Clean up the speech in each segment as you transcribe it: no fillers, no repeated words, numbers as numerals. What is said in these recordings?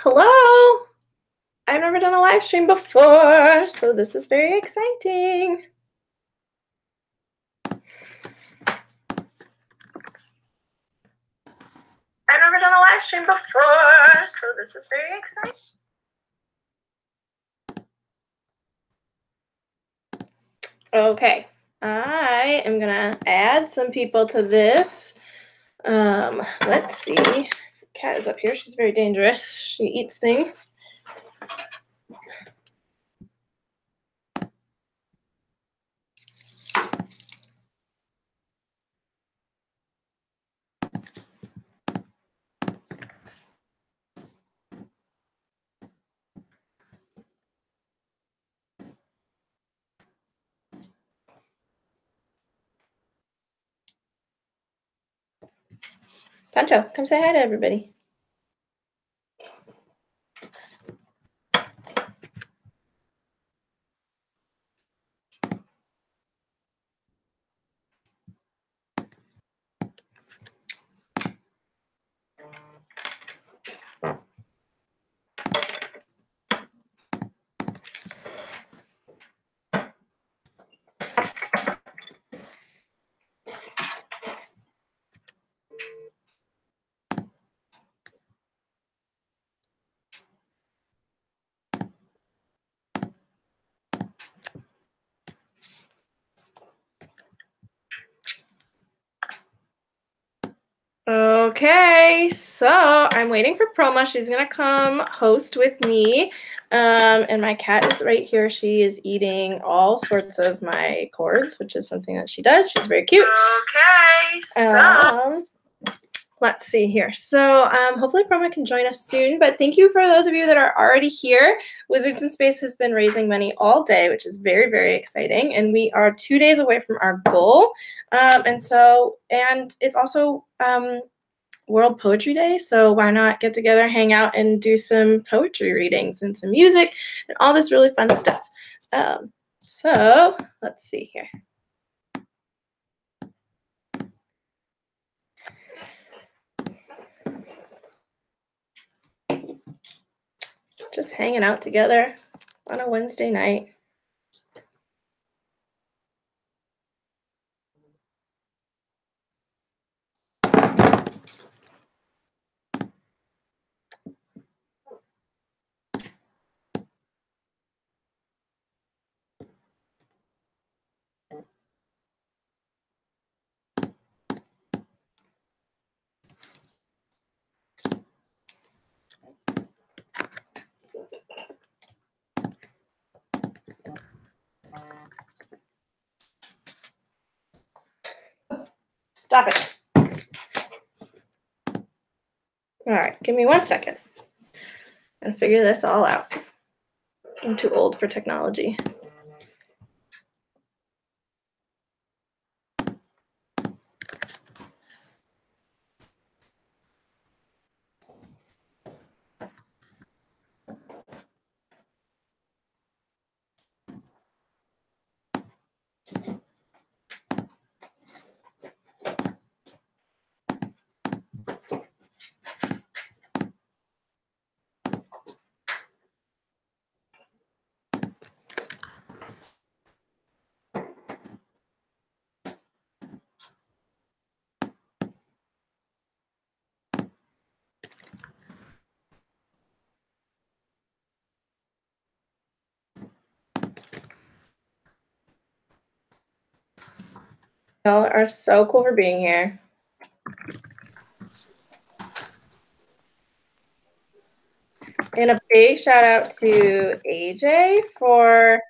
Hello! I've never done a live stream before, so this is very exciting. I've never done a live stream before, so this is very exciting. Okay, I am gonna add some people to this. Let's see. Cat is up here. She's very dangerous. She eats things. Pancho, come say hi to everybody. Okay, so I'm waiting for Proma. She's gonna come host with me. And my cat is right here. She is eating all sorts of my cords, which is something that she does. She's very cute. Okay, so let's see here. So hopefully Proma can join us soon, but thank you for those of you that are already here. Wizards in Space has been raising money all day, which is very, very exciting. And we are 2 days away from our goal. And it's also World Poetry Day, so why not get together, hang out, and do some poetry readings and some music and all this really fun stuff. So let's see here. Just hanging out together on a Wednesday night. Stop it. All right, give me 1 second and figure this all out. I'm too old for technology. Y'all are so cool for being here. And a big shout out to AJ for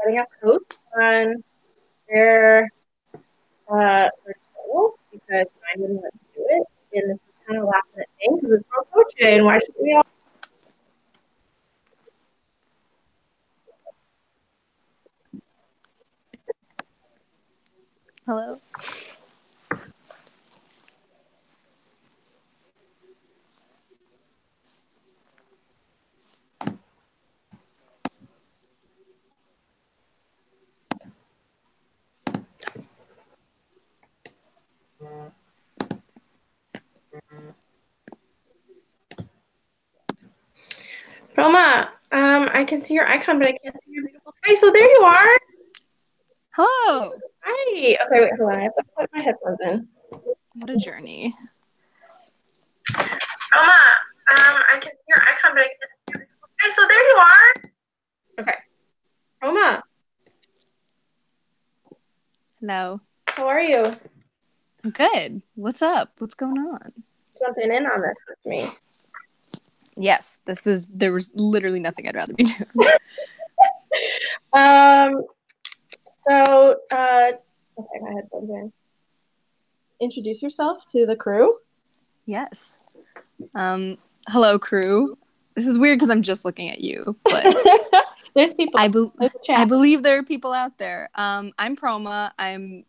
letting us host on their goal, because I wouldn't let me do it. And this is kind of last minute thing because it's World Poetry Day, and why should we all? Hello. Roma, I can see your icon, but I can't see your beautiful face. So there you are. Hello. Hi. Okay, wait, hold on. I have to put my headphones in. What a journey. Roma, I can see your icon, but I can't see your beautiful face. So there you are. Okay. Roma. Hello. How are you? I'm good. What's up? What's going on? Jumping in on this with me. Yes, there was literally nothing I'd rather be doing. Okay, my headphones in. Introduce yourself to the crew. Yes. Hello, crew. This is weird because I'm just looking at you, but there's people. I believe there are people out there. I'm Proma. I'm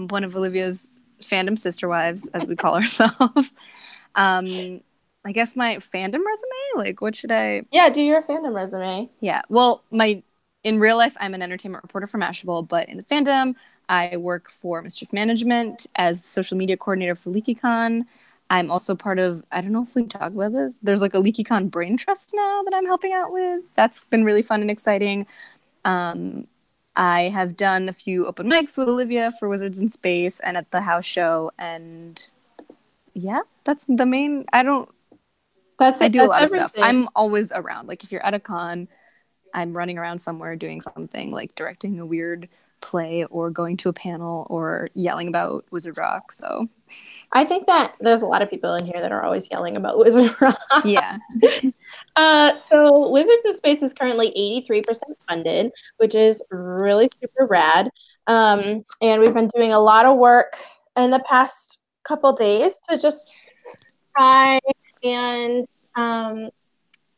one of Olivia's fandom sister wives, as we call ourselves. I guess my fandom resume? Like, what should I... Yeah, do your fandom resume. Yeah, well, in real life, I'm an entertainment reporter for Mashable, but in the fandom, I work for Mischief Management as social media coordinator for LeakyCon. I'm also part of, I don't know if we talk about this, there's like a LeakyCon brain trust now that I'm helping out with. That's been really fun and exciting. I have done a few open mics with Olivia for Wizards in Space and at the house show, and yeah, that's the main... I do a lot of stuff. I'm always around. Like, if you're at a con, I'm running around somewhere doing something, like directing a weird play or going to a panel or yelling about Wizard Rock. So I think that there's a lot of people in here that are always yelling about Wizard Rock. Yeah. So Wizards in Space is currently 83% funded, which is really super rad. And we've been doing a lot of work in the past couple days to just try and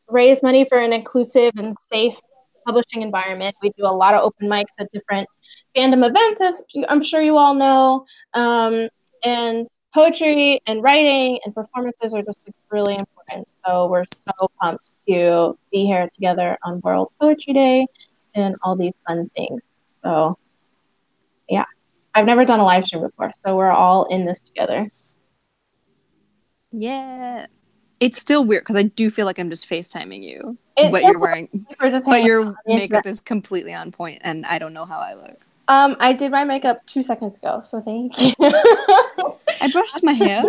raise money for an inclusive and safe publishing environment. We do a lot of open mics at different fandom events, as I'm sure you all know. And poetry and writing and performances are just really important. So we're so pumped to be here together on World Poetry Day and all these fun things. So yeah, I've never done a live stream before, so we're all in this together. Yeah. It's still weird because I do feel like I'm just FaceTiming you. What you're wearing. But your makeup is completely on point, and I don't know how I look. I did my makeup 2 seconds ago, so thank you. I brushed my hair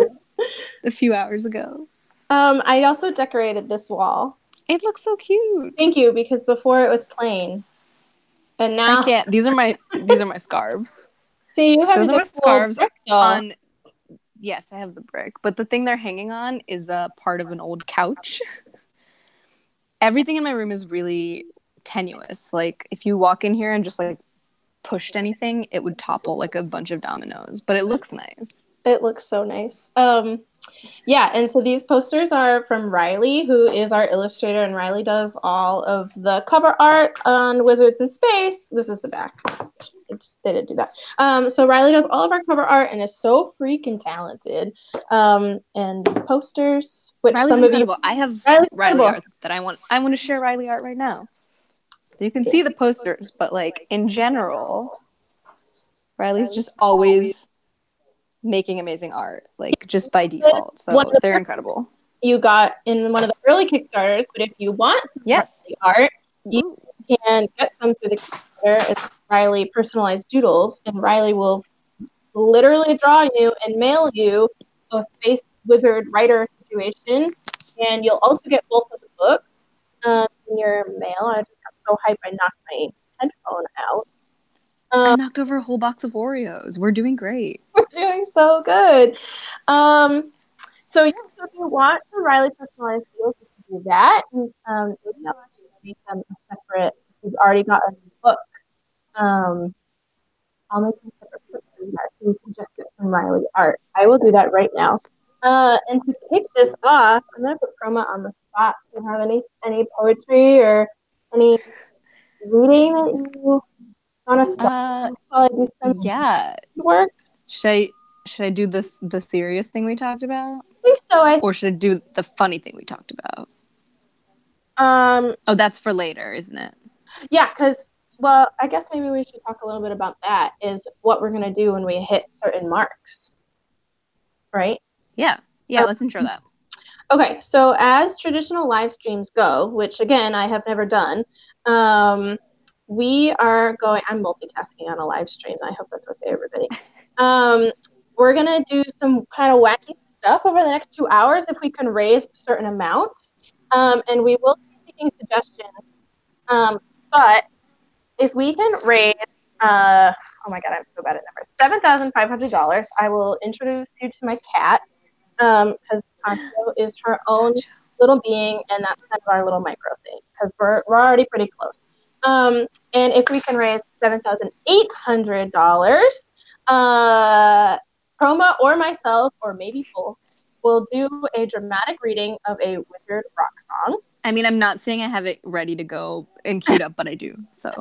a few hours ago. I also decorated this wall. It looks so cute. Thank you, because before it was plain. And now I can't. These are my scarves. See, you have those are my scarves on. Yes, I have the brick, but the thing they're hanging on is a part of an old couch. Everything in my room is really tenuous. Like, if you walk in here and just like pushed anything, it would topple like a bunch of dominoes, but it looks nice. It looks so nice. Yeah, and so these posters are from Riley, who is our illustrator, and Riley does all of the cover art on Wizards in Space. This is the back. They didn't do that. So Riley does all of our cover art and is so freaking talented. And these posters, which Riley's some incredible. of you... I have Riley art that I want to share Riley art right now. So you can see the posters, but like in general, Riley's just always making amazing art, like just by default. So they're incredible. You got in one of the early Kickstarters, but if you want some Riley art, you can get some through the Kickstarter. It's Riley Personalized Doodles, and Riley will literally draw you and mail you a Space Wizard writer situation, and you'll also get both of the books in your mail. I just got so hyped I knocked my headphone out. I knocked over a whole box of Oreos. We're doing great. We're doing so good. So if you want the Riley Personalized Doodles, you can do that. And maybe I'll actually make them a separate. If you've already got a book, I'll make them separate for you guys, so you can just get some Riley art. I will do that right now. And to kick this off, I'm gonna put Chroma on the spot. Do you have any poetry or any reading that you want to start while I do some work? Should I do the serious thing we talked about? I think so. Or should I do the funny thing we talked about? Oh, that's for later, isn't it? Yeah, because, well, I guess maybe we should talk a little bit about that, is what we're going to do when we hit certain marks. Right? Yeah, let's intro that. Okay, so as traditional live streams go, which again I have never done, we are going. I'm multitasking on a live stream. I hope that's okay, everybody. We're gonna do some kind of wacky stuff over the next 2 hours if we can raise a certain amount, and we will be taking suggestions. But if we can raise, oh my god, I'm so bad at numbers. $7,500. I will introduce you to my cat. Because Concho is her own little being, and that's kind of our little micro thing, because we're already pretty close. And if we can raise $7,800, Chroma or myself, or maybe both, will do a dramatic reading of a Wizard rock song. I mean, I'm not saying I have it ready to go and queued up, but I do. So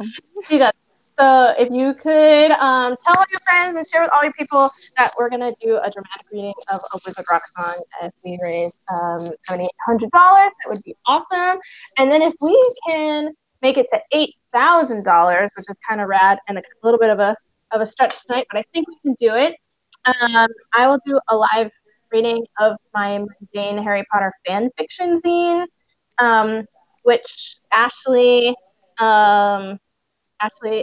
she does. So if you could tell all your friends and share with all your people that we're going to do a dramatic reading of a Wizard Rock song. If we raise $7,800, that would be awesome. And then if we can make it to $8,000, which is kind of rad and a little bit of a stretch tonight, but I think we can do it. I will do a live reading of my mundane Harry Potter fan fiction zine, which Ashley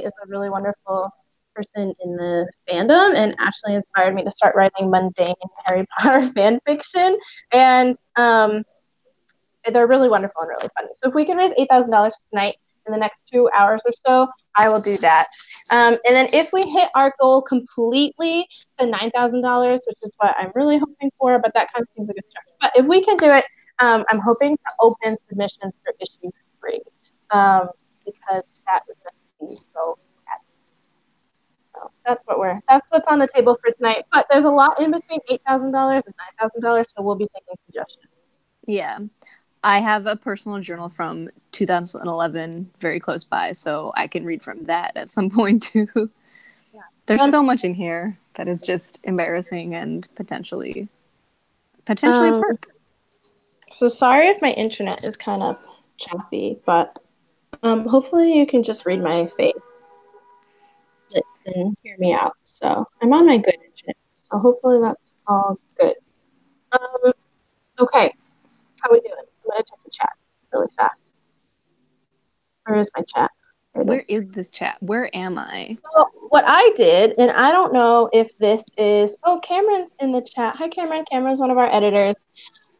is a really wonderful person in the fandom, and Ashley inspired me to start writing mundane Harry Potter fan fiction, and they're really wonderful and really funny. So if we can raise $8,000 tonight in the next 2 hours or so, I will do that. And then if we hit our goal completely, the $9,000, which is what I'm really hoping for, but that kind of seems like a stretch. But if we can do it, I'm hoping to open submissions for issue 3, because that would just be so bad. So that's what's on the table for tonight. But there's a lot in between $8,000 and $9,000, so we'll be taking suggestions. Yeah. I have a personal journal from 2011 very close by, so I can read from that at some point too. Yeah. There's so much in here that is just embarrassing and potentially a perk. So sorry if my internet is kind of choppy, but hopefully you can just read my face and hear me out. So I'm on my good internet, so hopefully that's all good. Okay, how we doing? I'm gonna check the chat really fast. Where is my chat? Where is this chat? Where am I? So what I did, and I don't know if this is, Cameron's in the chat. Hi, Cameron. Cameron's one of our editors.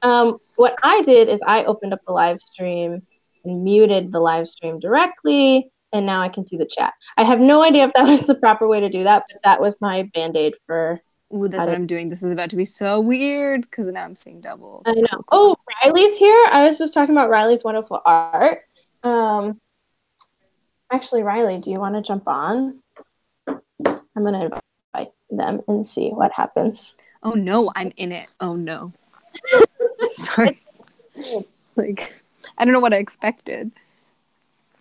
What I did is I opened up the live stream and muted the live stream directly, and now I can see the chat. I have no idea if that was the proper way to do that, but that was my Band-Aid for... Ooh, that's what I'm doing. This is about to be so weird, because now I'm seeing double. I know. Oh, Riley's here. I was just talking about Riley's wonderful art. Actually, Riley, do you want to jump on? I'm going to invite them and see what happens. Oh, no, I'm in it. Oh, no. Sorry. Like, I don't know what I expected.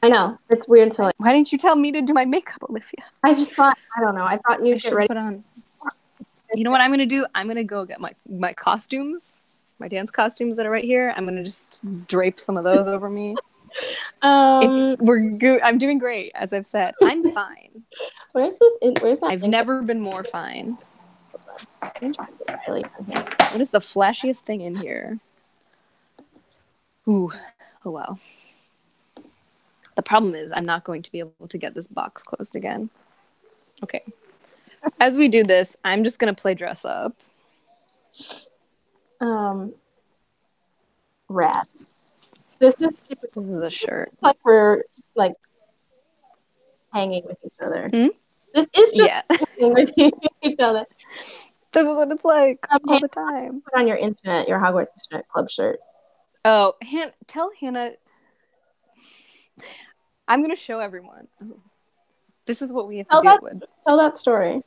I know. It's weird to Why didn't you tell me to do my makeup, Olivia? I just thought, I don't know. I thought you'd get ready. Put on. You know what I'm going to do? I'm going to go get my costumes, my dance costumes that are right here. I'm going to just drape some of those over me. I'm doing great, as I've said. I'm fine. Where's that? I've never been more fine. What is the flashiest thing in here? Ooh, oh well. The problem is I'm not going to be able to get this box closed again. Okay. As we do this, I'm just gonna play dress up. Rad. This is a shirt. Like we're like hanging with each other. This is just hanging with each other. This is what it's like all the time. Put on your Hogwarts Internet Club shirt. Oh, tell Hannah. I'm gonna show everyone. This is what we have to deal with. Tell that story.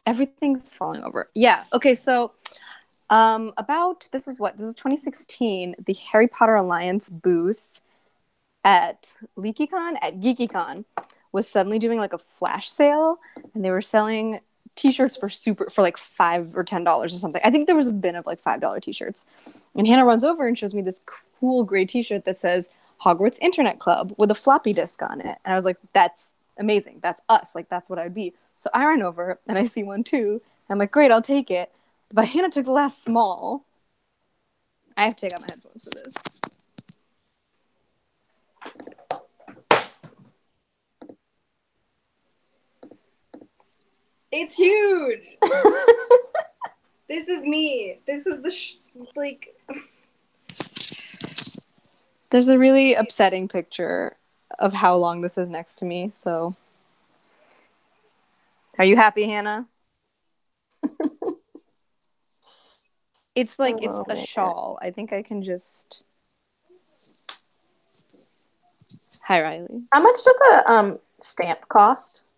Everything's falling over. Yeah. Okay. So, this is 2016. The Harry Potter Alliance booth at GeekyCon was suddenly doing like a flash sale, and they were selling t-shirts for like $5 or $10 or something. I think there was a bin of like $5 t-shirts. And Hannah runs over and shows me this cool gray t-shirt that says Hogwarts Internet Club with a floppy disk on it. And I was like, that's amazing. That's us. Like, that's what I'd be. So I run over and I see one too. I'm like, great, I'll take it. But Hannah took the last small. I have to take out my headphones for this. It's huge. This is me. This is the like. There's a really upsetting picture of how long this is next to me. So, are you happy, Hannah? It's like it's a shawl. I think I can just. Hi, Riley. How much does a stamp cost?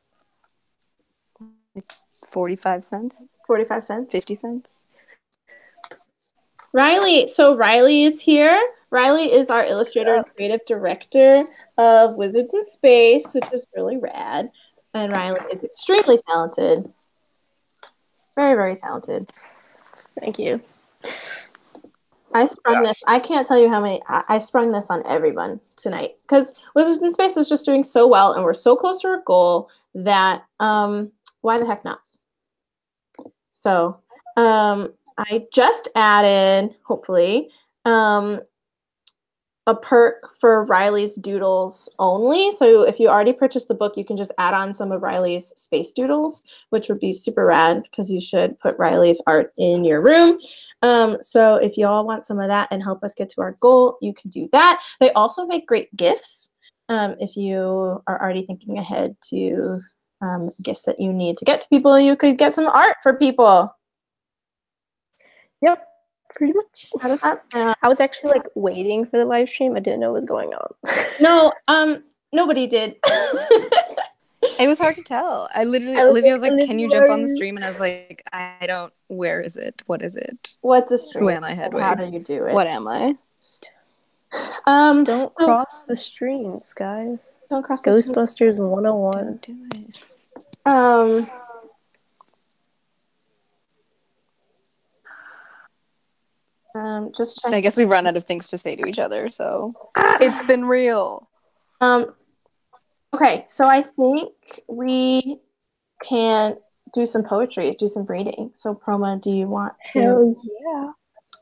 45 cents. 45 cents. 50 cents. Riley. So Riley is here. Riley is our illustrator and creative director of Wizards in Space, which is really rad. And Riley is extremely talented. Very, very talented. Thank you. I sprung this. I can't tell you how many. I sprung this on everyone tonight because Wizards in Space is just doing so well, and we're so close to our goal that why the heck not? So I just added, hopefully, a perk for Riley's doodles only. So if you already purchased the book, you can just add on some of Riley's space doodles, which would be super rad because you should put Riley's art in your room. So if you all want some of that and help us get to our goal, you can do that. They also make great gifts if you are already thinking ahead to gifts that you need to get to people. You could get some art for people. Yep. Pretty much. How does that sound? I was actually like waiting for the live stream. I didn't know what was going on. No, nobody did. It was hard to tell. Olivia was like, "Can you jump on the stream?" And I was like, "I don't. Where is it? What is it? What's a stream? Who am I, Hedwig? How do you do it? What am I?" Don't cross the streams, guys. Don't cross Ghostbusters 101. Don't do it. Just checking. I guess we've run out of things to say to each other, so it's been real. Okay, so I think we can do some poetry, do some reading. So Proma, do you want to? Hell yeah.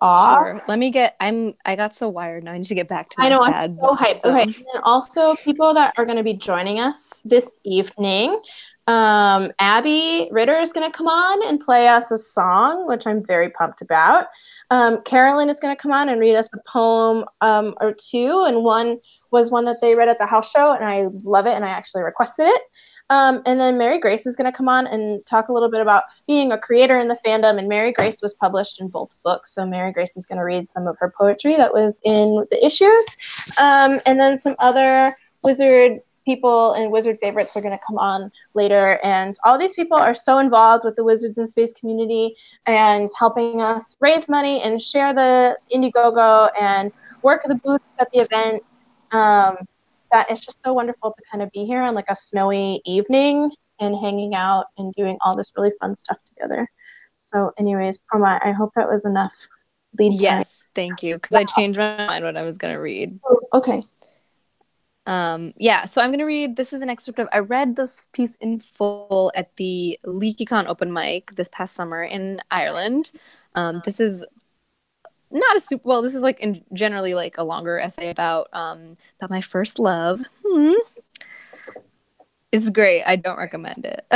Off? Sure. Let me get. I got so wired now. I need to get back to my I know. sad. I'm so hyped. Okay, and then also people that are going to be joining us this evening. Abby Ritter is going to come on and play us a song, which I'm very pumped about. Carolyn is going to come on and read us a poem or two, and one was one that they read at the house show, and I love it, and I actually requested it. And then Mary Grace is going to come on and talk a little bit about being a creator in the fandom, and Mary Grace was published in both books, so Mary Grace is going to read some of her poetry that was in the issues. And then some other Wizard people and Wizard favorites are going to come on later, and all these people are so involved with the Wizards in Space community and helping us raise money and share the Indiegogo and work the booths at the event. That it's just so wonderful to kind of be here on like a snowy evening and hanging out and doing all this really fun stuff together. So anyways, Proma, I hope that was enough lead time. Yes, thank you, because I changed my mind what I was going to read. Oh, okay. Yeah, so I'm going to read, this is an excerpt of, I read this piece in full at the LeakyCon open mic this past summer in Ireland. This is not a super, well, this is like generally like a longer essay about my first love. It's great. I don't recommend it.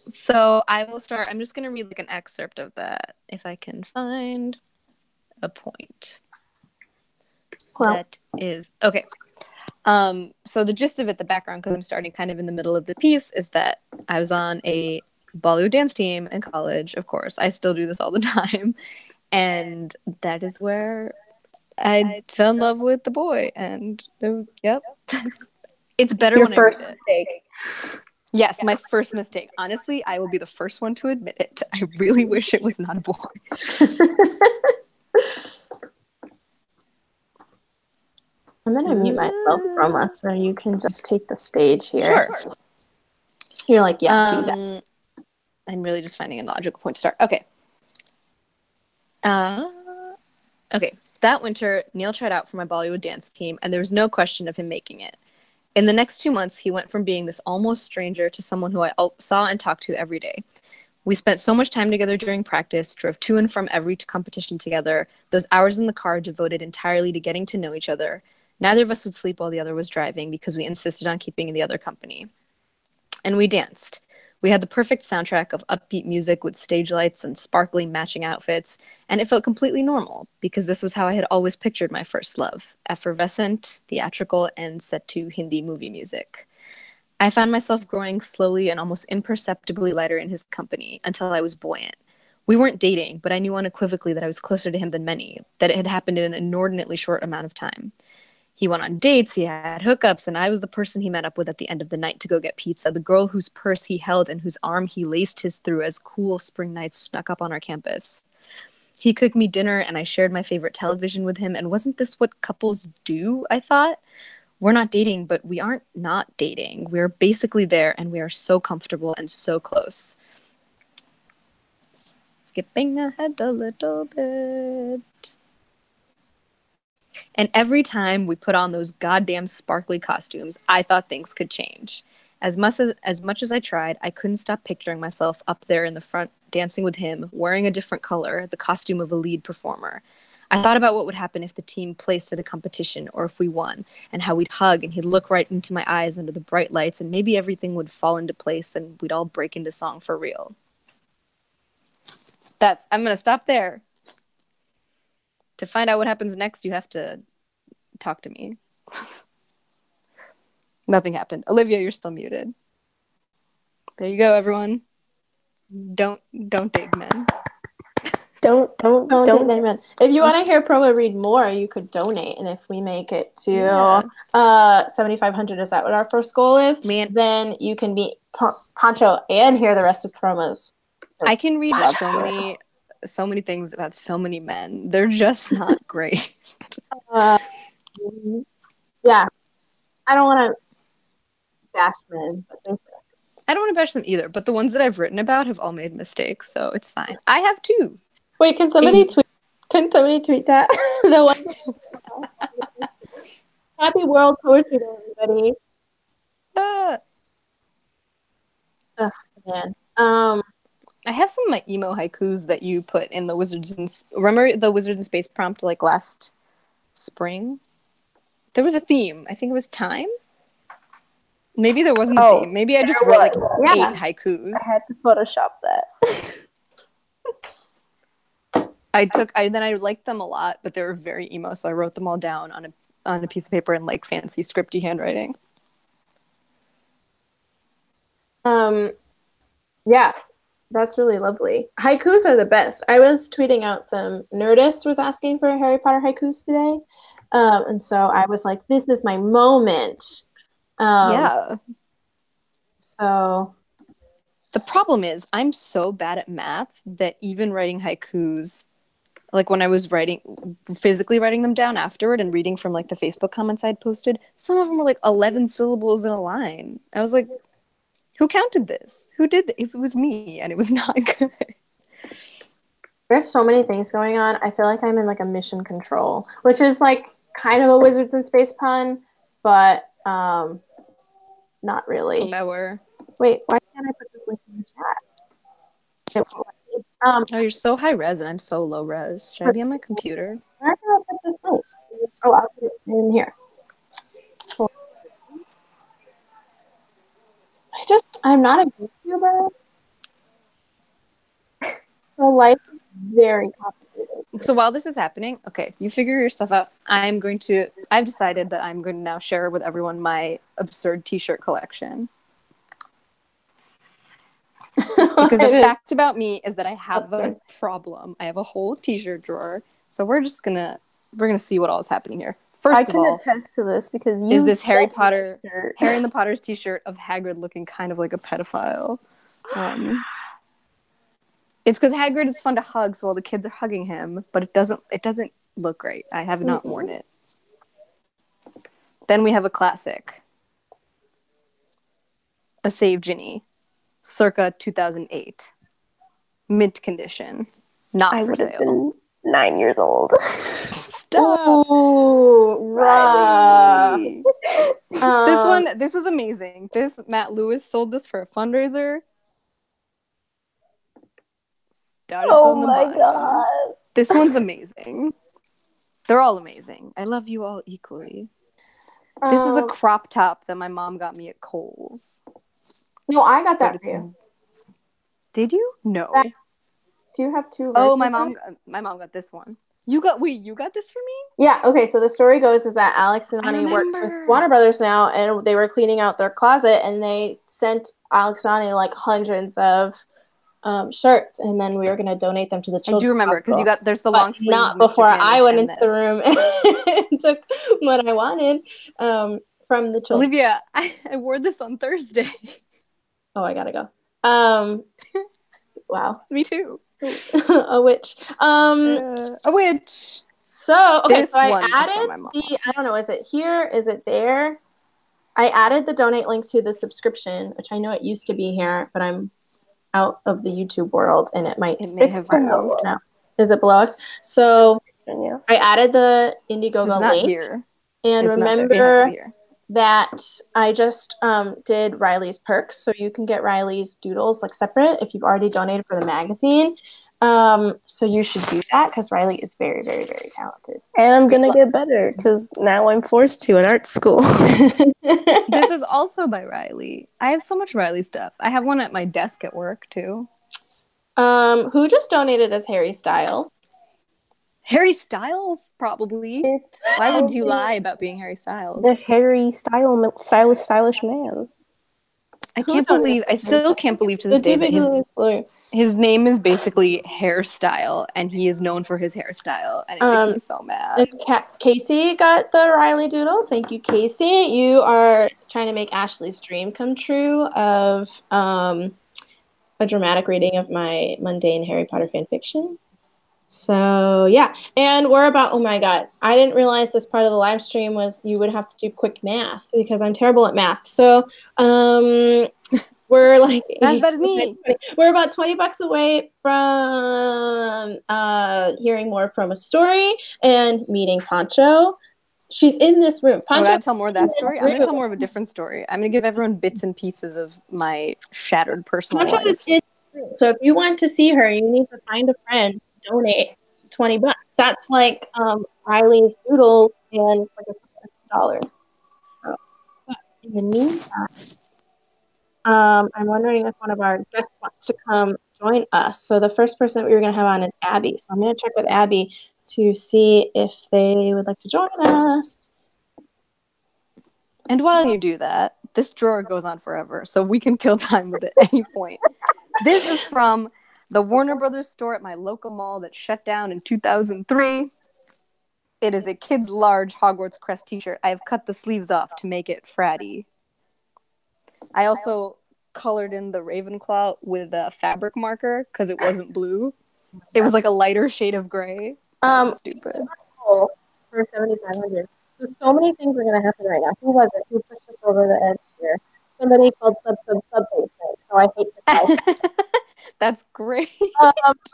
So I will start, I'm just going to read like an excerpt of that if I can find a point. Well, that is okay. So the gist of it, the background, because I'm starting kind of in the middle of the piece, is that I was on a Bollywood dance team in college. Of course, I still do this all the time, and that is where I fell in love with the boy. And yep, it's better Your when first I read mistake. it. Yes, my first mistake. Honestly, I will be the first one to admit it. I really wish it was not a boy. I'm going to mute myself, Roma, so you can just take the stage here. Sure. You're like, yeah, do that. I'm really just finding a logical point to start. Okay. Okay. That winter, Neil tried out for my Bollywood dance team, and there was no question of him making it. In the next 2 months, he went from being this almost stranger to someone who I saw and talked to every day. We spent so much time together during practice, drove to and from every competition together, those hours in the car devoted entirely to getting to know each other. Neither of us would sleep while the other was driving because we insisted on keeping the other company. And we danced. We had the perfect soundtrack of upbeat music with stage lights and sparkling matching outfits, and it felt completely normal because this was how I had always pictured my first love: effervescent, theatrical, and set to Hindi movie music. I found myself growing slowly and almost imperceptibly lighter in his company until I was buoyant. We weren't dating, but I knew unequivocally that I was closer to him than many, that it had happened in an inordinately short amount of time. He went on dates, he had hookups, and I was the person he met up with at the end of the night to go get pizza, the girl whose purse he held and whose arm he laced his through as cool spring nights snuck up on our campus. He cooked me dinner and I shared my favorite television with him, and wasn't this what couples do, I thought? We're not dating, but we aren't not dating. We're basically there, and we are so comfortable and so close. Skipping ahead a little bit. And every time we put on those goddamn sparkly costumes, I thought things could change. As much as I tried, I couldn't stop picturing myself up there in the front, dancing with him, wearing a different color, the costume of a lead performer. I thought about what would happen if the team placed at a competition or if we won, and how we'd hug and he'd look right into my eyes under the bright lights, and maybe everything would fall into place and we'd all break into song for real. I'm going to stop there. To find out what happens next, you have to talk to me. Nothing happened. Olivia, you're still muted. There you go, everyone. Don't date men. Don't date men. If you want to hear Promo read more, you could donate, and if we make it to 7,500, is that what our first goal is? Man, then you can meet Poncho and hear the rest of Promo's. I can read so many things about so many men. They're just not great. Yeah, I don't want to bash men. I don't want to bash them either, but the ones that I've written about have all made mistakes, so it's fine. I have too. Wait, can somebody tweet? Can somebody tweet that? The one. Happy World Poetry Day, everybody. Oh man. I have some of my emo haikus that you put in the remember the Wizards in Space prompt like last spring? There was a theme. I think it was time. Maybe there wasn't a theme. Maybe I just wrote like 8 haikus. I had to Photoshop that. I liked them a lot, but they were very emo, so I wrote them all down on a piece of paper in like fancy scripty handwriting. Yeah, that's really lovely. Haikus are the best. I was tweeting out some Nerdist was asking for Harry Potter haikus today, and so I was like, "This is my moment." Yeah. So the problem is I'm so bad at math that even writing haikus, like when I was physically writing them down afterward and reading from like the Facebook comments I'd posted, some of them were like 11 syllables in a line. I was like, who counted this? Who did it? It was me, and it was not good. There's so many things going on. I feel like I'm in like a mission control, which is like kind of a Wizards in Space pun, but not really. Clever. Wait, why can't I put this link in the chat? Oh, you're so high res and I'm so low res. Should I be on my computer? Where can I put this link? Oh, I'll put it in here. Cool. I'm not a YouTuber. So life is very complicated. So while this is happening, okay, you figure your stuff out. I've decided that I'm going to now share with everyone my absurd t-shirt collection. Because a fact about me is that I have a problem. I have a whole t-shirt drawer. So we're gonna see what all is happening here. First of all, I can attest to this because is this Harry and the Potter's t-shirt of Hagrid looking kind of like a pedophile. It's because Hagrid is fun to hug, so all the kids are hugging him, but it doesn't look great. I have not worn it. Then we have a classic. A Save Ginny. Circa 2008. Mint condition. Not for sale. Been 9 years old. Stop. Ooh, Riley. This is amazing. Matt Lewis sold this for a fundraiser. Started Oh from the my bottom. god. This one's amazing. They're all amazing. I love you all equally. This is a crop top that my mom got me at Kohl's. No, I got that for you. Did you? No. Do you have two? Oh, my mom got this one. You got this for me? Yeah, okay, so the story goes is that Alex and Ani work with Warner Brothers now, and they were cleaning out their closet, and they sent Alex and Ani like hundreds of shirts, and then we were going to donate them to the children's I do remember, because there's the long sleeve. Not before I went into the room and took what I wanted from the children. Olivia, I wore this on Thursday. Oh, I gotta go. Wow. Me too. A witch. A witch. So, okay, this so I one added I don't know, is it here? Is it there? I added the donate link to the subscription, which I know it used to be here, but I'm out of the YouTube world, and it may have moved now. Is it below us? So, yes. I added the Indiegogo link. Here. And it's remember that I just did Riley's perks, so you can get Riley's doodles like separate if you've already donated for the magazine. So you should do that because Riley is very, very, very talented. And I'm gonna get better because now I'm forced to in art school. This is also by Riley. I have so much Riley stuff. I have one at my desk at work too. Who just donated as Harry Styles? Harry Styles, probably. Why would you lie about being Harry Styles? The Harry stylish man. I still can't believe to this day that his name is basically Hairstyle, and he is known for his hairstyle, and it makes me so mad. And Casey got the Riley doodle. Thank you, Casey. You are trying to make Ashley's dream come true of a dramatic reading of my mundane Harry Potter fan fiction. So, yeah. And we're about, oh my God, I didn't realize this part of the live stream was you would have to do quick math because I'm terrible at math. So, we're like, not as bad as me. We're about $20 away from hearing more from a story and meeting Poncho. She's in this room. Poncho, I'm going to tell more of that story. I'm going to tell more of a different story. I'm going to give everyone bits and pieces of my shattered personal life. Is in the room. So if you want to see her, you need to find a friend. Donate $20. That's like Riley's doodles and like $1,000. So, but in the meantime, I'm wondering if one of our guests wants to come join us. So the first person that we were going to have on is Abby. So I'm going to check with Abby to see if they would like to join us. And while you do that, this drawer goes on forever, so we can kill time with it at any point. This is from the Warner Brothers store at my local mall that shut down in 2003. It is a kid's large Hogwarts crest t-shirt. I have cut the sleeves off to make it fratty. I also colored in the Ravenclaw with a fabric marker because it wasn't blue. It was like a lighter shade of gray. That was stupid. For 7,500. So many things are going to happen right now. Who was it? Who pushed us over the edge here? Somebody called sub basement. So I hate this guy. That's great.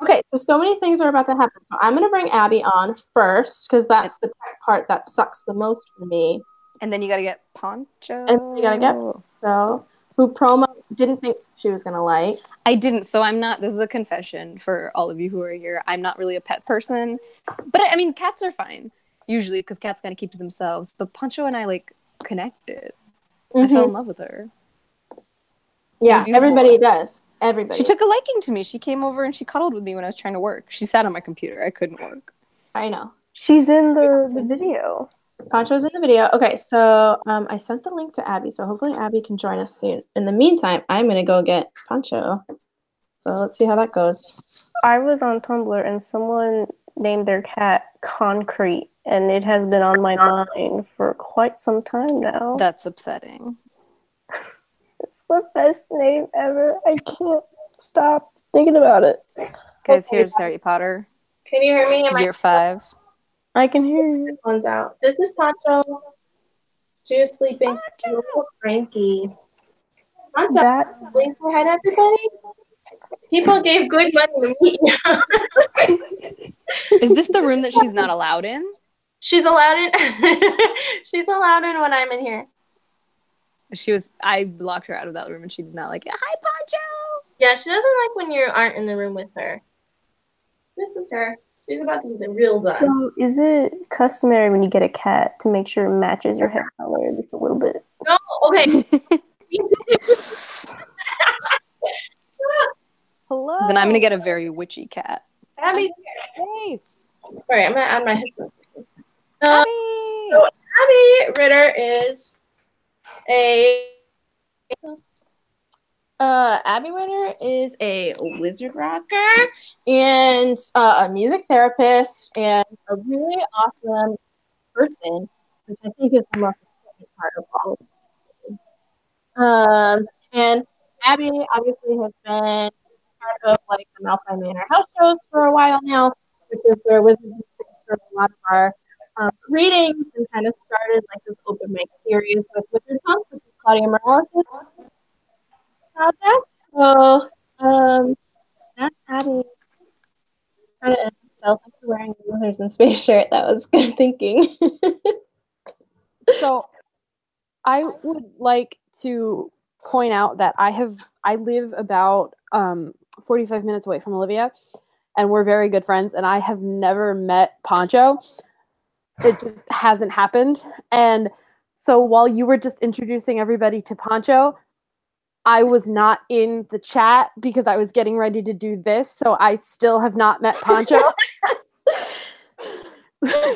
Okay, so many things are about to happen. So I'm going to bring Abby on first because that's the tech part that sucks the most for me. And then you got to get Poncho. And you got to get Poncho, who promo didn't think she was going to like. I didn't, so I'm not, this is a confession for all of you who are here. I'm not really a pet person. But I mean, cats are fine, usually, because cats kind of keep to themselves. But Poncho and I, like, connected. Mm-hmm. I fell in love with her. Yeah, everybody does. Everybody. She took a liking to me. She came over and she cuddled with me when I was trying to work. She sat on my computer. I couldn't work. I know. She's in the video. Poncho's in the video. Okay, so I sent the link to Abby, so hopefully Abby can join us soon. In the meantime, I'm going to go get Poncho. So let's see how that goes. I was on Tumblr and someone named their cat Concrete, and it has been on my mind for quite some time now. That's upsetting. It's the best name ever. I can't stop thinking about it. Guys, here's Harry Potter. Can you hear me? Year 5. I can hear you. One's out. This is Poncho. She was sleeping. She's a little cranky. Poncho, please say hi to everybody. People gave good money to meet you. Is this the room that she's not allowed in? She's allowed in. She's allowed in when I'm in here. I locked her out of that room and she did not like it. Hi, Poncho! Yeah, she doesn't like when you aren't in the room with her. This is her. She's about to be the real done. So, is it customary when you get a cat to make sure it matches your hair color just a little bit? No, okay. Hello. Then I'm gonna get a very witchy cat. Abby's Hey. Sorry, I'm gonna add my headphones. Abby. So Abby Ritter is Abby Ritter is a wizard rocker and a music therapist and a really awesome person, which I think is the most important part of all of this. And Abby obviously has been part of like the Malfoy Manor house shows for a while now, which is where Wizards and Spirits sort of a lot of our readings and kind of started like this open mic series with Wizard Month, which is Claudia Morales' project. So that's Abby. Thanks for wearing the Wizards in Space shirt. That was good thinking. So I would like to point out that I live about 45 minutes away from Olivia, and we're very good friends, and I have never met Poncho. It just hasn't happened. And so while you were just introducing everybody to Poncho, I was not in the chat because I was getting ready to do this, so I still have not met Poncho.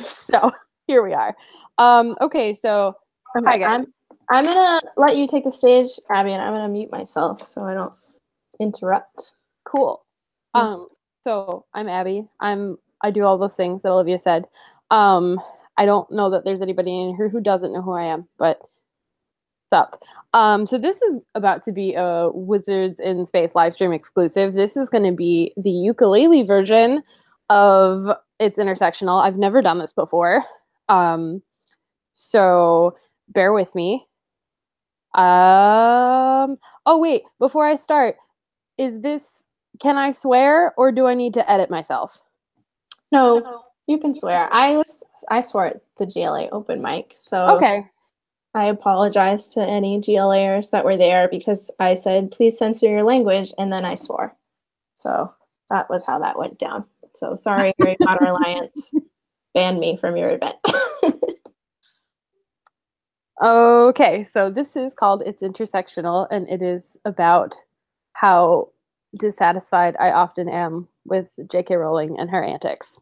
So here we are. Okay, so hi guys. I'm gonna let you take the stage, Abby, and I'm gonna mute myself so I don't interrupt. Cool. So I'm Abby. I do all those things that Olivia said. I don't know that there's anybody in here who doesn't know who I am, but what's up? So this is about to be a Wizards in Space live stream exclusive. This is going to be the ukulele version of It's Intersectional. I've never done this before. So bear with me. Oh wait, before I start, can I swear or do I need to edit myself? No, you can swear. I swore at the GLA open mic, so okay. I apologize to any GLAers that were there because I said, please censor your language, and then I swore. So that was how that went down. So sorry, Harry Potter Alliance, ban me from your event. Okay, so this is called It's Intersectional, and it is about how dissatisfied I often am with J.K. Rowling and her antics.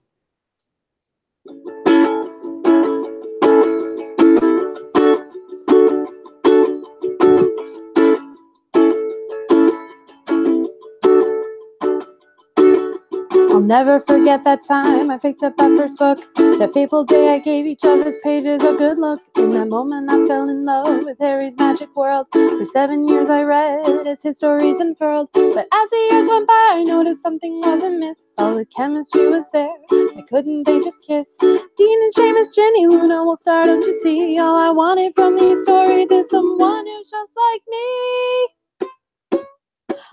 I'll never forget that time I picked up that first book. That fateful day I gave each of his pages a good look. In that moment I fell in love with Harry's magic world. For 7 years I read as his stories unfurled. But as the years went by I noticed something was amiss. All the chemistry was there, why couldn't they just kiss? Dean and Seamus, Jenny, Luna, well star, don't you see? All I wanted from these stories is someone who's just like me.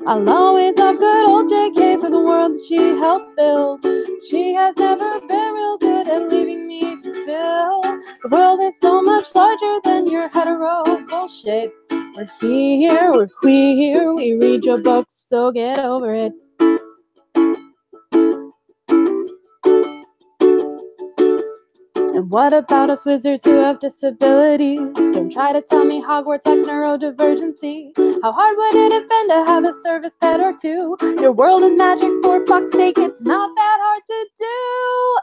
I'll always love good old JK for the world that she helped build. She has never been real good at leaving me fulfilled. The world is so much larger than your hetero bullshit. We're here, we're queer, we read your books, so get over it. And what about us wizards who have disabilities? Don't try to tell me Hogwarts has neurodivergency. How hard would it have been to have a service pet or two? Your world is magic, for fuck's sake, it's not that hard to do.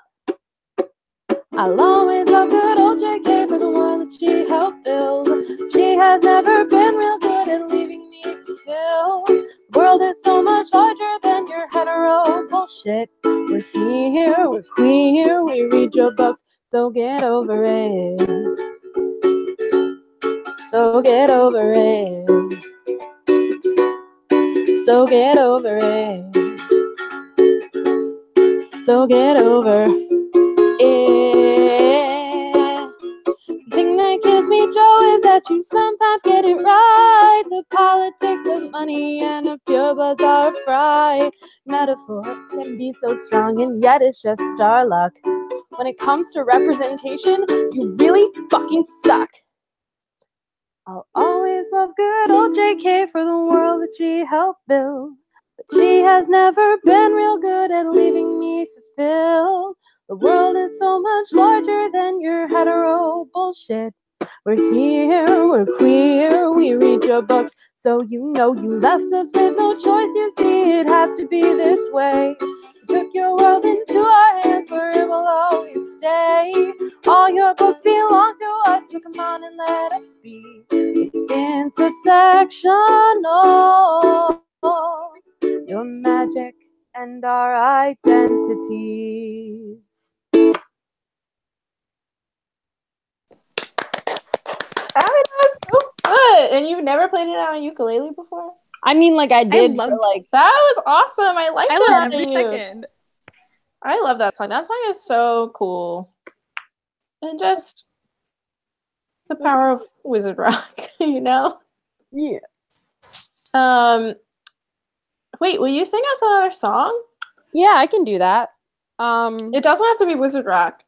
I'll always love good old JK for the world that she helped build. She has never been real good at leaving me fulfilled. The world is so much larger than your hetero bullshit. We're here, we're queer, we read your books. So get over it. So get over it. So get over it. So get over it. The thing that gives me joy is that you sometimes get it right. The politics of money and of pure bloods are a fry. Metaphors can be so strong and yet it's just our luck. When it comes to representation, you really fucking suck. I'll always love good old JK for the world that she helped build. But she has never been real good at leaving me be fulfilled. The world is so much larger than your hetero bullshit. We're here, we're queer, we read your books, so you know you left us with no choice. You see, it has to be this way. We took your world into our hands, where it will always stay. All your books belong to us, so come on and let us be. It's intersectional, your magic and our identities. That was so good. And you've never played it on a ukulele before? I mean, like, I did. loved Like, that was awesome. I liked it. loved every second. I love that song. That song is so cool. And just the power of wizard rock, you know? Yeah. Wait, will you sing us another song? Yeah, I can do that. It doesn't have to be wizard rock.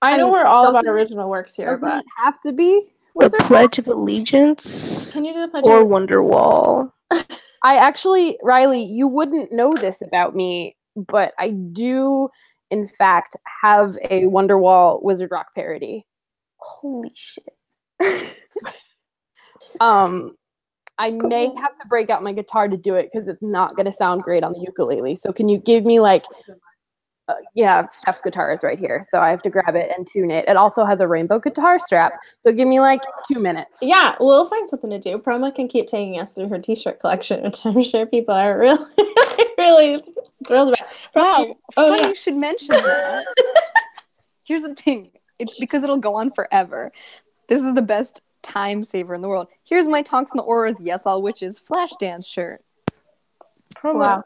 I know we're all about original works here, but it have to be The Pledge of Allegiance can you do the Pledge or of Wonderwall? I actually, Riley, you wouldn't know this about me, but I do, in fact, have a Wonderwall Wizard Rock parody. Holy shit. I may have to break out my guitar to do it because it's not going to sound great on the ukulele. So can you give me like, yeah, Steph's guitar is right here. So I have to grab it and tune it. It also has a rainbow guitar strap. So give me like 2 minutes. Yeah, we'll find something to do. Proma can keep taking us through her t-shirt collection, which I'm sure people are really, really thrilled about. Wow, funny yeah. you should mention that. Here's the thing. It's because it'll go on forever. This is the best time saver in the world. Here's my Tonks and the Auras Yes All Witches flash dance shirt. Wow.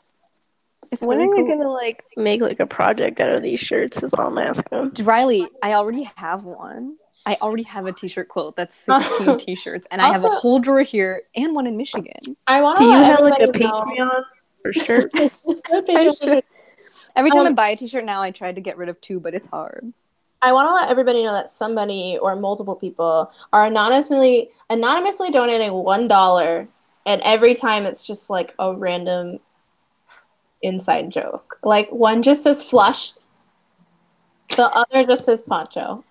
When are you gonna like make like a project out of these shirts? Is all I'm asking. Riley, I already have one. I already have a t-shirt quilt that's 16 t-shirts, and I have a whole drawer here and one in Michigan. I want Do to you let have like a everybody know. Patreon for shirts? I should. Every time I buy a t-shirt now, I try to get rid of 2, but it's hard. I want to let everybody know that somebody or multiple people are anonymously donating $1, and every time it's just like a random inside joke. Like one just says flushed, the other just says poncho.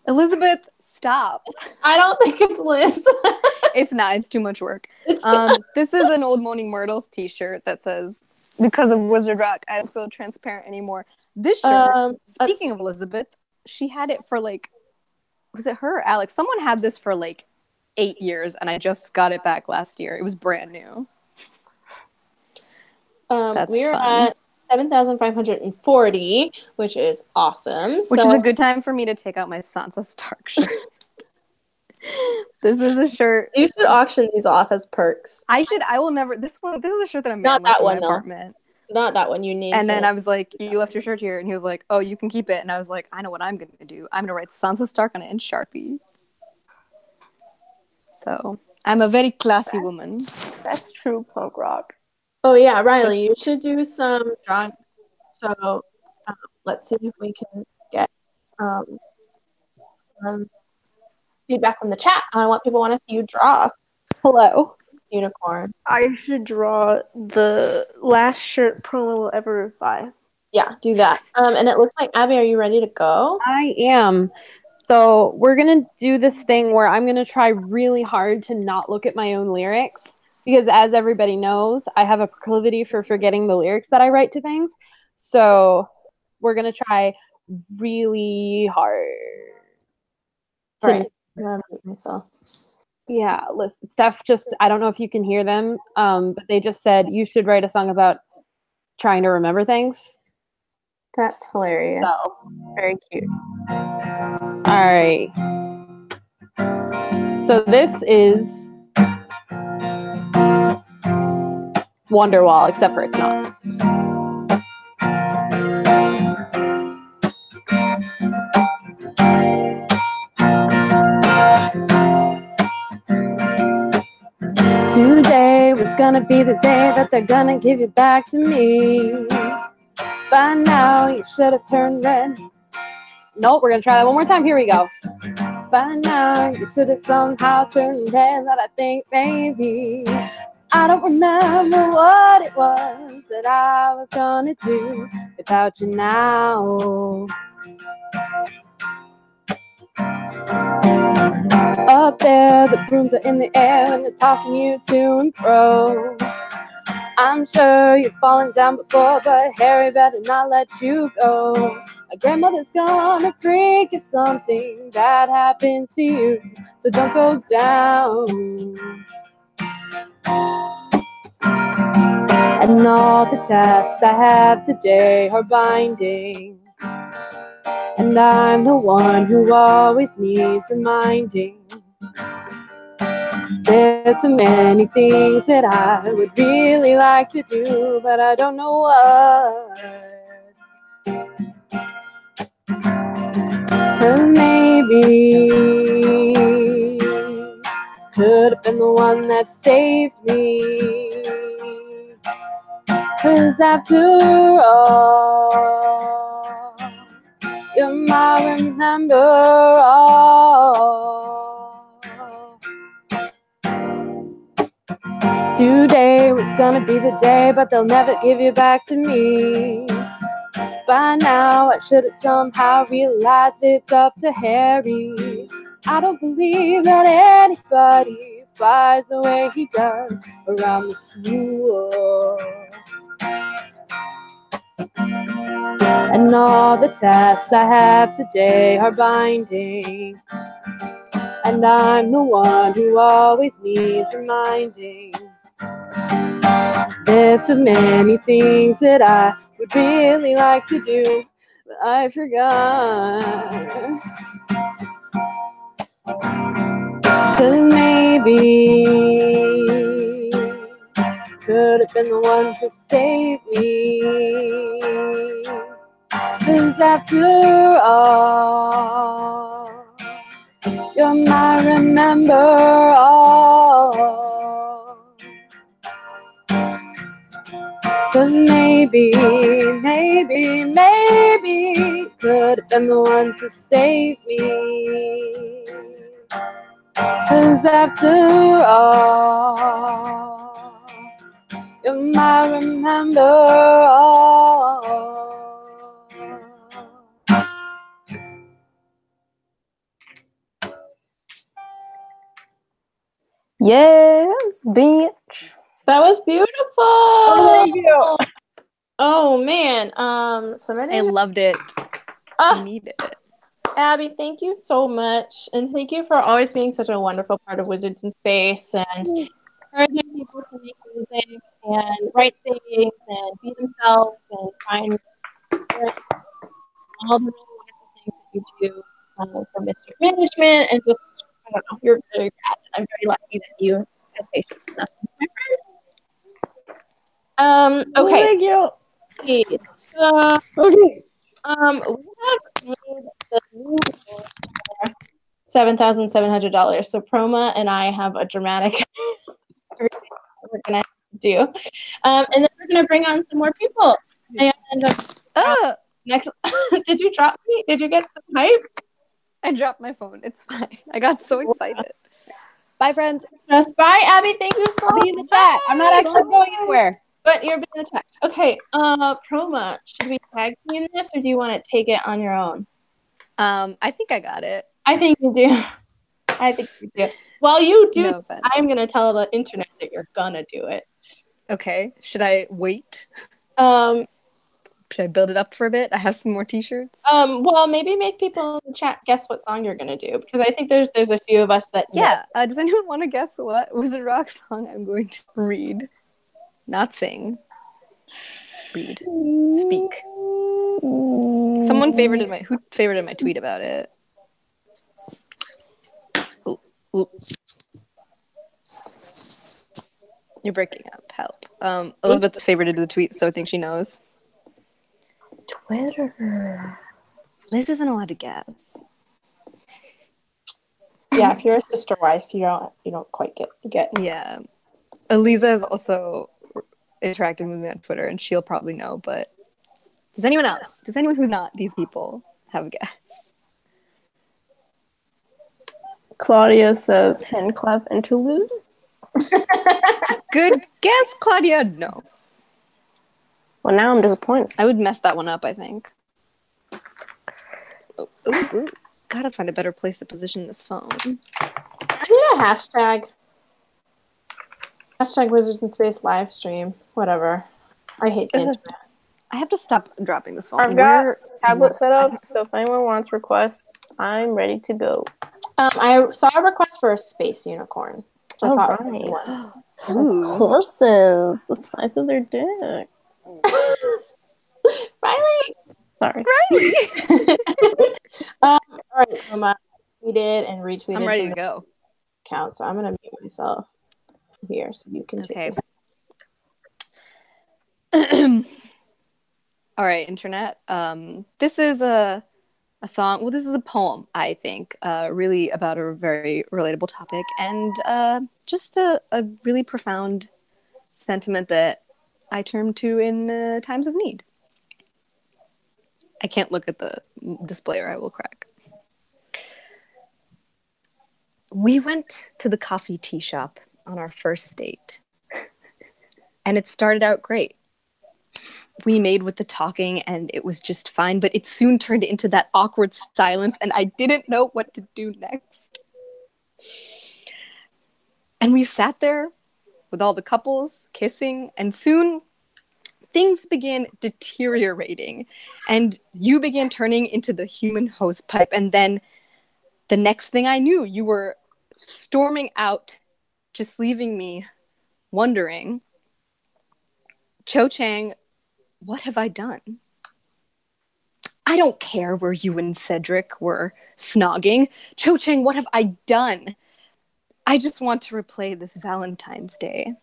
Elizabeth, stop. I don't think it's Liz. It's not. It's too much work. It's this is an Old Moaning Myrtles t-shirt that says, "Because of Wizard Rock, I don't feel transparent anymore." This shirt, speaking of Elizabeth, she had it for like, was it her or Alex? Someone had this for like 8 years, and I just got it back last year. It was brand new. We're at 7,540, which is awesome. Which is a good time for me to take out my Sansa Stark shirt. This is a shirt. You should auction these off as perks. I will never. This is a shirt that I'm not that one in my apartment. Not that one. You need. And then I was like, "You left your shirt here," and he was like, "Oh, you can keep it." And I was like, "I know what I'm gonna do. I'm gonna write Sansa Stark on it in Sharpie." So I'm a very classy woman. That's true punk rock. Oh yeah, Riley, you should do some drawing. So let's see if we can get some feedback from the chat. I want people want to see you draw. Hello. Unicorn. I should draw the last shirt promo will ever buy. Yeah, do that. And it looks like, Abby, are you ready to go? I am. So we're going to do this thing where I'm going to try really hard to not look at my own lyrics. Because as everybody knows, I have a proclivity for forgetting the lyrics that I write to things. So we're going to try really hard. Right. Myself. Yeah, listen, Steph I don't know if you can hear them, but they just said you should write a song about trying to remember things. That's hilarious. So, very cute. All right. So this is Wonderwall, except for it's not. Today was gonna be the day that they're gonna give you back to me. By now you should have turned red. Nope, we're gonna try that one more time. Here we go. By now you should have somehow turned red, that I think maybe I don't remember what it was that I was gonna do. If without you now. Up there, the brooms are in the air and they're tossing you to and fro. I'm sure you've fallen down before, but Harry better not let you go. My grandmother's gonna freak if something bad happens to you, so don't go down. And all the tasks I have today are binding, and I'm the one who always needs reminding. There's so many things that I would really like to do, but I don't know what. And maybe could have been the one that saved me. 'Cause after all, you're my remember all. Today was gonna be the day, but they'll never give you back to me. By now, I should have somehow realized it's up to Harry. I don't believe that anybody flies the way he does around the school. And all the tasks I have today are binding, and I'm the one who always needs reminding. There's so many things that I would really like to do, but I forgot. 'Cause maybe could have been the one to save me. 'Cause after all, you're my remember all. 'Cause maybe could have been the one to save me. 'Cause after all, you're my remember all. Yes, bitch. That was beautiful. Oh, thank you. Oh man. I loved it. I needed it. Abby, thank you so much. And thank you for always being such a wonderful part of Wizards in Space and encouraging people to make music and write things and be themselves and find all the really wonderful things that you do for Mystic Management. And just, I don't know, you're very bad. I'm very lucky that you have patience enough with my friend. Okay. Thank you. Please. Okay. We have made the new rules for $7,700. So Proma and I have a dramatic everything that we're gonna do, and then we're gonna bring on some more people. And next, did you drop me? Did you get some hype? I dropped my phone. It's fine. I got so excited. Bye, friends. Just bye, Abby. Thank you so much. I'll be in the chat. I'm not actually going anywhere. But you're in the chat. Okay, Proma, should we tag team this or do you want to take it on your own? I think I got it. I think you do. I think you do. While you do, No offense. I'm going to tell the internet that you're going to do it. Okay. Should I wait? Should I build it up for a bit? I have some more t-shirts. Well, maybe make people in the chat guess what song you're going to do because I think there's a few of us that Yeah. Does anyone want to guess what Wizard Rock song I'm going to read? Not sing. Read. Speak. Someone favorited my tweet about it. Ooh. You're breaking up. Help. Elizabeth favorited the tweet, so I think she knows. Twitter. Liz isn't allowed to guess. Yeah, if you're a sister wife, you don't quite get. Yeah. Eliza is also interacting with me on Twitter, and she'll probably know, but does anyone else? Does anyone who's not these people have a guess? Claudia says hand clap interlude. Good guess, Claudia. No. Well, now I'm disappointed. I would mess that one up, I think. Ooh. Gotta find a better place to position this phone. I need a hashtag. Hashtag Wizards in Space live stream. Whatever. I hate the internet. I have to stop dropping this phone. I've got a tablet set up, so if anyone wants requests, I'm ready to go. I saw a request for a space unicorn. Oh, right. Horses, the size of their dick. Riley! Sorry. Riley! All right, Emma. Tweeted and retweeted. I'm ready to go. Count, so I'm going to mute myself here so you can take this. All right, internet. This is a song. Well, this is a poem, I think, really about a very relatable topic and just a really profound sentiment that I turn to in times of need. I can't look at the display or I will crack. We went to the coffee tea shop on our first date, and it started out great. We made with the talking and it was just fine, but it soon turned into that awkward silence and I didn't know what to do next. And we sat there with all the couples kissing, and soon things began deteriorating and you began turning into the human hose pipe. And then the next thing I knew, you were storming out, just leaving me wondering, Cho Chang, what have I done? I don't care where you and Cedric were snogging. Cho Chang, what have I done? I just want to replay this Valentine's Day.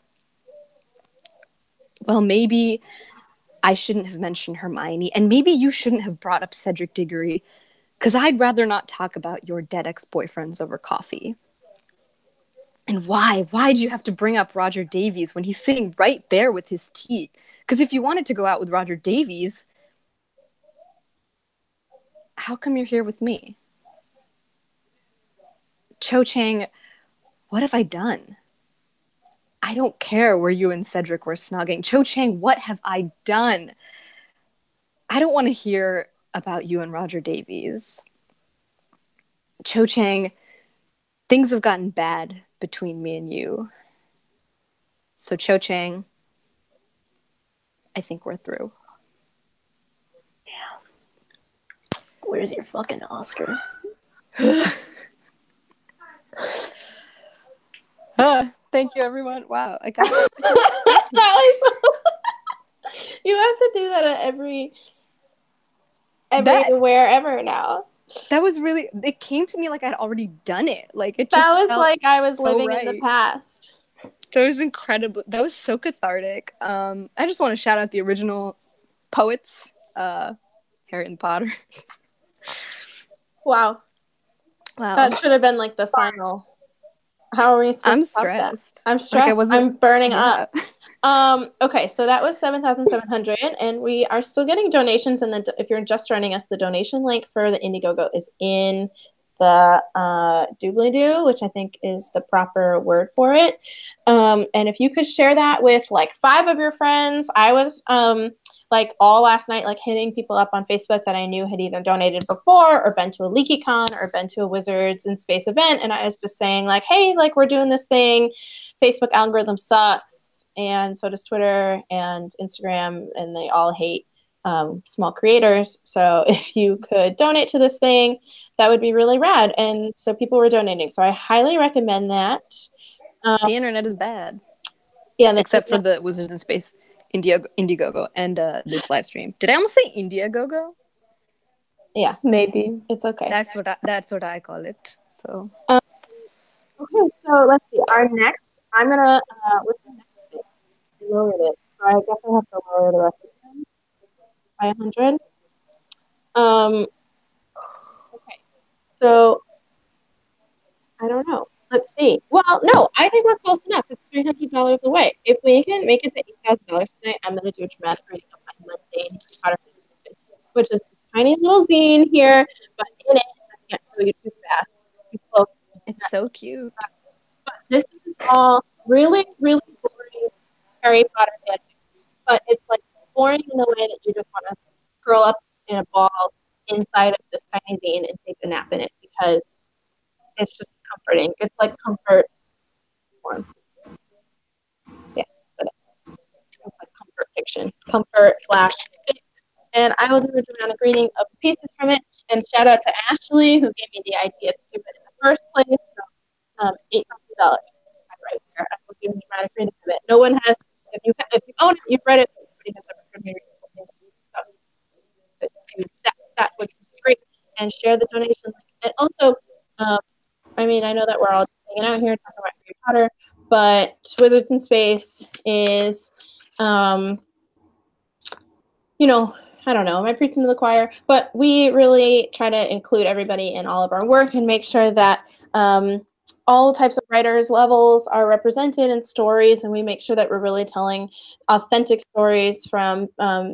Well, maybe I shouldn't have mentioned Hermione, and maybe you shouldn't have brought up Cedric Diggory, because I'd rather not talk about your dead ex-boyfriends over coffee. And why? Why'd you have to bring up Roger Davies when he's sitting right there with his tea? Because if you wanted to go out with Roger Davies, how come you're here with me? Cho Chang, what have I done? I don't care where you and Cedric were snogging. Cho Chang, what have I done? I don't want to hear about you and Roger Davies. Cho Chang, things have gotten bad between me and you. So Cho Chang, I think we're through. Yeah. Where's your fucking Oscar? Thank you, everyone. Wow, I got it. You have to do that at every wherever now. That was really, it came to me like I'd already done it. Like it just that was felt like I was so living right. in the past. That was incredible. That was so cathartic. I just want to shout out the original poets, Harry and the Potters. Wow. That should have been like the final. How are we supposed I'm to stop stressed. That? I'm stressed. Like I'm burning up. Okay, so that was 7,700, and we are still getting donations. And if you're just joining us, the donation link for the Indiegogo is in the doobly-doo, which I think is the proper word for it. And if you could share that with like 5 of your friends, I was like all last night, like hitting people up on Facebook that I knew had either donated before or been to a LeakyCon or been to a Wizards in Space event. And I was just saying like, hey, like we're doing this thing. Facebook algorithm sucks. And so does Twitter and Instagram. And they all hate small creators. So if you could donate to this thing, that would be really rad. And so people were donating. So I highly recommend that. The internet is bad. Yeah. Except for the Wizards in Space Indiegogo and this live stream. Did I almost say Indiegogo? Yeah, maybe. It's okay. That's what I call it. So okay, so let's see. Our next, I'm gonna what's the next thing? I lowered it, so I guess I have to lower the rest of them by 100. Okay, so I don't know. Let's see. Well, no, I think we're close enough. It's $300 away. If we can make it to $8,000 tonight, I'm going to do a dramatic reading of my mundane Harry Potter, which is this tiny little zine here, but in it, I can't show you too fast. It's so cute. But this is all really, really boring Harry Potter fanfiction. But it's like boring in the way that you just want to curl up in a ball inside of this tiny zine and take a nap in it because it's just comforting. It's like comfort porn. Yeah, but it's like comfort fiction, comfort flash. And I will do a dramatic reading of the pieces from it. And shout out to Ashley who gave me the idea to do it in the first place. So, $800 right there. I will do a dramatic reading of it. No one has. If you own it, you've read it. Nobody has ever heard me read it. That would be great. And share the donation link. And also, I mean, I know that we're all hanging out here talking about Harry Potter, but Wizards in Space is, you know, I don't know, am I preaching to the choir? But we really try to include everybody in all of our work and make sure that all types of writers' levels are represented in stories, and we make sure that we're really telling authentic stories from,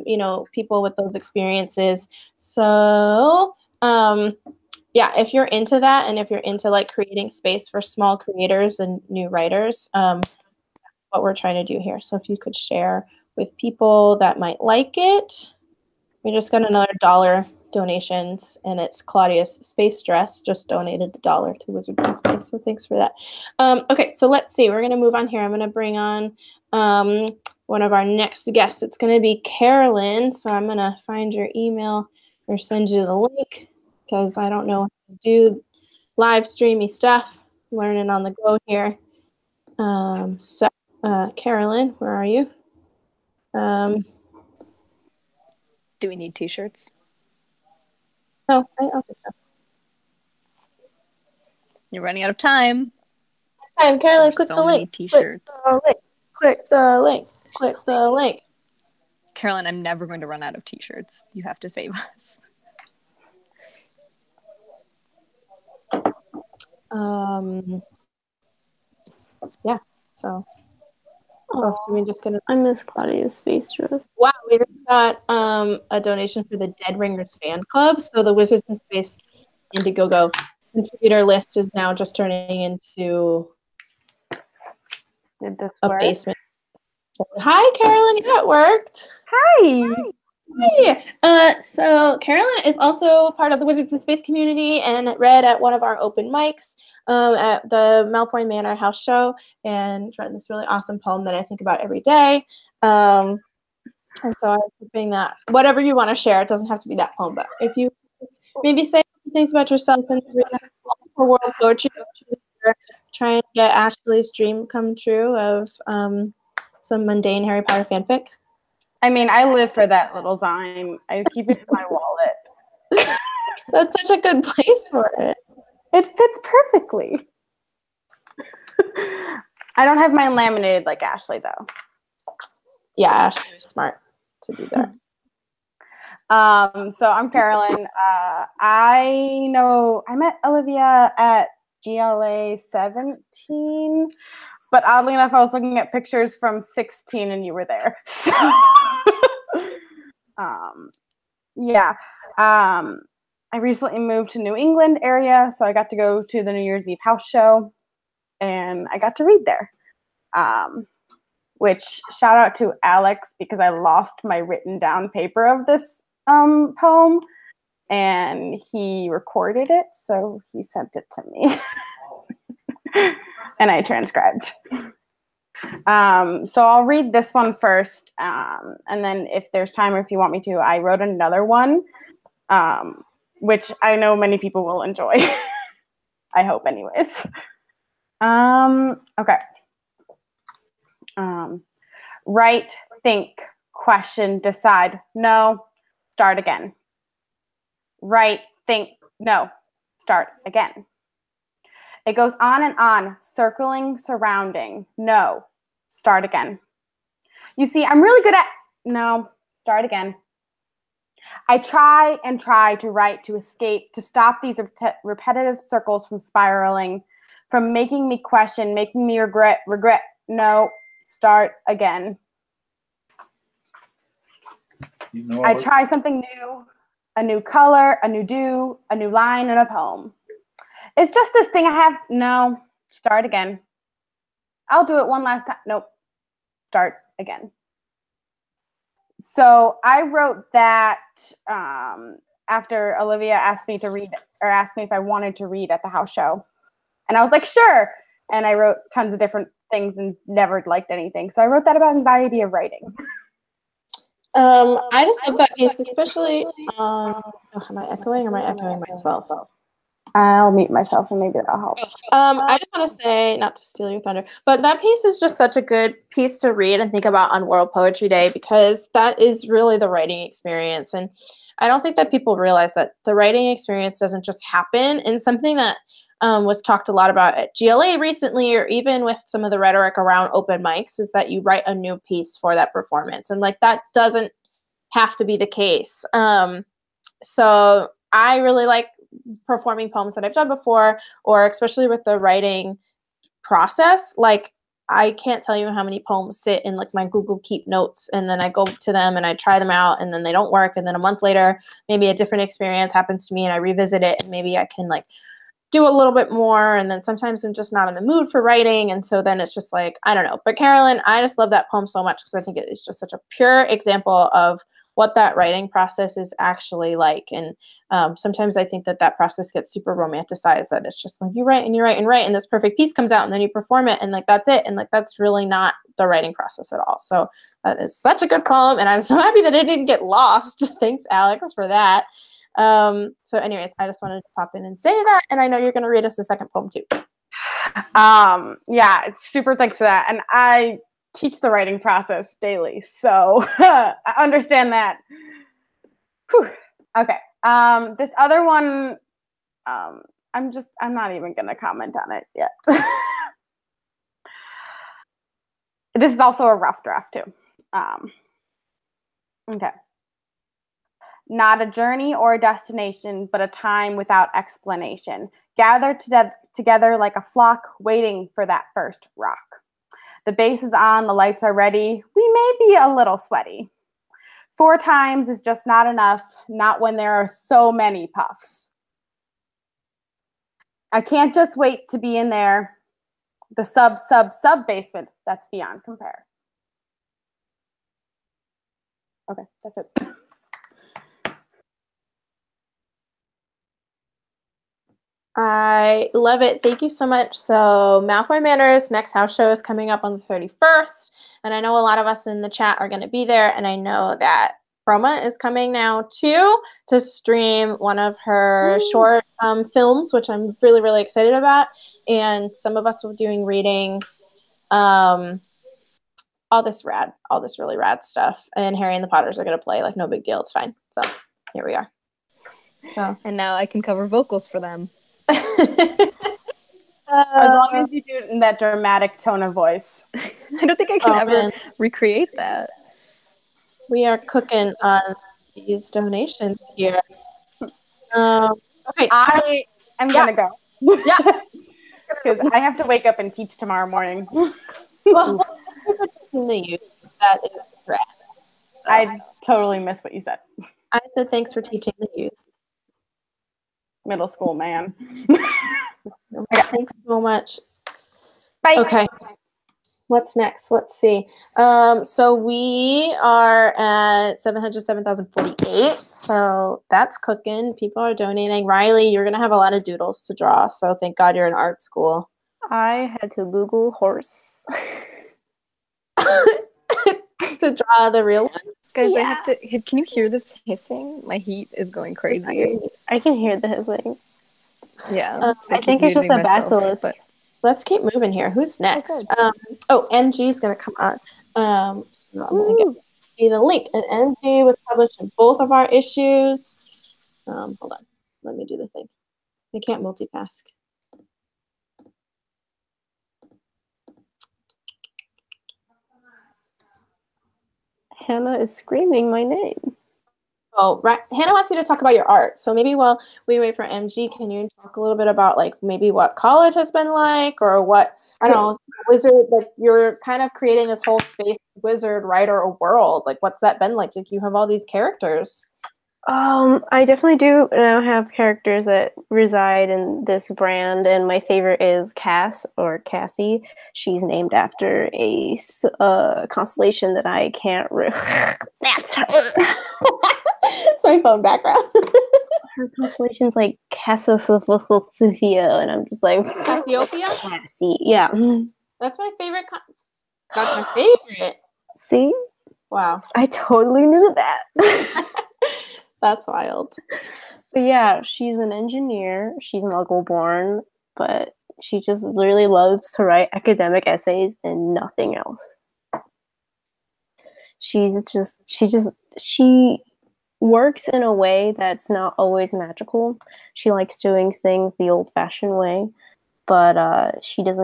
you know, people with those experiences. So, yeah, if you're into that and if you're into like creating space for small creators and new writers, that's what we're trying to do here. So if you could share with people that might like it. We just got another $1 donations, and it's Claudia's Space Dress just donated $1 to Wizards in Space, so thanks for that. Okay, so let's see. We're going to move on here. I'm going to bring on one of our next guests. It's going to be Carolyn, so I'm going to find your email or send you the link because I don't know how to do live streamy stuff. Learning on the go here. Carolyn, where are you? Do we need t-shirts? No, I don't think so. You're running out of time. Carolyn, click the link. T-shirts. Click the link. Click the link. Carolyn, I'm never going to run out of t-shirts. You have to save us. Yeah, so. Oh, so we just gonna. I miss Claudia's Space Dress. Wow, we just got a donation for the Dead Ringers fan club. So the Wizards in Space Indiegogo contributor list is now just turning into a basement. Hi, Carolyn. Yeah, it worked. Hi. Hi. So Carolyn is also part of the Wizards in Space community and read at one of our open mics at the Malfoy Manor House show and read this really awesome poem that I think about every day. And so I was hoping that whatever you want to share, it doesn't have to be that poem, but if you maybe say things about yourself and read for world poetry, try and get Ashley's dream come true of some mundane Harry Potter fanfic. I mean, I live for that little zine. I keep it in my wallet. That's such a good place for it. It fits perfectly. I don't have mine laminated like Ashley, though. Yeah, Ashley's smart to do that. So I'm Carolyn. I met Olivia at GLA 17, but oddly enough, I was looking at pictures from 16 and you were there. So, yeah. I recently moved to New England area, so I got to go to the New Year's Eve house show, and I got to read there. Which shout out to Alex because I lost my written down paper of this poem, and he recorded it, so he sent it to me, and I transcribed. So I'll read this one first, and then if there's time or if you want me to, I wrote another one, which I know many people will enjoy. I hope anyways. Okay. Write, think, question, decide, no, start again. Write, think, no, start again. It goes on and on, circling, surrounding, no, start again. You see, I'm really good at, no, start again. I try and try to write, to escape, to stop these repetitive circles from spiraling, from making me question, making me regret, no, start again. I try something new, a new color, a new do, a new line in a poem. It's just this thing I have, no, start again. I'll do it one last time, nope, start again. So I wrote that after Olivia asked me to read, or asked me if I wanted to read at the house show. And I was like, sure. And I wrote tons of different things and never liked anything. So I wrote that about anxiety of writing. I just love that piece, especially am I echoing or am I echoing myself? I'll mute myself and maybe that'll help. I just want to say, not to steal your thunder, but that piece is just such a good piece to read and think about on World Poetry Day, because that is really the writing experience. And I don't think that people realize that the writing experience doesn't just happen. And something that was talked a lot about at GLA recently, or even with some of the rhetoric around open mics, is that you write a new piece for that performance. And like, that doesn't have to be the case. So I really like performing poems that I've done before, or especially with the writing process. Like, I can't tell you how many poems sit in like my Google Keep notes, and then I go to them and I try them out, and then they don't work, and then a month later maybe a different experience happens to me and I revisit it, and maybe I can like do a little bit more, and then sometimes I'm just not in the mood for writing, and so then it's just like, I don't know. But Carolyn, I just love that poem so much because I think it is just such a pure example of what that writing process is actually like. And sometimes I think that that process gets super romanticized, that it's just like you write and you write and write, and this perfect piece comes out, and then you perform it, and like that's it. And like that's really not the writing process at all. So that is such a good poem, and I'm so happy that it didn't get lost. Thanks, Alex, for that. So anyways, I just wanted to pop in and say that, and I know you're going to read us a second poem too. Yeah, super thanks for that. And I teach the writing process daily, so I understand that. Whew. Okay. This other one, I'm not even going to comment on it yet. This is also a rough draft too. Okay. Not a journey or a destination, but a time without explanation. Gathered together like a flock, waiting for that first rock. The bass is on, the lights are ready. We may be a little sweaty. 4 times is just not enough, not when there are so many puffs. I can't just wait to be in there. The sub basement, that's beyond compare. Okay, that's it. I love it. Thank you so much. So Malfoy Manor's next house show is coming up on the 31st. And I know a lot of us in the chat are going to be there. And I know that Chroma is coming now too to stream one of her short films, which I'm really, really excited about. And some of us will be doing readings, all this really rad stuff. And Harry and the Potters are going to play, like, no big deal. It's fine. So here we are. So. And now I can cover vocals for them. As long as you do it in that dramatic tone of voice. I don't think I can ever recreate that. We are cooking on these donations here. Okay. I am going to go. Yeah. Because I have to wake up and teach tomorrow morning. Well, thank you for teaching the youth. That is rad. I totally missed what you said. I said thanks for teaching the youth. Middle school, man. Thanks so much. Bye. Okay. What's next? Let's see. So we are at 707,048. So that's cooking. People are donating. Riley, you're going to have a lot of doodles to draw. So thank God you're in art school. I had to Google horse. To draw the real one. Guys, yeah. I have to. Can you hear this hissing? My heat is going crazy. I can hear the hissing. Yeah. So I think it's just a basilisk. But let's keep moving here. Who's next? MG is going to come on. So I'm going to get the link. And MG was published in both of our issues. Hold on. Let me do the thing. I can't multitask. Hannah is screaming my name. Oh, right. Hannah wants you to talk about your art. So maybe while we wait for MG, can you talk a little bit about like maybe what college has been like, or what, I don't know, wizard, like you're kind of creating this whole space wizard writer world. Like what's that been like? Like you have all these characters. I definitely do now have characters that reside in this brand, and my favorite is Cass or Cassie. She's named after a constellation that I can't. That's her. It's my phone background. Her constellation's like Cassiopeia, and I'm just like Cassiopeia? Cassie. Yeah, That's my favorite. That's my favorite. see, Wow, I totally knew that. that's wild. But yeah, she's an engineer. She's Muggle-born, but she just really loves to write academic essays and nothing else. She works in a way that's not always magical. She likes doing things the old-fashioned way, but she's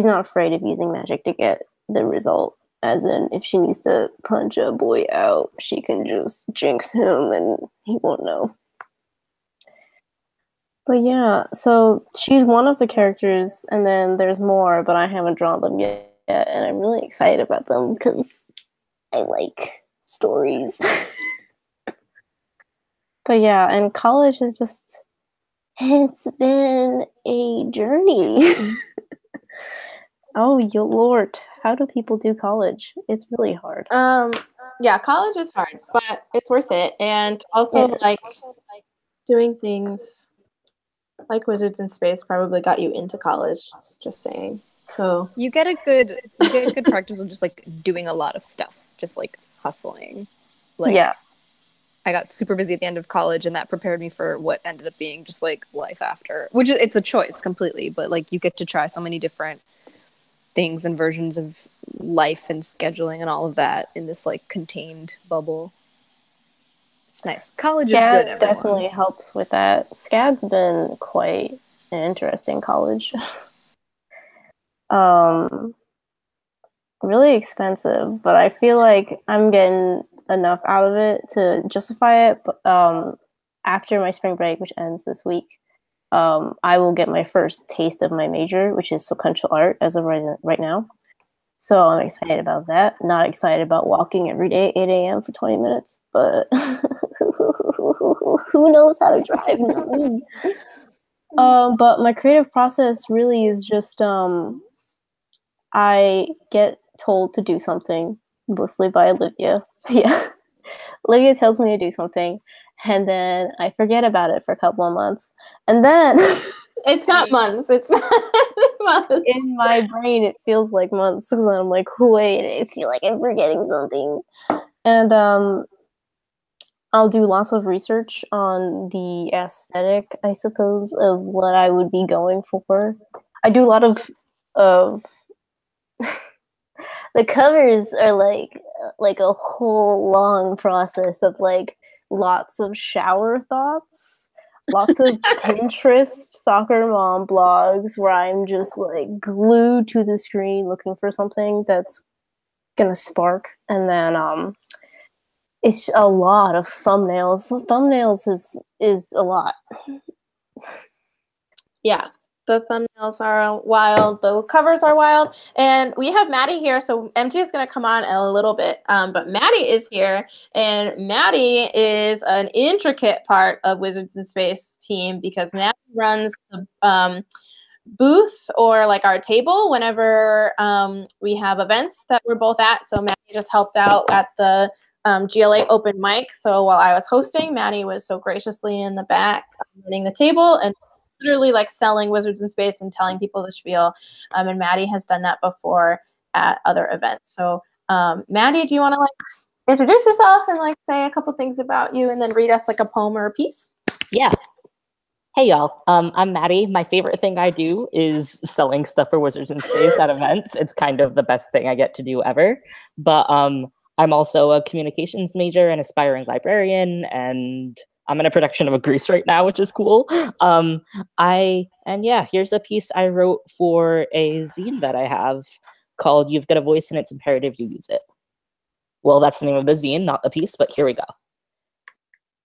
not afraid of using magic to get the result. As in, if she needs to punch a boy out, she can just jinx him and he won't know. But yeah, so she's one of the characters, and then there's more, but I haven't drawn them yet, and I'm really excited about them because I like stories. But yeah, and college is just, it's been a journey. Oh, your lord, how do people do college? It's really hard. Yeah, college is hard, but it's worth it. And also, like, doing things like Wizards in Space probably got you into college, just saying. So you get a good practice with just like doing a lot of stuff, just like hustling. Like, yeah. I got super busy at the end of college, and that prepared me for what ended up being just like life after, which is, it's a choice completely, but like you get to try so many different things and versions of life and scheduling and all of that in this like contained bubble. It's nice. College is good, everyone. Definitely helps with that. SCAD's been quite an interesting college. Really expensive, but I feel like I'm getting enough out of it to justify it. But after my spring break, which ends this week, I will get my first taste of my major, which is sequential art as of right now. So I'm excited about that. Not excited about walking every day 8 a.m. for 20 minutes, but who knows how to drive? Not me. But my creative process really is just I get told to do something, mostly by Olivia. Yeah. Olivia tells me to do something, and then I forget about it for a couple of months. And then it's not months. It's not months. In my brain, it feels like months because I'm like, wait, I feel like I'm forgetting something. And I'll do lots of research on the aesthetic, I suppose, of what I would be going for. I do a lot of the covers are like a whole long process of like lots of shower thoughts, lots of Pinterest soccer mom blogs where I'm just like glued to the screen looking for something that's gonna spark, and then it's a lot of thumbnails. Thumbnails is a lot. Yeah. The thumbnails are wild. The covers are wild. And we have Maddie here. So MG is going to come on in a little bit. But Maddie is here. And Maddie is an intricate part of Wizards in Space team because Maddie runs the booth or like our table whenever we have events that we're both at. So Maddie just helped out at the GLA open mic. So while I was hosting, Maddie was so graciously in the back running the table and literally like selling Wizards in Space and telling people the spiel. And Maddie has done that before at other events. So Maddie, do you want to like introduce yourself and like say a couple things about you and then read us like a poem or a piece? Yeah. Hey y'all, I'm Maddie. My favorite thing I do is selling stuff for Wizards in Space at events. It's kind of the best thing I get to do ever. But I'm also a communications major and aspiring librarian, and I'm in a production of a Grease right now, which is cool. Here's a piece I wrote for a zine that I have called "You've Got a Voice and It's Imperative You Use It." Well, that's the name of the zine, not the piece, but here we go.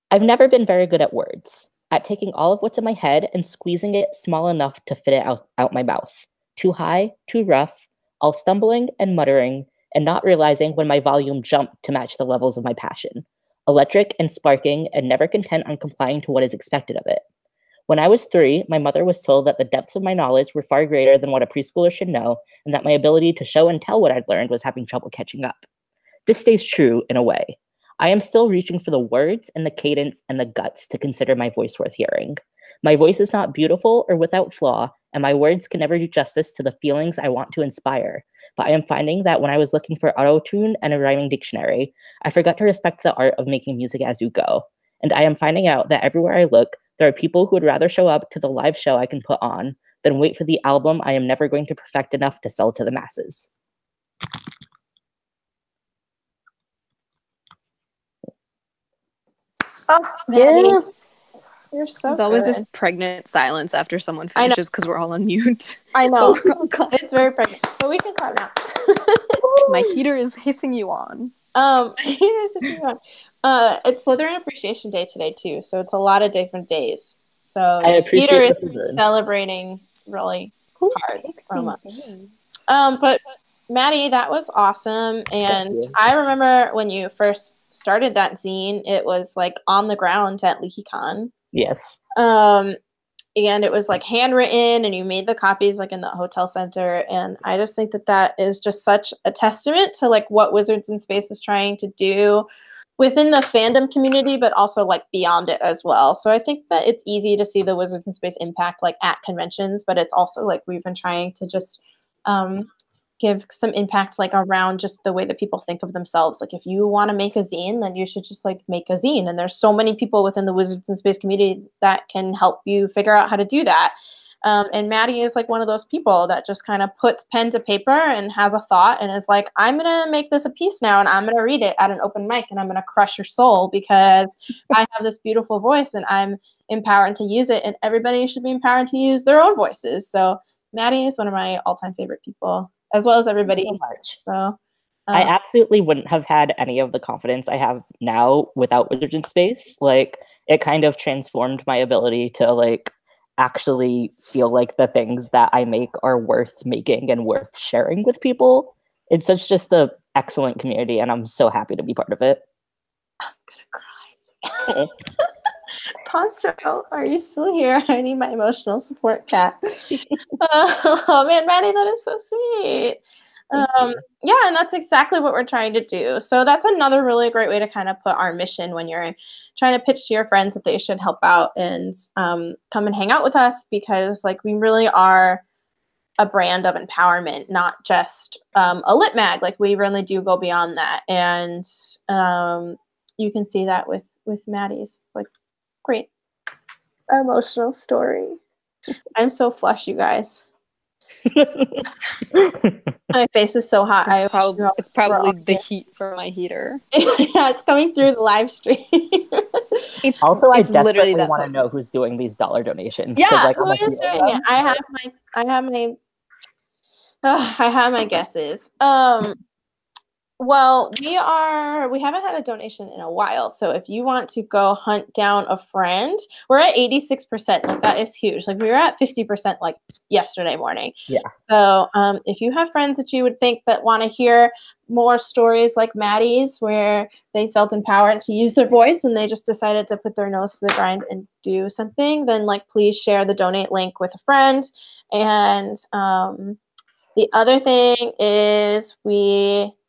I've never been very good at words, at taking all of what's in my head and squeezing it small enough to fit it out my mouth. Too high, too rough, all stumbling and muttering, and not realizing when my volume jumped to match the levels of my passion. electric and sparking and never content on complying to what is expected of it. When I was 3, my mother was told that the depths of my knowledge were far greater than what a preschooler should know, and that my ability to show and tell what I'd learned was having trouble catching up. This stays true in a way. I am still reaching for the words and the cadence and the guts to consider my voice worth hearing. My voice is not beautiful or without flaw, and my words can never do justice to the feelings I want to inspire. But I am finding that when I was looking for auto-tune and a rhyming dictionary, I forgot to respect the art of making music as you go. And I am finding out that everywhere I look, there are people who would rather show up to the live show I can put on than wait for the album I am never going to perfect enough to sell to the masses. Oh, Maddie. Yes. You're so There's always good. this pregnant silence after someone finishes because we're all on mute. I know. But we're all clapping. It's very pregnant. But we can clap now. My heater is hissing you on. It's Slytherin Appreciation Day today too, so it's a lot of different days. So I appreciate Peter the is Slytherins. celebrating really hard. Excellent. But Maddie, that was awesome. And you. I remember when you first started that zine, it was like on the ground at LeakyCon. Yes. And it was like handwritten, and you made the copies like in the hotel center. And I just think that that is just such a testament to like what Wizards in Space is trying to do within the fandom community, but also like beyond it as well. So I think that it's easy to see the Wizards in Space impact like at conventions, but it's also like we've been trying to just give some impact like around just the way that people think of themselves. Like if you want to make a zine, then you should just like make a zine. And there's so many people within the Wizards in Space community that can help you figure out how to do that. And Maddie is like one of those people that just kind of puts pen to paper and has a thought and is like, I'm going to make this a piece now and I'm going to read it at an open mic and I'm going to crush your soul because I have this beautiful voice and I'm empowered to use it, and everybody should be empowered to use their own voices. So Maddie is one of my all-time favorite people, as well as everybody. So much. So I absolutely wouldn't have had any of the confidence I have now without Wizards in Space. Like, it kind of transformed my ability to like actually feel like the things that I make are worth making and worth sharing with people. It's such just a excellent community, and I'm so happy to be part of it. I'm gonna cry. Poncho, are you still here? I need my emotional support cat. Oh man, Maddie, that is so sweet. Yeah, and that's exactly what we're trying to do. So that's another really great way to kind of put our mission when you're trying to pitch to your friends that they should help out and come and hang out with us, because like we really are a brand of empowerment, not just a lit mag. Like we really do go beyond that, and you can see that with Maddie's like great emotional story. I'm so flushed, you guys. My face is so hot. It's probably the heat from my heater. Yeah, it's coming through the live stream. I desperately want to know who's doing these dollar donations. Yeah, like, who is doing it? I have my guesses. Well, we haven't had a donation in a while. So if you want to go hunt down a friend, we're at 86%. Like that is huge. Like we were at 50% like yesterday morning. Yeah. So if you have friends that you would think that want to hear more stories like Maddie's, where they felt empowered to use their voice and they just decided to put their nose to the grind and do something, then like please share the donate link with a friend. And the other thing is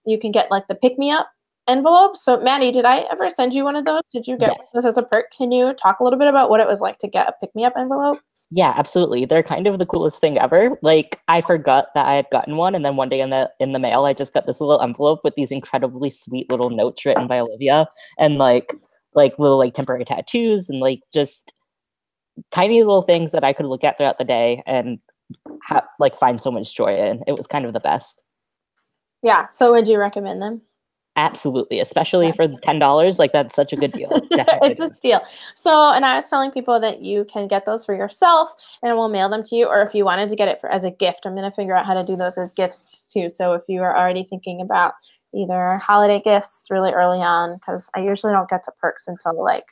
you can get like the pick me up envelope. So Maddie, did I ever send you one of those? Did you get this as a perk? Can you talk a little bit about what it was like to get a pick me up envelope? Yeah, absolutely. They're kind of the coolest thing ever. Like I forgot that I had gotten one, and then one day in the mail, I just got this little envelope with these incredibly sweet little notes written by Olivia, and like little like temporary tattoos and like just tiny little things that I could look at throughout the day and find so much joy in. It was kind of the best. Yeah. So would you recommend them? Absolutely, especially for $10. Like that's such a good deal. It's a steal. So, and I was telling people that you can get those for yourself and we'll mail them to you, or if you wanted to get it as a gift, I'm going to figure out how to do those as gifts too. So if you are already thinking about either holiday gifts really early on, because I usually don't get to perks until like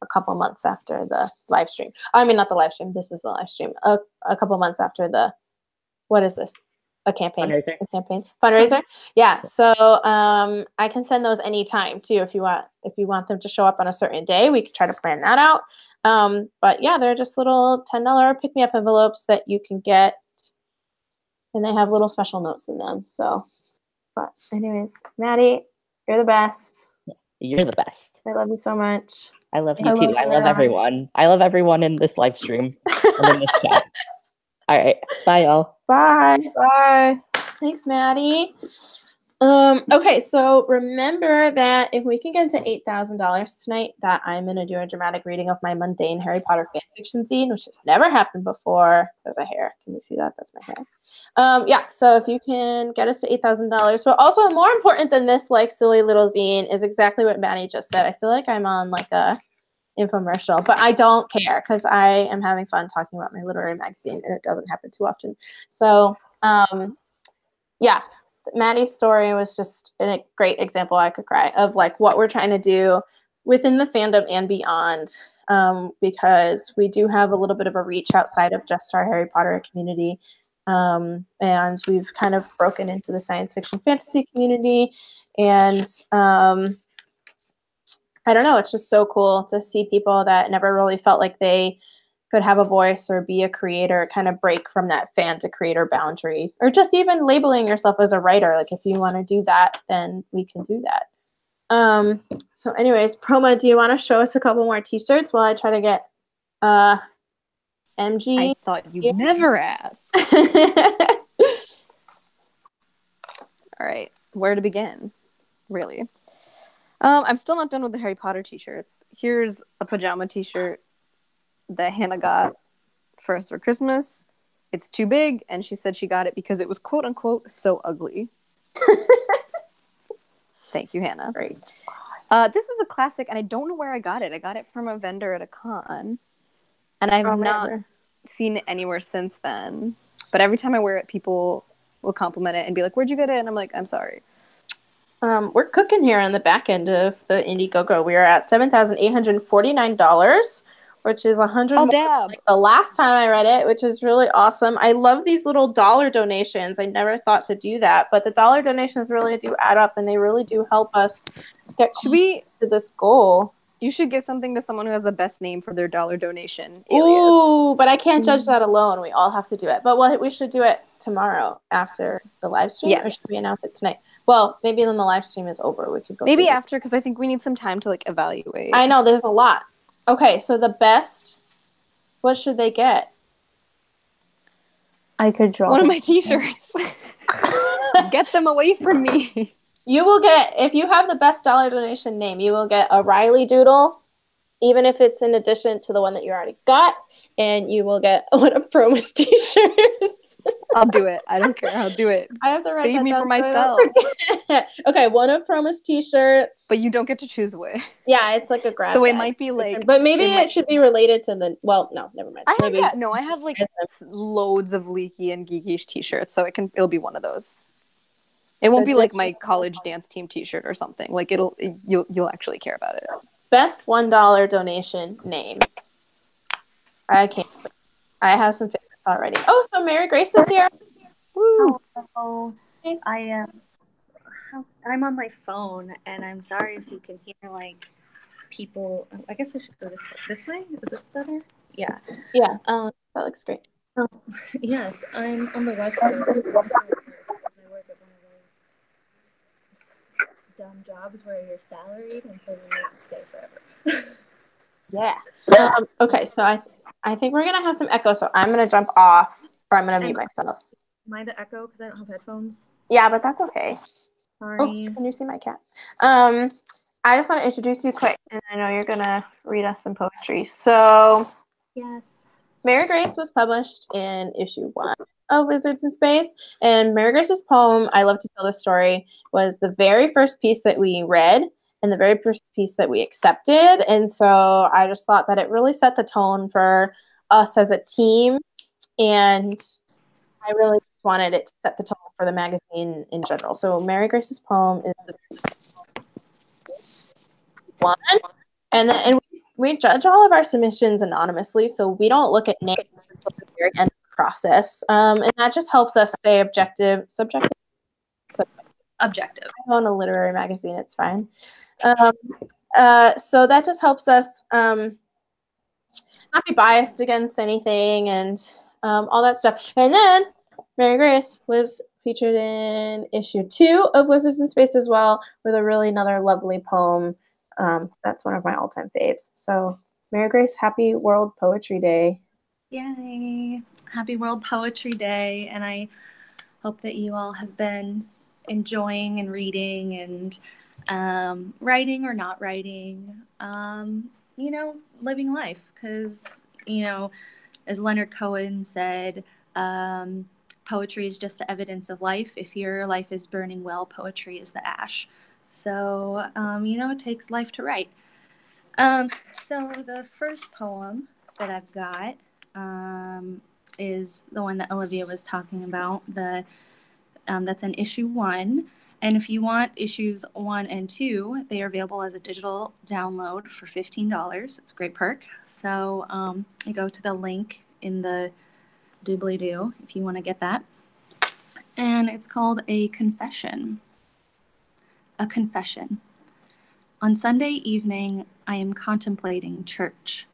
a couple months after the live stream. I mean, not the live stream. This is the live stream. A couple months after the, what is this? A campaign. Fundraiser. A campaign. Fundraiser. Yeah. So I can send those anytime too if you want them to show up on a certain day. We can try to plan that out. But yeah, they're just little $10 pick-me-up envelopes that you can get, and they have little special notes in them. So, but anyways, Maddie, you're the best. You're the best. I love you so much. I love you too. I love everyone. I love everyone in this live stream and in this chat. All right. Bye, y'all. Bye. Bye. Thanks, Maddie. Okay, so remember that if we can get to $8,000 tonight, that I'm going to do a dramatic reading of my mundane Harry Potter fanfiction scene, which has never happened before. There's a hair. Can you see that? That's my hair. Yeah, so if you can get us to $8,000, but also more important than this, like, silly little zine is exactly what Maddie just said. I feel like I'm on, like, a infomercial, but I don't care because I am having fun talking about my literary magazine, and it doesn't happen too often. So, yeah. Maddie's story was just a great example, I could cry, of like what we're trying to do within the fandom and beyond, because we do have a little bit of a reach outside of just our Harry Potter community, and we've kind of broken into the science fiction fantasy community, and I don't know, it's just so cool to see people that never really felt like they could have a voice or be a creator, kind of break from that fan to creator boundary, or just even labeling yourself as a writer. Like if you want to do that, then we can do that. So anyways, Proma, do you want to show us a couple more t-shirts while I try to get MG? I thought you'd never ask. All right, where to begin? Really? I'm still not done with the Harry Potter t-shirts. Here's a pajama t-shirt that Hannah got for us for Christmas. It's too big, and she said she got it because it was quote unquote so ugly. Thank you, Hannah. Great. This is a classic, and I don't know where I got it. I got it from a vendor at a con, and I've not seen it anywhere since then. But every time I wear it, people will compliment it and be like, "Where'd you get it?" And I'm like, "I'm sorry." We're cooking here on the back end of the Indiegogo. We are at $7,849. Which is 100 more than, like, the last time I read it, which is really awesome. I love these little dollar donations. I never thought to do that, but the dollar donations really do add up, and they really do help us get to this goal. You should give something to someone who has the best name for their dollar donation alias. Ooh, but I can't judge that alone. We all have to do it. But we should do it tomorrow after the live stream, yes. Or should we announce it tonight? Well, maybe when the live stream is over, we could go. Maybe after, because I think we need some time to like evaluate. I know, there's a lot. Okay, so the best, what should they get? I could draw one of my t-shirts. Get them away from me. You will get, if you have the best dollar donation name, you will get a Riley doodle, even if it's in addition to the one that you already got, and you will get one of Proma's t-shirts. I'll do it. I don't care. I'll do it. I have to write Save that me down for myself. Okay, one of Proma's t-shirts. But you don't get to choose which. Yeah, it's like a grab. So it might be like, but maybe it should be related to the. Well, no, never mind. I have like loads of leaky and geeky t-shirts, so it'll be one of those. It won't be like my college dance team t-shirt or something. Like you'll actually care about it. Best $1 donation name. I can't. I have some favorites already. Oh, so Mary Grace is here. Woo. Oh, I'm on my phone, and I'm sorry if you can hear like people. I guess I should go this way. This way? Is this better? Yeah. Yeah. That looks great. Yes, I'm on the West Coast because I work at one of those dumb jobs where you're salaried, and so you make you stay forever. Yeah. Okay, so I think we're gonna have some echo, so I'm gonna jump off, or I'm gonna mute myself. Am I the echo because I don't have headphones? Yeah, but that's okay. Sorry. Oh, can you see my cat? I just want to introduce you quick, and I know you're gonna read us some poetry. So, yes. Mary Grace was published in issue 1 of Wizards in Space, and Mary Grace's poem, I Love to Tell This Story, was the very first piece that we read and the very first piece that we accepted, and so I just thought that it really set the tone for us as a team, and I really just wanted it to set the tone for the magazine in general. So Mary Grace's poem is the one, and we judge all of our submissions anonymously, so we don't look at names until the very end of the process, and that just helps us stay subjective. Objective. I own a literary magazine, it's fine. So that just helps us not be biased against anything and all that stuff. And then Mary Grace was featured in issue 2 of Wizards in Space as well, with another lovely poem. That's one of my all-time faves. So Mary Grace, happy World Poetry Day. Yay. Happy World Poetry Day. And I hope that you all have been enjoying and reading and writing or not writing, living life. Because, as Leonard Cohen said, poetry is just the evidence of life. If your life is burning well, poetry is the ash. So, it takes life to write. So the first poem that I've got is the one that Olivia was talking about. That's in issue 1. And if you want issues 1 and 2, they are available as a digital download for $15. It's a great perk. So go to the link in the doobly-doo if you want to get that. And it's called A Confession. A confession. On Sunday evening, I am contemplating church,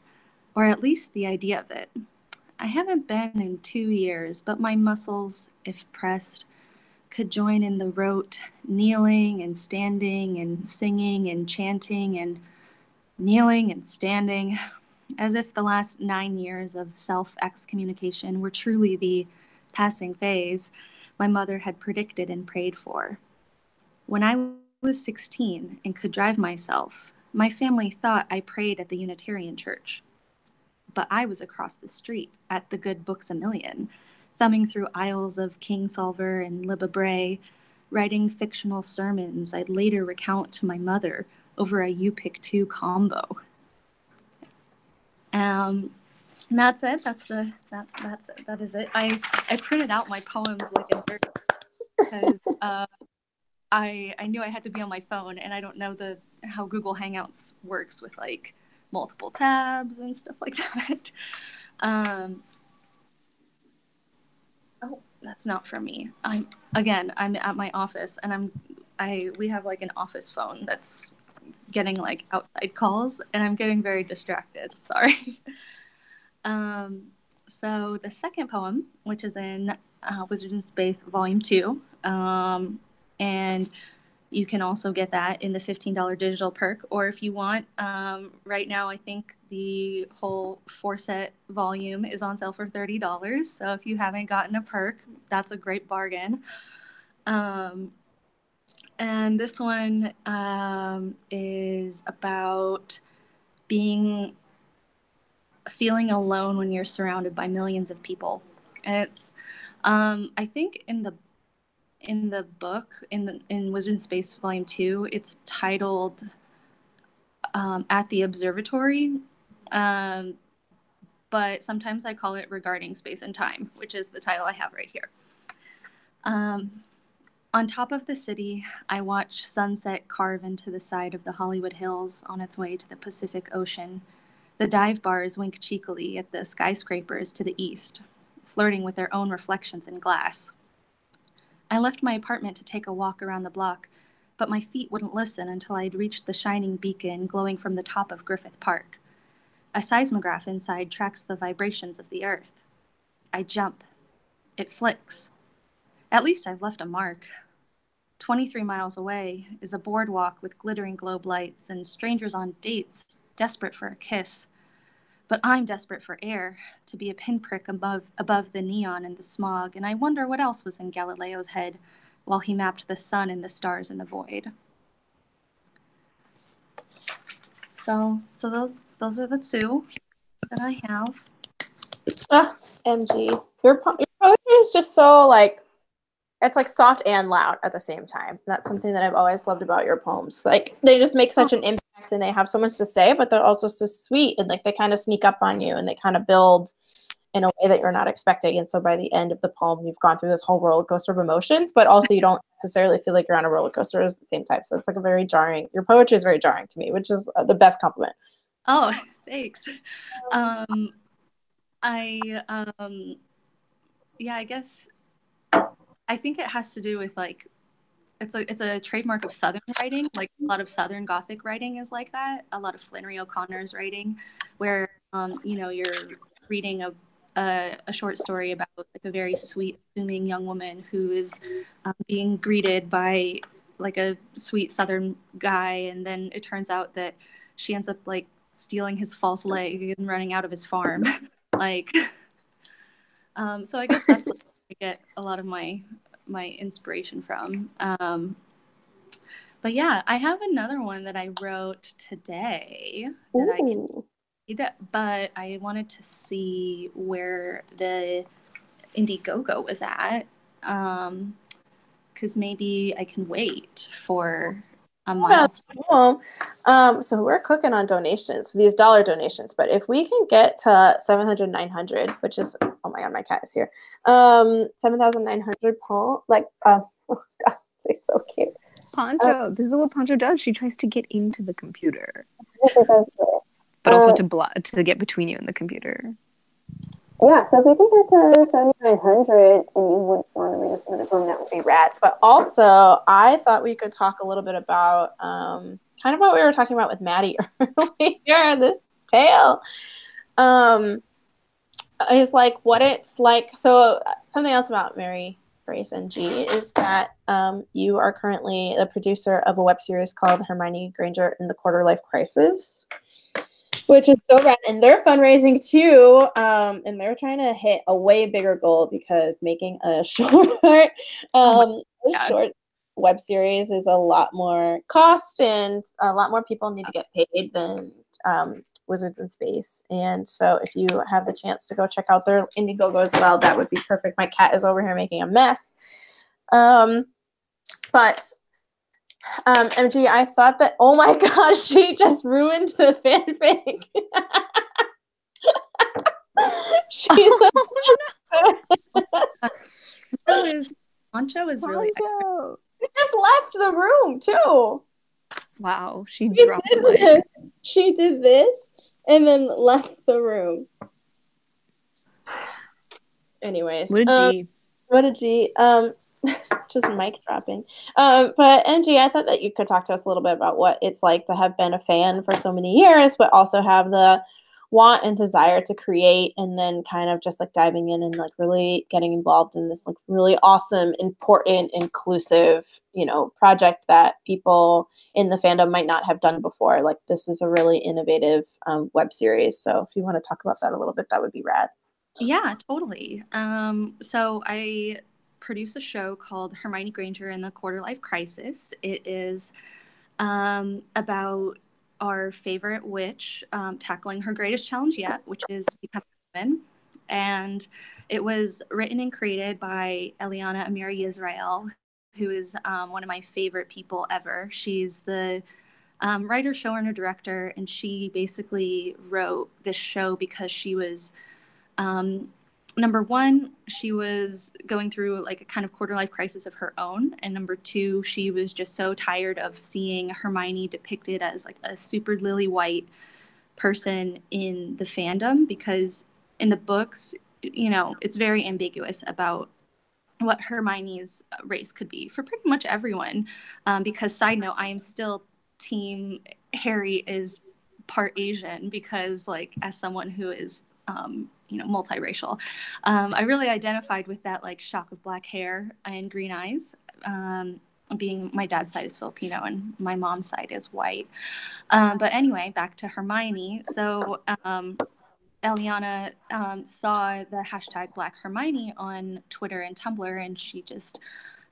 or at least the idea of it. I haven't been in 2 years, but my muscles, if pressed, could join in the rote, kneeling and standing and singing and chanting and kneeling and standing, as if the last 9 years of self-excommunication were truly the passing phase my mother had predicted and prayed for. When I was 16 and could drive myself, my family thought I prayed at the Unitarian Church. But I was across the street at the Good Books A Million, thumbing through aisles of Kingsolver and Libba Bray, writing fictional sermons I'd later recount to my mother over a You Pick Two combo. And that's it. That is it. I printed out my poems like a nerd because I knew I had to be on my phone, and I don't know how Google Hangouts works with like multiple tabs and stuff like that. Oh, that's not for me. I'm at my office, and we have like an office phone that's getting like outside calls, and I'm getting very distracted. Sorry. So the second poem, which is in Wizards in Space Volume 2, and you can also get that in the $15 digital perk, or if you want, right now I think the whole 4-set volume is on sale for $30. So if you haven't gotten a perk, that's a great bargain. And this one is about feeling alone when you're surrounded by millions of people. And it's, I think in the book, in Wizard in Space Volume 2, it's titled At the Observatory, but sometimes I call it Regarding Space and Time, which is the title I have right here. On top of the city, I watch sunset carve into the side of the Hollywood Hills on its way to the Pacific Ocean. The dive bars wink cheekily at the skyscrapers to the east, flirting with their own reflections in glass. I left my apartment to take a walk around the block, but my feet wouldn't listen until I'd reached the shining beacon glowing from the top of Griffith Park. A seismograph inside tracks the vibrations of the earth. I jump. It flicks. At least I've left a mark. 23 miles away is a boardwalk with glittering globe lights and strangers on dates, desperate for a kiss. But I'm desperate for air, to be a pinprick above the neon and the smog, and I wonder what else was in Galileo's head while he mapped the sun and the stars in the void. So those are the two that I have. MG. Your poetry is just so like, it's like soft and loud at the same time. That's something that I've always loved about your poems. Like they just make such an impact and they have so much to say, but they're also so sweet and like they kind of sneak up on you and they kind of build in a way that you're not expecting. And so by the end of the poem, you've gone through this whole roller coaster of emotions, but also you don't necessarily feel like you're on a roller coaster at the same time. So it's like a very jarring, your poetry is very jarring to me, which is the best compliment. Oh, thanks. Yeah, I guess I think it has to do with like it's a trademark of Southern writing. Like a lot of Southern Gothic writing is like that. A lot of Flannery O'Connor's writing, where you're reading a short story about like a very sweet, assuming young woman who is being greeted by like a sweet Southern guy, and then it turns out that she ends up like stealing his false leg and running out of his farm. Like, so I guess that's like, I get a lot of my inspiration from. But yeah, I have another one that I wrote today that I can read, but I wanted to see where the Indiegogo was at, because maybe I can wait for a milestone. Cool. So we're cooking on donations, these dollar donations, but if we can get to 700, 900, which is, oh my God, my cat is here. 7,900 like, oh God, they're so cute. Poncho, this is what Poncho does. She tries to get into the computer, but also to get between you and the computer. Yeah, so if we can get to 7,900 and you wouldn't want to read us another poem, that would be rad. But also, I thought we could talk a little bit about kind of what we were talking about with Maddie earlier, this tale. Is like what it's like. So something else about Mary Grace NG is that you are currently the producer of a web series called Hermione Granger in the Quarter Life Crisis, which is so rad. And they're fundraising too, and they're trying to hit a way bigger goal because making a short web series is a lot more cost and a lot more people need to get paid than Wizards in Space. And so if you have the chance to go check out their Indiegogo as well, that would be perfect. My cat is over here making a mess. But MG, I thought that, oh my gosh, she just ruined the fanfic. She's Poncho is really Poncho. She just left the room too. Wow, she dropped the mic. She did this and then left the room. Anyways, what a G. Just mic dropping. But NG, I thought that you could talk to us a little bit about what it's like to have been a fan for so many years, but also have the want and desire to create, and then kind of just like diving in and like really getting involved in this like really awesome, important, inclusive, project that people in the fandom might not have done before. Like this is a really innovative web series. So if you want to talk about that a little bit, that would be rad. Yeah, totally. So I produce a show called Hermione Granger in the Quarter Life Crisis. It is about our favorite witch tackling her greatest challenge yet, which is becoming a woman. And it was written and created by Eliana Amiri Israel, who is one of my favorite people ever. She's the writer, showrunner, director, and she basically wrote this show because she was number one, she was going through like a kind of quarter life crisis of her own. And number two, she was just so tired of seeing Hermione depicted as like a super lily white person in the fandom, because in the books, it's very ambiguous about what Hermione's race could be for pretty much everyone. Because side note, I am still team Harry is part Asian, because like as someone who is multiracial, I really identified with that like shock of black hair and green eyes, being my dad's side is Filipino and my mom's side is white. But anyway, back to Hermione. So Eliana saw the hashtag Black Hermione on Twitter and Tumblr, and she just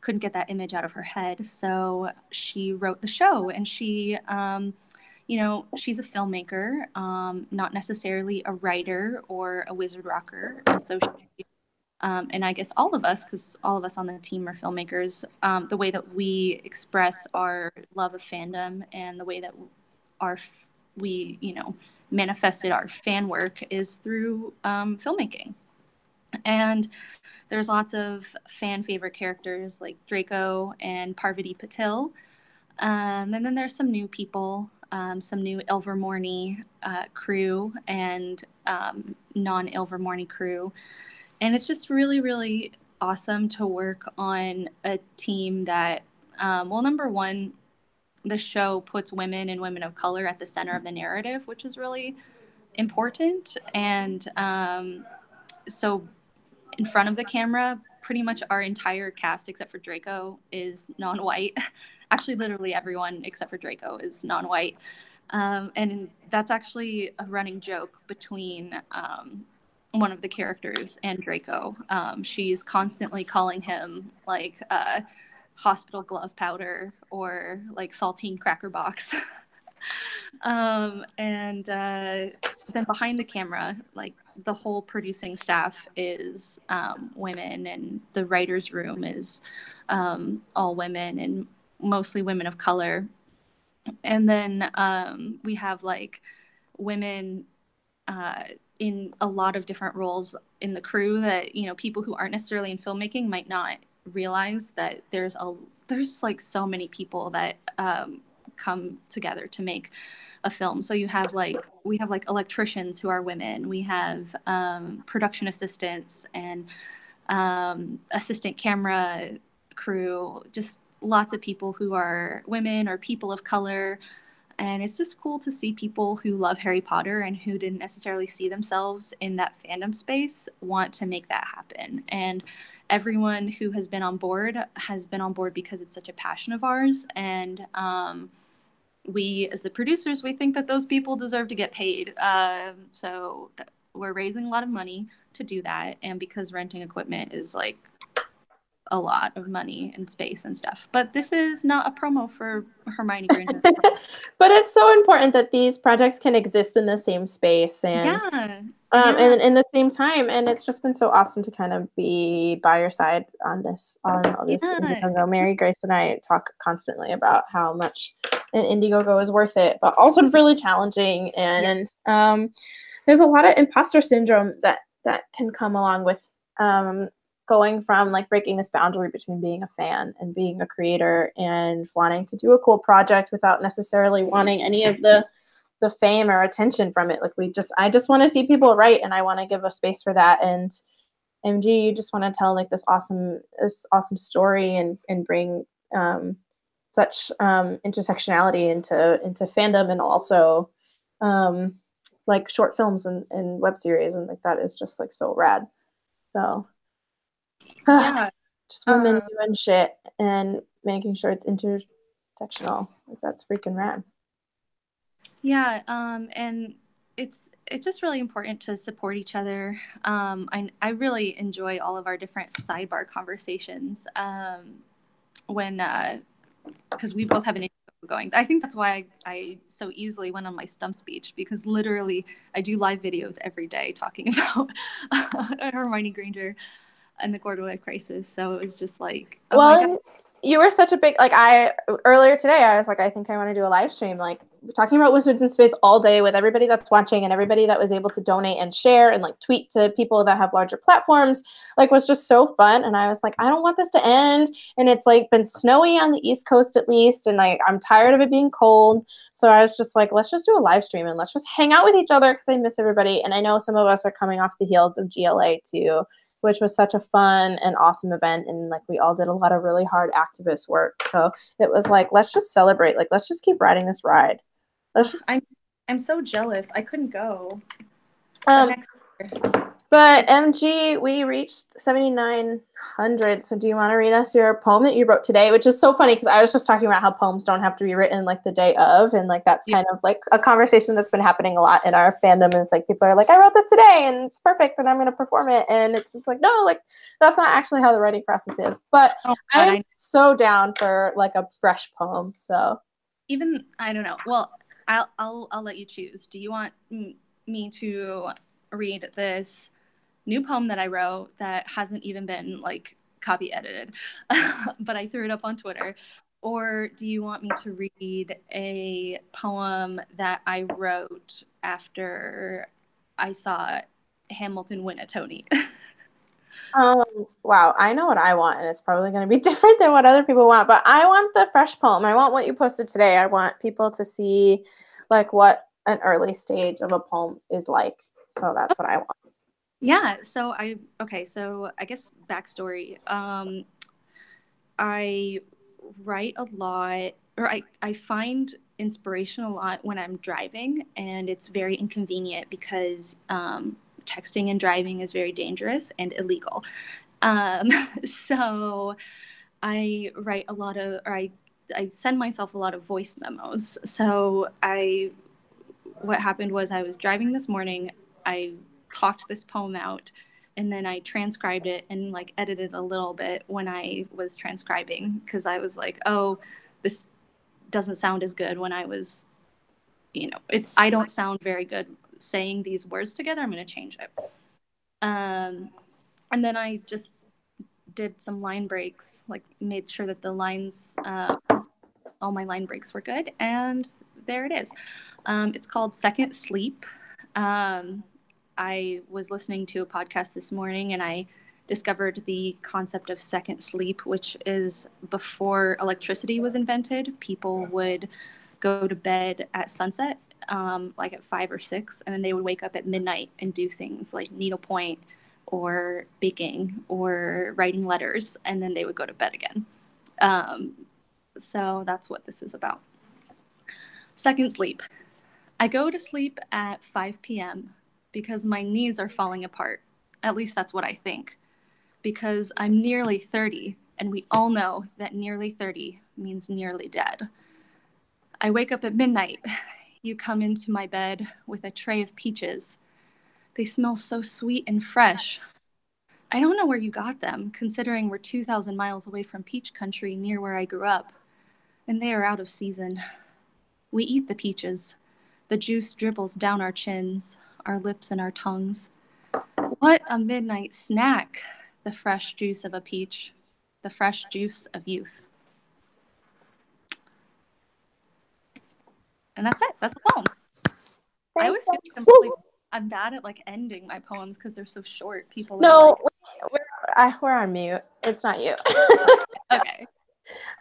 couldn't get that image out of her head. So she wrote the show, and she she's a filmmaker, not necessarily a writer or a wizard rocker. And so and I guess all of us, because all of us on the team are filmmakers, the way that we express our love of fandom and the way that we manifested our fan work is through filmmaking. And there's lots of fan favorite characters like Draco and Parvati Patil. And then there's some new people, some new Ilvermorny crew and non-Ilvermorny crew. And it's just really, really awesome to work on a team that, well, number one, the show puts women and women of color at the center of the narrative, which is really important. And so in front of the camera, pretty much our entire cast, except for Draco, is non-white. Actually, literally everyone except for Draco is non-white. And that's actually a running joke between one of the characters and Draco. She's constantly calling him like hospital glove powder or like saltine cracker box. And then behind the camera, like the whole producing staff is women, and the writer's room is all women and mostly women of color. And then we have like women in a lot of different roles in the crew that, you know, people who aren't necessarily in filmmaking might not realize that there's like so many people that come together to make a film. So we have like electricians who are women. We have production assistants and assistant camera crew, just lots of people who are women or people of color. And it's just cool to see people who love Harry Potter and who didn't necessarily see themselves in that fandom space want to make that happen. And everyone who has been on board because it's such a passion of ours. And we, as the producers, we think that those people deserve to get paid. So we're raising a lot of money to do that. And because renting equipment is like a lot of money and space and stuff. But this is not a promo for Hermione Granger. But it's so important that these projects can exist in the same space and and in the same time. And it's just been so awesome to kind of be by your side on all this Indiegogo. Mary Grace and I talk constantly about how much an Indiegogo is worth it, but also really challenging. And there's a lot of imposter syndrome that can come along with going from like breaking this boundary between being a fan and being a creator and wanting to do a cool project without necessarily wanting any of the fame or attention from it. Like I just want to see people write, and I want to give a space for that. And MG, you just want to tell like this awesome story and bring such intersectionality into fandom, and also like short films and web series, and like that is just like so rad. So just women doing shit and making sure it's intersectional. Like that's freaking rad. Yeah, and it's just really important to support each other. I really enjoy all of our different sidebar conversations because we both have an interview going. I think that's why I so easily went on my stump speech, because literally I do live videos every day talking about Hermione Granger and the quarter life crisis. So it was just like, oh my God. You were such a big, like earlier today, I was like, I think I want to do a live stream, like talking about Wizards in Space all day with everybody that's watching and everybody that was able to donate and share and like tweet to people that have larger platforms, like was just so fun. And I was like, I don't want this to end. And it's like been snowy on the East Coast at least. And like, I'm tired of it being cold. So I was just like, let's just do a live stream and let's just hang out with each other because I miss everybody. And I know some of us are coming off the heels of GLA too, which was such a fun and awesome event. And like, we all did a lot of really hard activist work. So it was like, let's just celebrate. Like, let's just keep riding this ride. I'm so jealous. I couldn't go. But MG, we reached 7,900. So do you want to read us your poem that you wrote today? Which is so funny because I was just talking about how poems don't have to be written like the day of, and like that's kind of like a conversation that's been happening a lot in our fandom. Is like people are like, I wrote this today and it's perfect and I'm going to perform it, and it's just like, no, like that's not actually how the writing process is. But I am so down for like a fresh poem. So even I don't know. Well, I'll let you choose. Do you want me to read this new poem that I wrote that hasn't even been like copy edited, but I threw it up on Twitter? Or do you want me to read a poem that I wrote after I saw Hamilton win a Tony? Wow, I know what I want, and it's probably going to be different than what other people want, but I want the fresh poem. I want what you posted today. I want people to see like what an early stage of a poem is like. So that's what I want. Yeah, so I guess backstory. I write a lot, or I find inspiration a lot when I'm driving, and it's very inconvenient because texting and driving is very dangerous and illegal. So I write a lot of, or I send myself a lot of voice memos. So what happened was I was driving this morning, I talked this poem out, and then I transcribed it and like edited a little bit when I was transcribing, because I was like, oh, this doesn't sound as good when I was, I don't sound very good saying these words together. I'm going to change it. And then I just did some line breaks, like made sure that the lines, all my line breaks were good, and there it is. It's called Second Sleep. I was listening to a podcast this morning, and I discovered the concept of second sleep, which is before electricity was invented. People would go to bed at sunset, like at 5 or 6, and then they would wake up at midnight and do things like needlepoint or baking or writing letters, and then they would go to bed again. So that's what this is about. Second sleep. I go to sleep at 5 p.m. because my knees are falling apart. At least that's what I think. Because I'm nearly 30, and we all know that nearly 30 means nearly dead. I wake up at midnight. You come into my bed with a tray of peaches. They smell so sweet and fresh. I don't know where you got them, considering we're 2,000 miles away from peach country near where I grew up. And they are out of season. We eat the peaches. The juice dribbles down our chins, our lips, and our tongues. What a midnight snack! The fresh juice of a peach, the fresh juice of youth. And that's it. That's the poem. I always feel like I'm bad at like ending my poems because they're so short. People No, we're on mute. It's not you. Okay.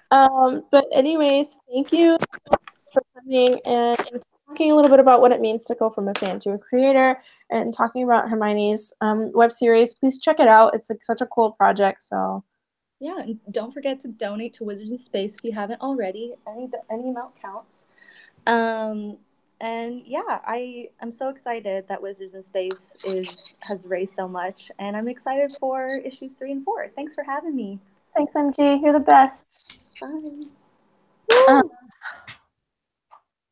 But anyways, thank you for coming and talking a little bit about what it means to go from a fan to a creator, and talking about Hermione's web series. Please check it out. It's like such a cool project. So yeah, and don't forget to donate to Wizards in Space if you haven't already. Any amount counts. And yeah, I'm so excited that Wizards in Space has raised so much, and I'm excited for issues 3 and 4. Thanks for having me. Thanks, MG. You're the best. Bye.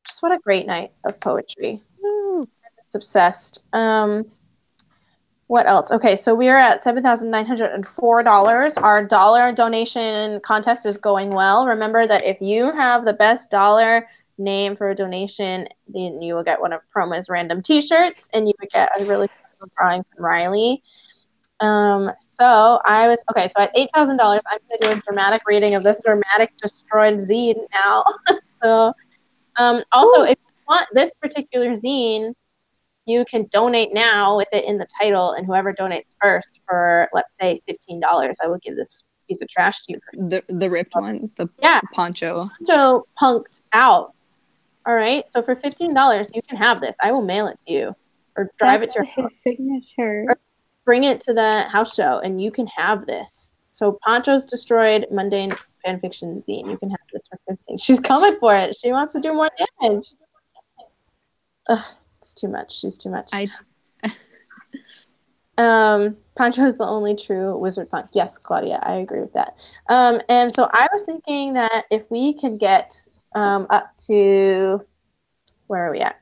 Just what a great night of poetry. It's obsessed. What else? Okay, so we are at $7,904. Our dollar donation contest is going well. Remember that if you have the best dollar name for a donation, then you will get one of Proma's random t-shirts, and you would get a really special drawing from Riley. So at $8,000, I'm going to do a dramatic reading of this dramatic destroyed zine now. So also, if you want this particular zine, you can donate now with it in the title, and whoever donates first for, let's say, $15, I will give this piece of trash to you. The ripped one, poncho. Poncho punked out. All right, so for $15, you can have this. I will mail it to you, or drive it to your his signature. Or bring it to the house show, and you can have this. So Poncho's Destroyed Mundane Fanfiction Zine. You can have this for $15. She's coming for it. She wants to do more damage. Ugh. It's too much. She's too much. Pancho is the only true wizard punk. Yes, Claudia, I agree with that. And so I was thinking that if we could get up to, where are we at?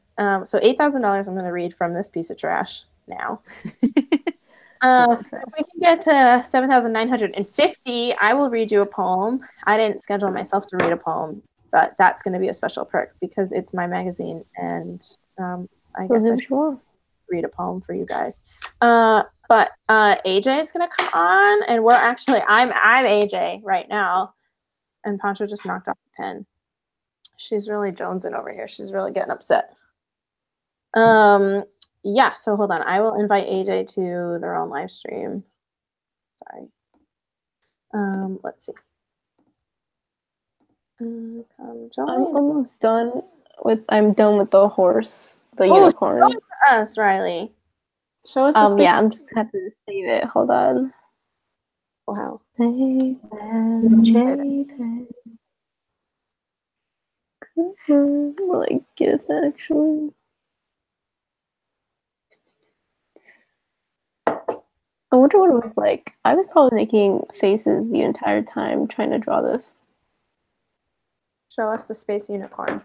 So $8,000, I'm going to read from this piece of trash now. If we can get to 7,950, I will read you a poem. I didn't schedule myself to read a poem, but that's going to be a special perk because it's my magazine, and I guess I should read a poem for you guys. But AJ is gonna come on, and I'm AJ right now, and Pancho just knocked off the pen. She's really jonesing over here. She's really getting upset. Yeah. So hold on. I will invite AJ to their own live stream. Sorry. Let's see. Come join. I'm almost done with. I'm done with the horse. The unicorn. Us, Riley. Show us the space. Yeah, I'm just have to save it. Hold on. Wow. Save as JPEG. Will I get it actually? I wonder what it was like. I was probably making faces the entire time trying to draw this. Show us the space unicorn.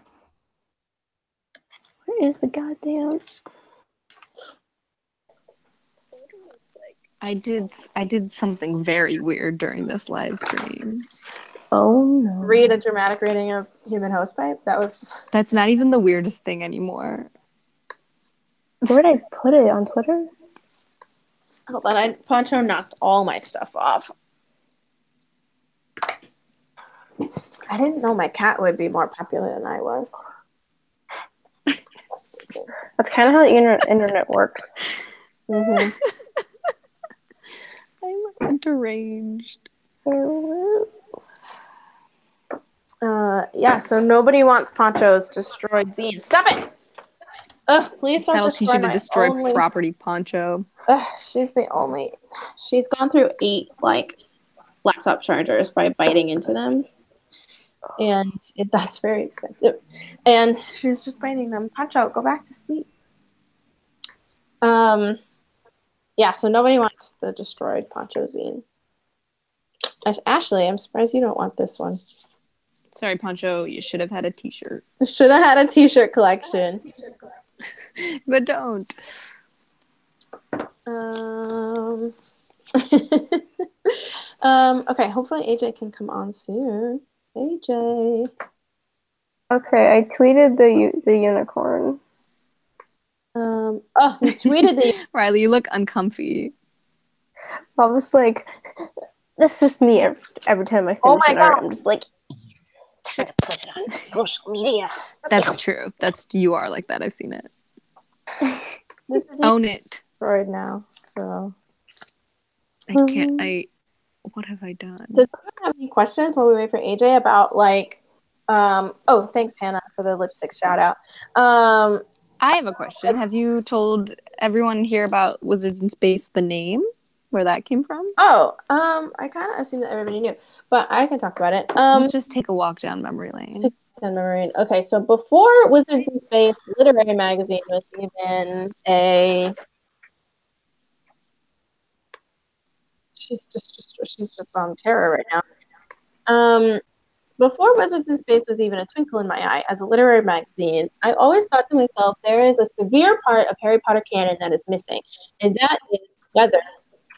Where is the goddamn? I did something very weird during this live stream. Oh no. Read a dramatic reading of Human Hosepipe. That's not even the weirdest thing anymore. Where did I put it? On Twitter? Hold on, Poncho knocked all my stuff off. I didn't know my cat would be more popular than I was. That's kind of how the internet works. I'm deranged. Yeah, so nobody wants Poncho's destroyed zine. Stop it! Ugh, please don't That'll destroy teach you to my destroy only... property, Poncho. Ugh, she's gone through 8, like, laptop chargers by biting into them. And that's very expensive. And she was just biting them. Poncho, go back to sleep. Yeah, so nobody wants the destroyed Poncho zine. Ashley, I'm surprised you don't want this one. Sorry, Poncho, you should have had a t-shirt. Should have had a t-shirt collection. But don't. Okay, hopefully AJ can come on soon. AJ. Okay, I tweeted the unicorn. Oh, you tweeted the Riley, you look uncomfy. I was like, that's just me every time I finish an art. I'm just like, trying to put it on social media. That's true. You are like that. I've seen it. Own it. Destroyed now, so I can't. What have I done? Does anyone have any questions while we wait for AJ about like? Oh, thanks Hannah for the lipstick shout out. I have a question. Have you told everyone here about Wizards in Space, the name, where that came from? Oh, I kind of assumed that everybody knew, but I can talk about it. Let's just take a walk down memory lane. Okay, so before Wizards in Space, Literary Magazine was even a. She's just on terror right now. Before Wizards in Space was even a twinkle in my eye as a literary magazine, I always thought to myself, there is a severe part of Harry Potter canon that is missing, and that is whether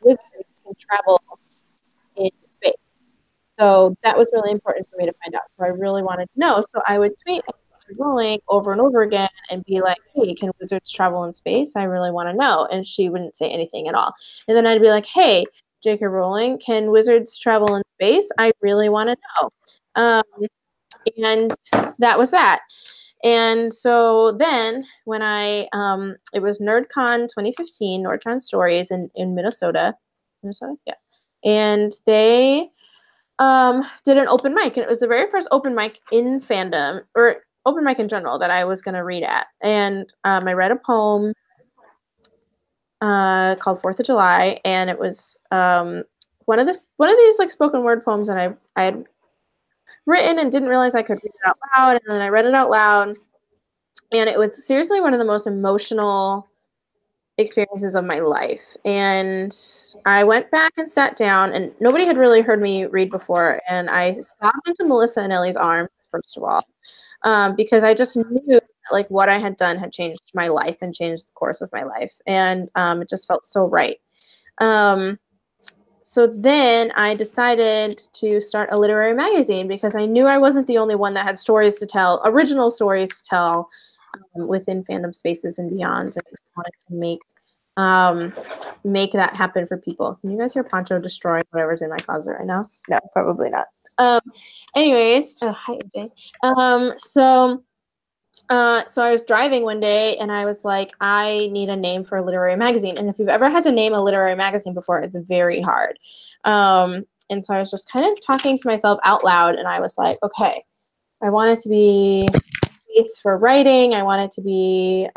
wizards can travel in space. So that was really important for me to find out. So I really wanted to know. So I would tweet J.K. Rowling over and over again and be like, hey, can wizards travel in space? I really want to know. And she wouldn't say anything at all. And then I'd be like, hey, J.K. Rowling, can wizards travel in space? I really want to know. And that was that. And so then when it was NerdCon 2015, NerdCon Stories in Minnesota. Yeah. And they did an open mic. And it was the very first open mic in fandom, or open mic in general, that I was going to read at. And I read a poem called 4th of July. And it was one of these like spoken word poems that I had written and didn't realize I could read it out loud, and then I read it out loud, and it was seriously one of the most emotional experiences of my life. And I went back and sat down, and nobody had really heard me read before, and I sobbed into Melissa and Ellie's arms, first of all, because I just knew that, like, what I had done had changed my life and changed the course of my life, and it just felt so right. So then I decided to start a literary magazine because I knew I wasn't the only one that had stories to tell, original stories to tell within fandom spaces and beyond. And I wanted to make that happen for people. Can you guys hear Poncho destroying whatever's in my closet right now? No, probably not. Anyways, hi AJ. So I was driving one day and I was like, I need a name for a literary magazine. And if you've ever had to name a literary magazine before, it's very hard. And so I was just kind of talking to myself out loud, and I was like, okay, I want it to be a space for writing. I want it to be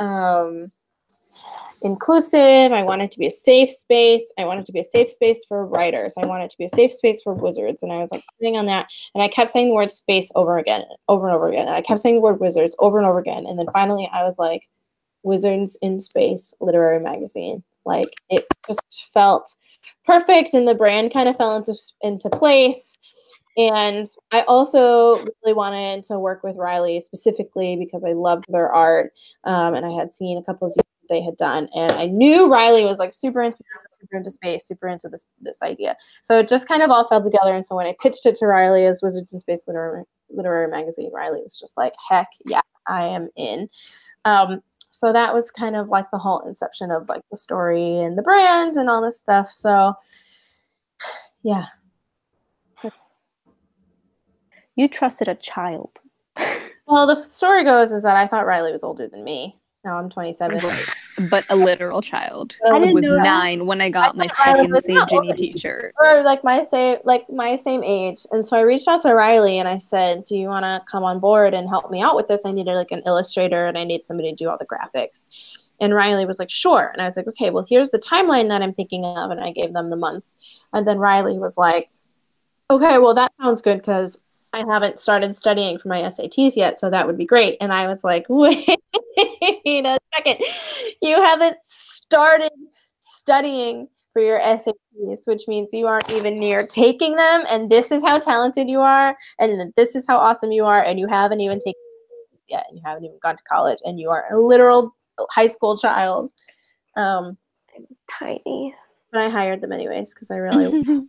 inclusive. I want it to be a safe space. I want it to be a safe space for writers. I want it to be a safe space for wizards. And I was like putting on that. And I kept saying the word space over and over again. And I kept saying the word wizards over and over again. And then finally I was like, Wizards in Space Literary Magazine. Like, it just felt perfect, and the brand kind of fell into place. And I also really wanted to work with Riley specifically because I loved their art, and I had seen a couple of things they had done, and I knew Riley was like super into this, super into space, super into this idea. So it just kind of all fell together. And so when I pitched it to Riley as Wizards in Space Literary Magazine, Riley was just like, heck yeah, I am in. So that was kind of like the whole inception of like the story and the brand and all this stuff. So yeah. You trusted a child. Well, the story goes is that I thought Riley was older than me. Now I'm 27. But a literal child. I didn't was know that. 9 when I got my second Save Ginny t-shirt. Or like my same age. And so I reached out to Riley and I said, do you want to come on board and help me out with this? I needed like an illustrator and I need somebody to do all the graphics. And Riley was like, sure. And I was like, okay, well, here's the timeline that I'm thinking of. And I gave them the months. And then Riley was like, okay, well, that sounds good because I haven't started studying for my SATs yet, so that would be great. And I was like, wait a second. You haven't started studying for your SATs, which means you aren't even near taking them. And this is how talented you are. And this is how awesome you are. And you haven't even taken them yet. And you haven't even gone to college. And you are a literal high school child. I'm tiny. But I hired them anyways because I really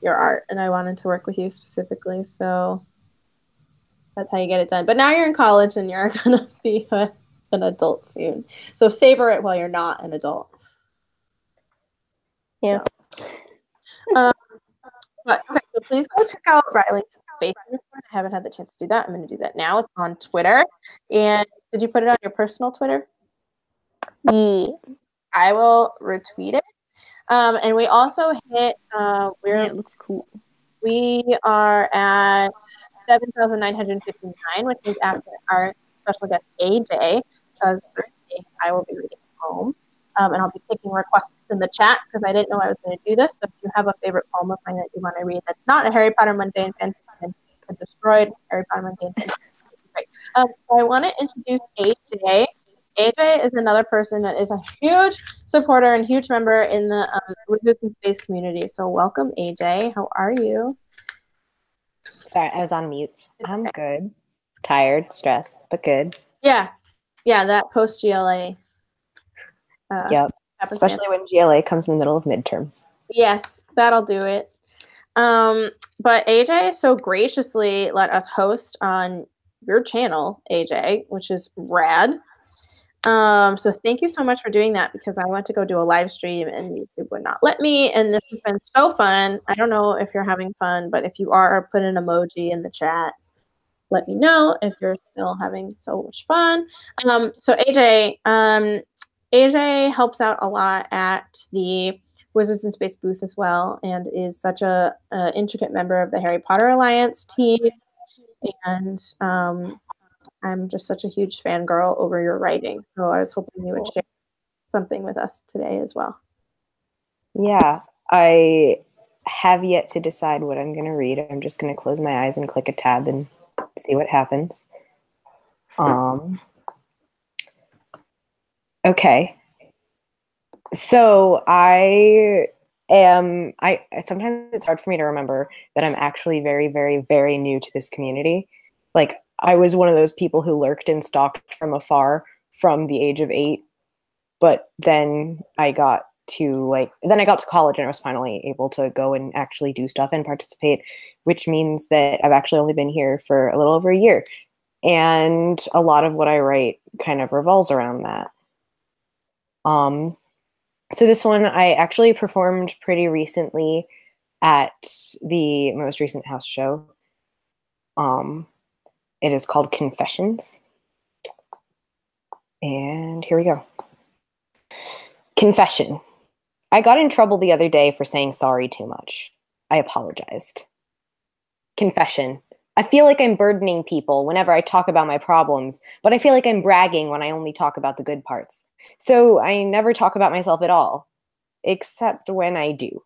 your art and I wanted to work with you specifically, so that's how you get it done. But now you're in college and you're gonna be an adult soon, so savor it while you're not an adult. Yeah. So. But okay, so please go check out Riley's Facebook. I haven't had the chance to do that. I'm going to do that now. It's on Twitter. And did you put it on your personal Twitter? Yeah. I will retweet it. And we also hit, it looks cool. We are at 7,959, which is after our special guest AJ, because Thursday I will be reading home. And I'll be taking requests in the chat because I didn't know I was going to do this. So if you have a favorite poem of mine that you want to read that's not a Harry Potter mundane fantasy and a destroyed Harry Potter mundane fantasy, great. So I want to introduce AJ. AJ is another person that is a huge supporter and huge member in the Wizards in Space community. So welcome, AJ. How are you? Sorry, I was on mute. I'm good. Tired, stressed, but good. Yeah. Yeah, that post-GLA. Yep. Especially when GLA comes in the middle of midterms. Yes, that'll do it. But AJ so graciously let us host on your channel, AJ, which is rad. So thank you so much for doing that because I went to go do a live stream and YouTube would not let me. And this has been so fun. I don't know if you're having fun, but if you are, put an emoji in the chat. Let me know if you're still having so much fun. So AJ helps out a lot at the Wizards in Space booth as well and is such a intricate member of the Harry Potter Alliance team. And I'm just such a huge fangirl over your writing. So I was hoping you would share something with us today as well. Yeah, I have yet to decide what I'm going to read. I'm just going to close my eyes and click a tab and see what happens. Okay. So sometimes it's hard for me to remember that I'm actually very, very, very new to this community. Like, I was one of those people who lurked and stalked from afar from the age of 8, but then I got to college and I was finally able to go and actually do stuff and participate, which means that I've actually only been here for a little over a year. And a lot of what I write kind of revolves around that. So this one I actually performed pretty recently at the most recent house show. It is called Confessions. And here we go. Confession. I got in trouble the other day for saying sorry too much. I apologized. Confession. I feel like I'm burdening people whenever I talk about my problems, but I feel like I'm bragging when I only talk about the good parts. So I never talk about myself at all, except when I do.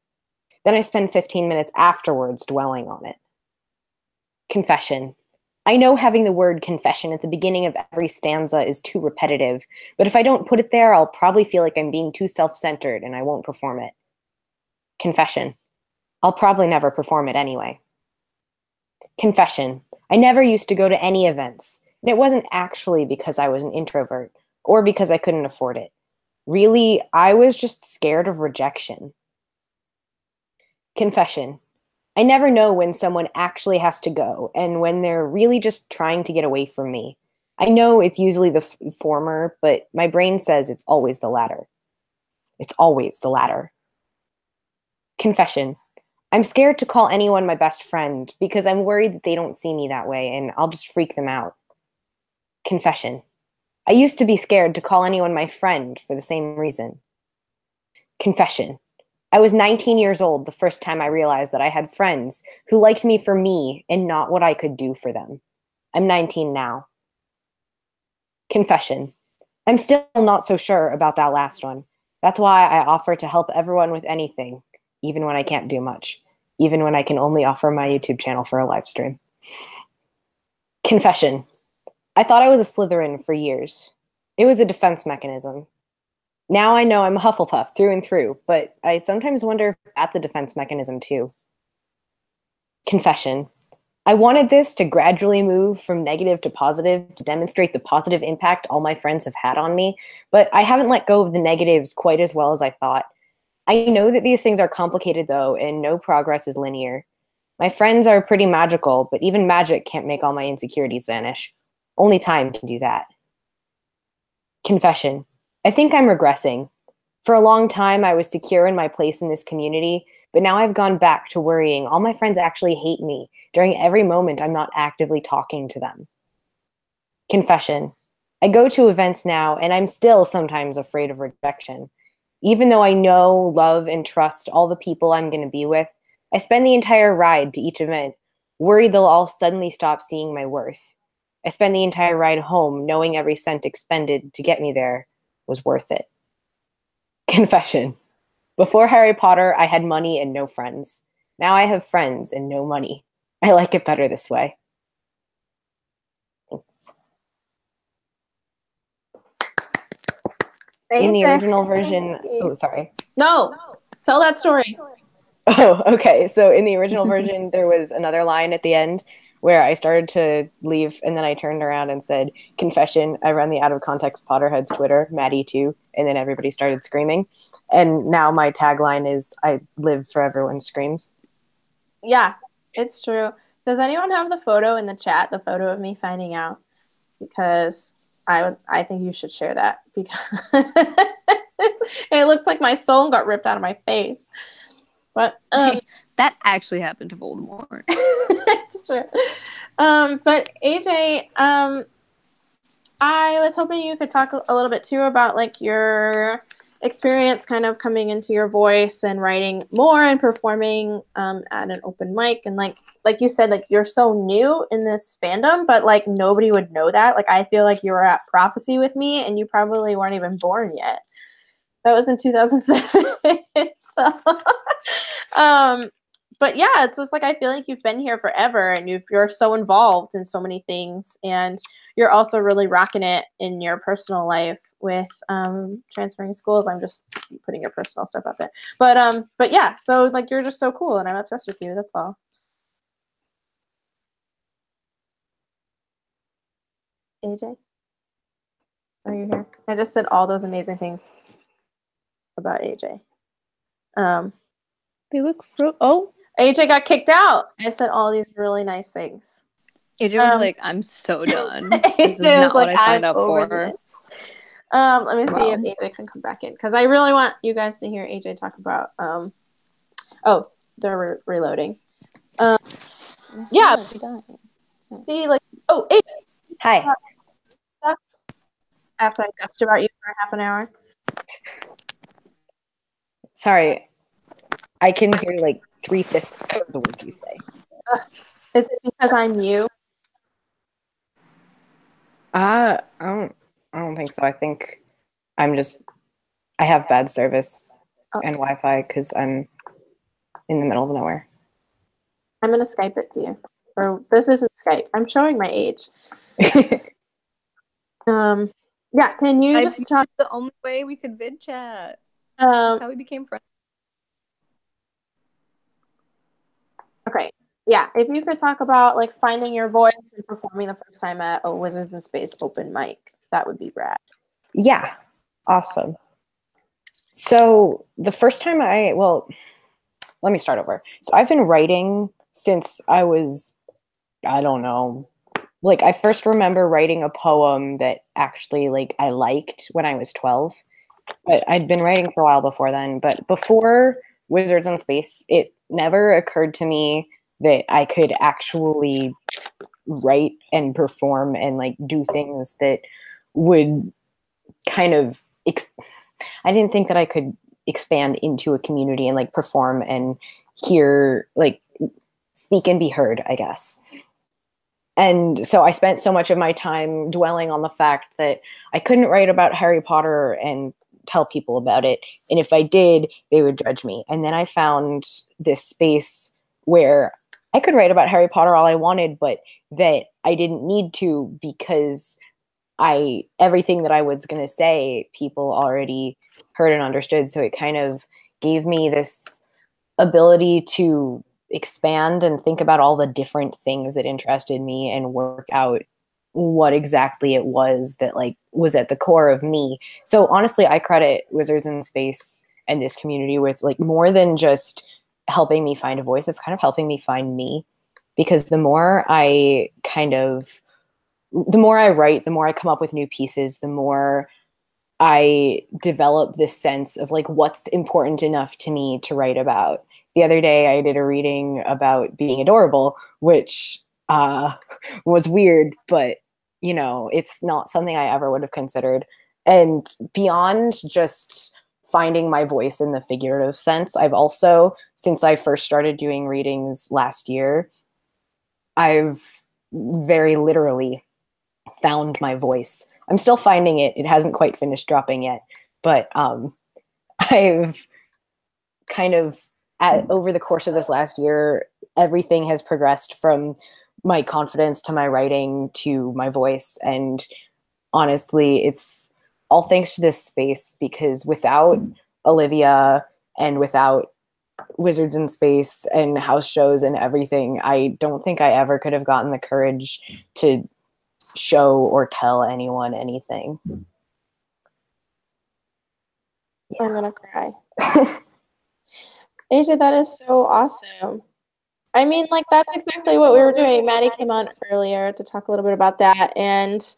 Then I spend 15 minutes afterwards dwelling on it. Confession. I know having the word confession at the beginning of every stanza is too repetitive, but if I don't put it there, I'll probably feel like I'm being too self-centered and I won't perform it. Confession. I'll probably never perform it anyway. Confession. I never used to go to any events, and it wasn't actually because I was an introvert or because I couldn't afford it. Really, I was just scared of rejection. Confession. I never know when someone actually has to go and when they're really just trying to get away from me. I know it's usually the former, but my brain says it's always the latter. It's always the latter. Confession. I'm scared to call anyone my best friend because I'm worried that they don't see me that way and I'll just freak them out. Confession. I used to be scared to call anyone my friend for the same reason. Confession. I was 19 years old the first time I realized that I had friends who liked me for me and not what I could do for them. I'm 19 now. Confession. I'm still not so sure about that last one. That's why I offer to help everyone with anything, even when I can't do much, even when I can only offer my YouTube channel for a live stream. Confession. I thought I was a Slytherin for years. It was a defense mechanism. Now I know I'm a Hufflepuff through and through, but I sometimes wonder if that's a defense mechanism too. Confession. I wanted this to gradually move from negative to positive to demonstrate the positive impact all my friends have had on me, but I haven't let go of the negatives quite as well as I thought. I know that these things are complicated though, and no progress is linear. My friends are pretty magical, but even magic can't make all my insecurities vanish. Only time can do that. Confession. I think I'm regressing. For a long time, I was secure in my place in this community, but now I've gone back to worrying all my friends actually hate me during every moment I'm not actively talking to them. Confession. I go to events now, and I'm still sometimes afraid of rejection. Even though I know, love, and trust all the people I'm going to be with, I spend the entire ride to each event worried they'll all suddenly stop seeing my worth. I spend the entire ride home knowing every cent expended to get me there was worth it. Confession. Before Harry Potter, I had money and no friends. Now I have friends and no money. I like it better this way. In the original version, oh, sorry. No, tell that story. Oh, okay. So in the original version, there was another line at the end where I started to leave, and then I turned around and said, confession, I run the out of context Potterheads Twitter, Maddie too, and then everybody started screaming. And now my tagline is, I live for everyone's screams. Yeah, it's true. Does anyone have the photo in the chat, the photo of me finding out? Because I think you should share that, because it looks like my soul got ripped out of my face. But that actually happened to Voldemort. It's true. But AJ, I was hoping you could talk a little bit too about like your experience kind of coming into your voice and writing more and performing at an open mic. And like you said, like you're so new in this fandom, but like nobody would know that. Like I feel like you were at Prophecy with me and you probably weren't even born yet. That was in 2007. So, but yeah, it's just like I feel like you've been here forever and you're so involved in so many things, and you're also really rocking it in your personal life with transferring schools. I'm just putting your personal stuff out there, but yeah, so like you're just so cool, and I'm obsessed with you. That's all. AJ, are you here? I just said all those amazing things about AJ. They look oh, AJ got kicked out. I said all these really nice things. AJ was like, I'm so done. This is not what I signed up for. Let me see if AJ can come back in, because I really want you guys to hear AJ talk about oh, they're reloading. Yeah. See, like, oh, AJ. Hi. After I gushed about you for half an hour. Sorry, I can hear like 3/5 of the words you say. Is it because I'm you? I don't think so. I think I have bad service and Wi-Fi because I'm in the middle of nowhere. I'm gonna Skype it to you. Or this isn't Skype. I'm showing my age. Yeah, can you just talk? The only way we could vid chat. That's how we became friends. Okay. Yeah, if you could talk about like finding your voice and performing the first time at a Wizards in Space open mic, that would be rad. Yeah, awesome. So the first time let me start over. So I've been writing since I was, I don't know, like I first remember writing a poem that actually like I liked when I was 12. But I'd been writing for a while before then. But before Wizards in Space, it never occurred to me that I could actually write and perform and like do things that would kind of I didn't think that I could expand into a community and like perform and hear, like speak and be heard, I guess. And so I spent so much of my time dwelling on the fact that I couldn't write about Harry Potter and tell people about it. And if I did, they would judge me. And then I found this space where I could write about Harry Potter all I wanted, but that I didn't need to because everything that I was going to say, people already heard and understood. So it kind of gave me this ability to expand and think about all the different things that interested me and work out what exactly it was that like was at the core of me. So honestly, I credit Wizards in Space and this community with like more than just helping me find a voice. It's kind of helping me find me, because the more I write, the more I come up with new pieces, the more I develop this sense of like what's important enough to me to write about. The other day I did a reading about being adorable, which was weird, but you know, it's not something I ever would have considered. And beyond just finding my voice in the figurative sense, I've also, since I first started doing readings last year, I've very literally found my voice. I'm still finding it. It hasn't quite finished dropping yet, but I've kind of over the course of this last year, everything has progressed from my confidence to my writing to my voice. And honestly, it's all thanks to this space, because without Olivia and without Wizards in Space and house shows and everything, I don't think I ever could have gotten the courage to show or tell anyone anything. Yeah. I'm gonna cry. AJ, that is so awesome. I mean, like, that's exactly what we were doing. Maddie came on earlier to talk a little bit about that, and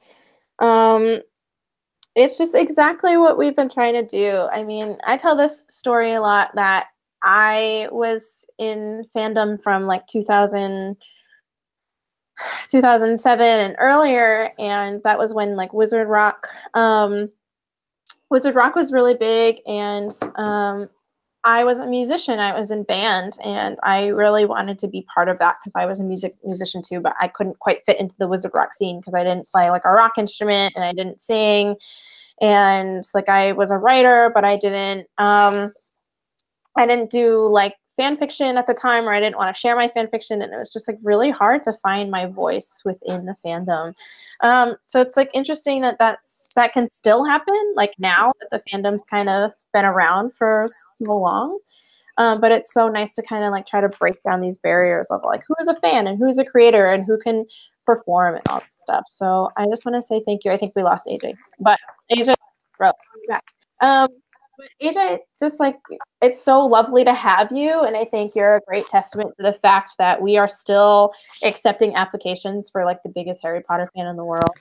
it's just exactly what we've been trying to do. I mean, I tell this story a lot that I was in fandom from like 2007 and earlier, and that was when like Wizard Rock was really big, and I was a musician. I was in band, and I really wanted to be part of that because I was a musician too, but I couldn't quite fit into the Wizard Rock scene because I didn't play like a rock instrument and I didn't sing, and like I was a writer, but I didn't do like fan fiction at the time, or I didn't want to share my fan fiction, and it was just like really hard to find my voice within the fandom. So it's like interesting that that can still happen, like now that the fandom's kind of been around for so long. But it's so nice to kind of like try to break down these barriers of like who is a fan and who's a creator and who can perform and all that stuff. So I just want to say thank you. I think we lost AJ, but AJ, bro, back. But AJ, just like, it's so lovely to have you, and I think you're a great testament to the fact that we are still accepting applications for like the biggest Harry Potter fan in the world.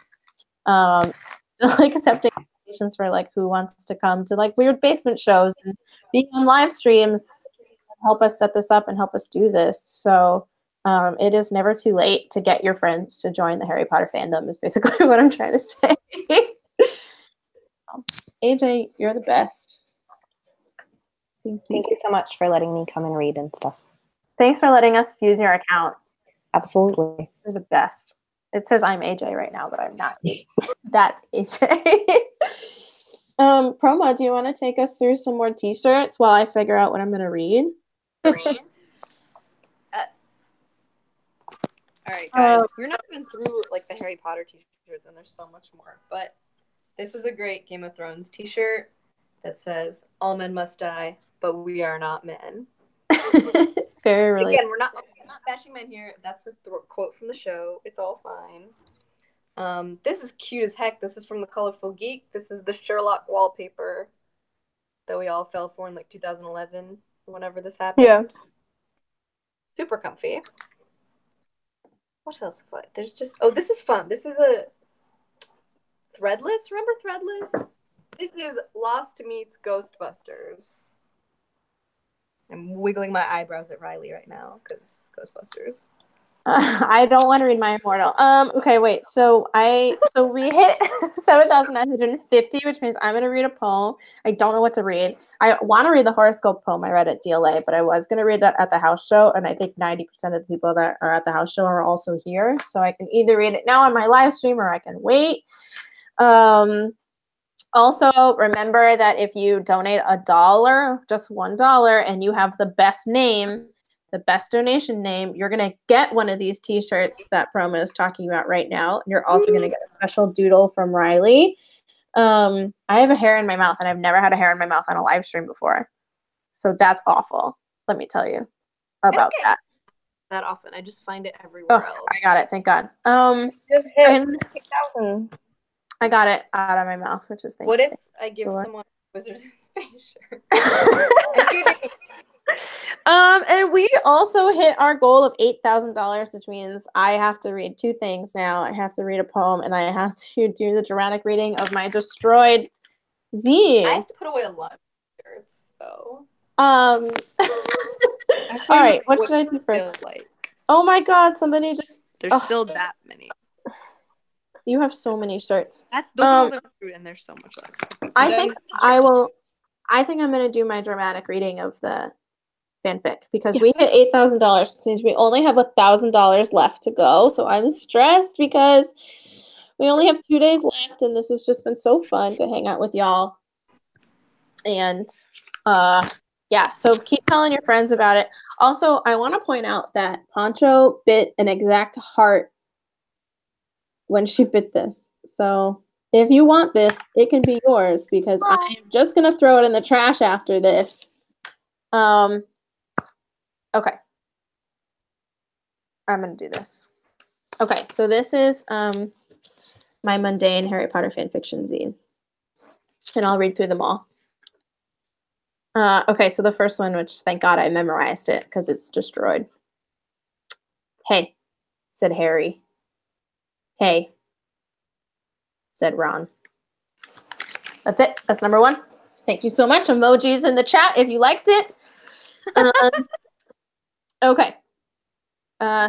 Still like accepting applications for like who wants to come to like weird basement shows and being on live streams, help us set this up and help us do this. So it is never too late to get your friends to join the Harry Potter fandom is basically what I'm trying to say. AJ, you're the best. Thank you so much for letting me come and read and stuff. Thanks for letting us use your account. Absolutely. You're the best. It says I'm AJ right now, but I'm not. That's AJ. Proma, do you want to take us through some more t-shirts while I figure out what I'm going to read? Yes. All right, guys. We're not even through like the Harry Potter t-shirts, and there's so much more. But this is a great Game of Thrones t-shirt that says, "All men must die, but we are not men." Very really. Again, we're not bashing men here. That's a quote from the show. It's all fine. This is cute as heck. This is from the Colorful Geek. This is the Sherlock wallpaper that we all fell for in like 2011, whenever this happened. Yeah. Super comfy. What else? There's just this is fun. This is a Threadless. Remember Threadless? This is Lost meets Ghostbusters. I'm wiggling my eyebrows at Riley right now because Ghostbusters. I don't want to read my immortal. Okay, wait. So we hit 7,950, which means I'm gonna read a poem. I don't know what to read. I want to read the horoscope poem I read at DLA, but I was gonna read that at the house show, and I think 90% of the people that are at the house show are also here. So I can either read it now on my live stream or I can wait. Also, remember that if you donate $1, just $1, and you have the best name, the best donation name, you're going to get one of these t-shirts that Promo is talking about right now. And you're also going to get a special doodle from Riley. I have a hair in my mouth, and I've never had a hair in my mouth on a live stream before. So that's awful. Let me tell you about that. That often. I just find it everywhere else. I got it. Thank God. Just hit 6,000. I got it out of my mouth, which is what if I give someone a Wizards in Space shirt? And we also hit our goal of $8,000, which means I have to read two things now. I have to read a poem, and I have to do the dramatic reading of my destroyed zine. I have to put away a lot of shirts, so. All right, what should I do first? Oh my God, somebody just. There's still that many. You have so many shirts. Those ones are true, and there's so much left. I think I'm gonna do my dramatic reading of the fanfic because we hit $8,000. Which means we only have $1,000 left to go. So I'm stressed because we only have 2 days left, and this has just been so fun to hang out with y'all. And yeah, so keep telling your friends about it. Also, I want to point out that Poncho bit an exact heart when she bit this. So if you want this, it can be yours because I'm just going to throw it in the trash after this. Okay. I'm going to do this. Okay, so this is my mundane Harry Potter fanfiction zine. And I'll read through them all. Okay, so the first one, which thank God I memorized it because it's destroyed. Hey, said Harry. Hey, said Ron. That's it. That's number one. Thank you so much. Emojis in the chat if you liked it. Okay.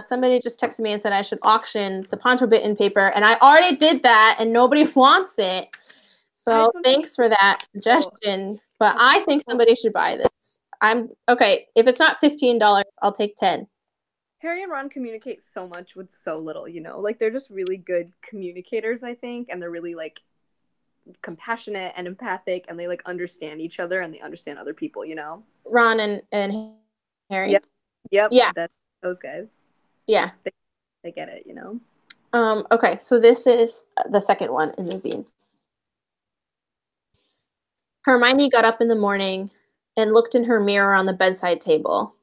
Somebody just texted me and said I should auction the Poncho Bitten paper, and I already did that, and nobody wants it. So thanks for that suggestion. But I think somebody should buy this. Okay. If it's not $15, I'll take 10. Harry and Ron communicate so much with so little, you know? Like, they're just really good communicators, I think, and they're really, like, compassionate and empathic, and they, like, understand each other, and they understand other people, you know? Ron and Harry? Yep. Yeah. That's those guys. Yeah. They get it, you know? Okay, so this is the second one in the zine. Hermione got up in the morning and looked in her mirror on the bedside table.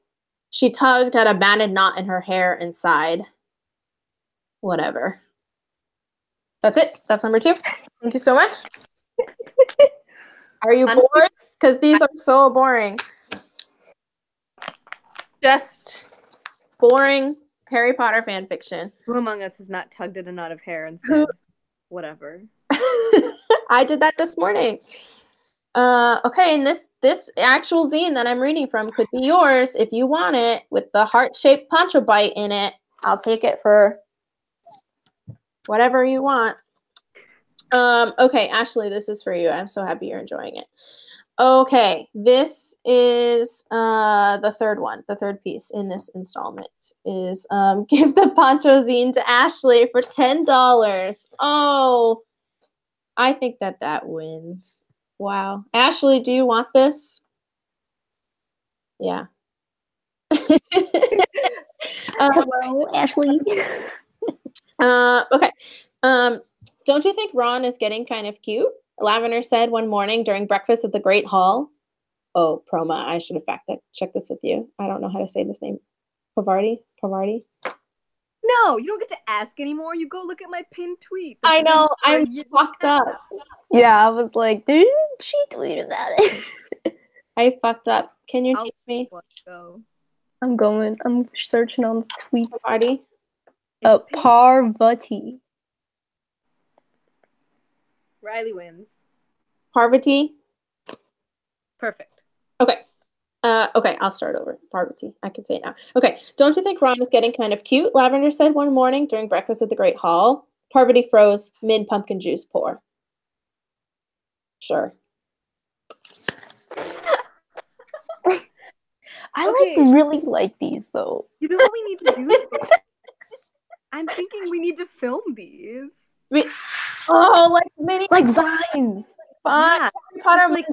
She tugged at a matted knot in her hair and sighed. Whatever. That's it. That's number 2. Thank you so much. Are you bored? Because these are so boring. Just boring Harry Potter fan fiction. Who among us has not tugged at a knot of hair and said, whatever? I did that this morning. Okay, and this actual zine that I'm reading from could be yours if you want it with the heart-shaped Poncho Bite in it. I'll take it for whatever you want. Okay, Ashley, this is for you. I'm so happy you're enjoying it. Okay, this is the third one. The third piece in this installment is give the poncho zine to Ashley for $10. Oh, I think that wins. Wow. Ashley, do you want this? Yeah. Hello, Ashley. Okay. Don't you think Ron is getting kind of cute? Lavender said one morning during breakfast at the Great Hall. Oh, Proma, I should have checked this with you. I don't know how to say this name. Pavarti? No, you don't get to ask anymore. You go look at my pinned tweet. I know. I'm fucked up. Yeah, I was like, didn't she tweet about it? I fucked up. Can you teach me? Go. I'm going. I'm searching on the tweets. Pavarti? Parvati. Riley wins. Parvati? Perfect. Okay. Okay, I'll start over. Parvati. I can say it now. Okay. Don't you think Ron is getting kind of cute? Lavender said one morning during breakfast at the Great Hall. Parvati froze mid pumpkin juice pour. Sure. I really like these though. You know what we need to do? I'm thinking we need to film these. Like mini, like vines. Yeah. Harry Potter like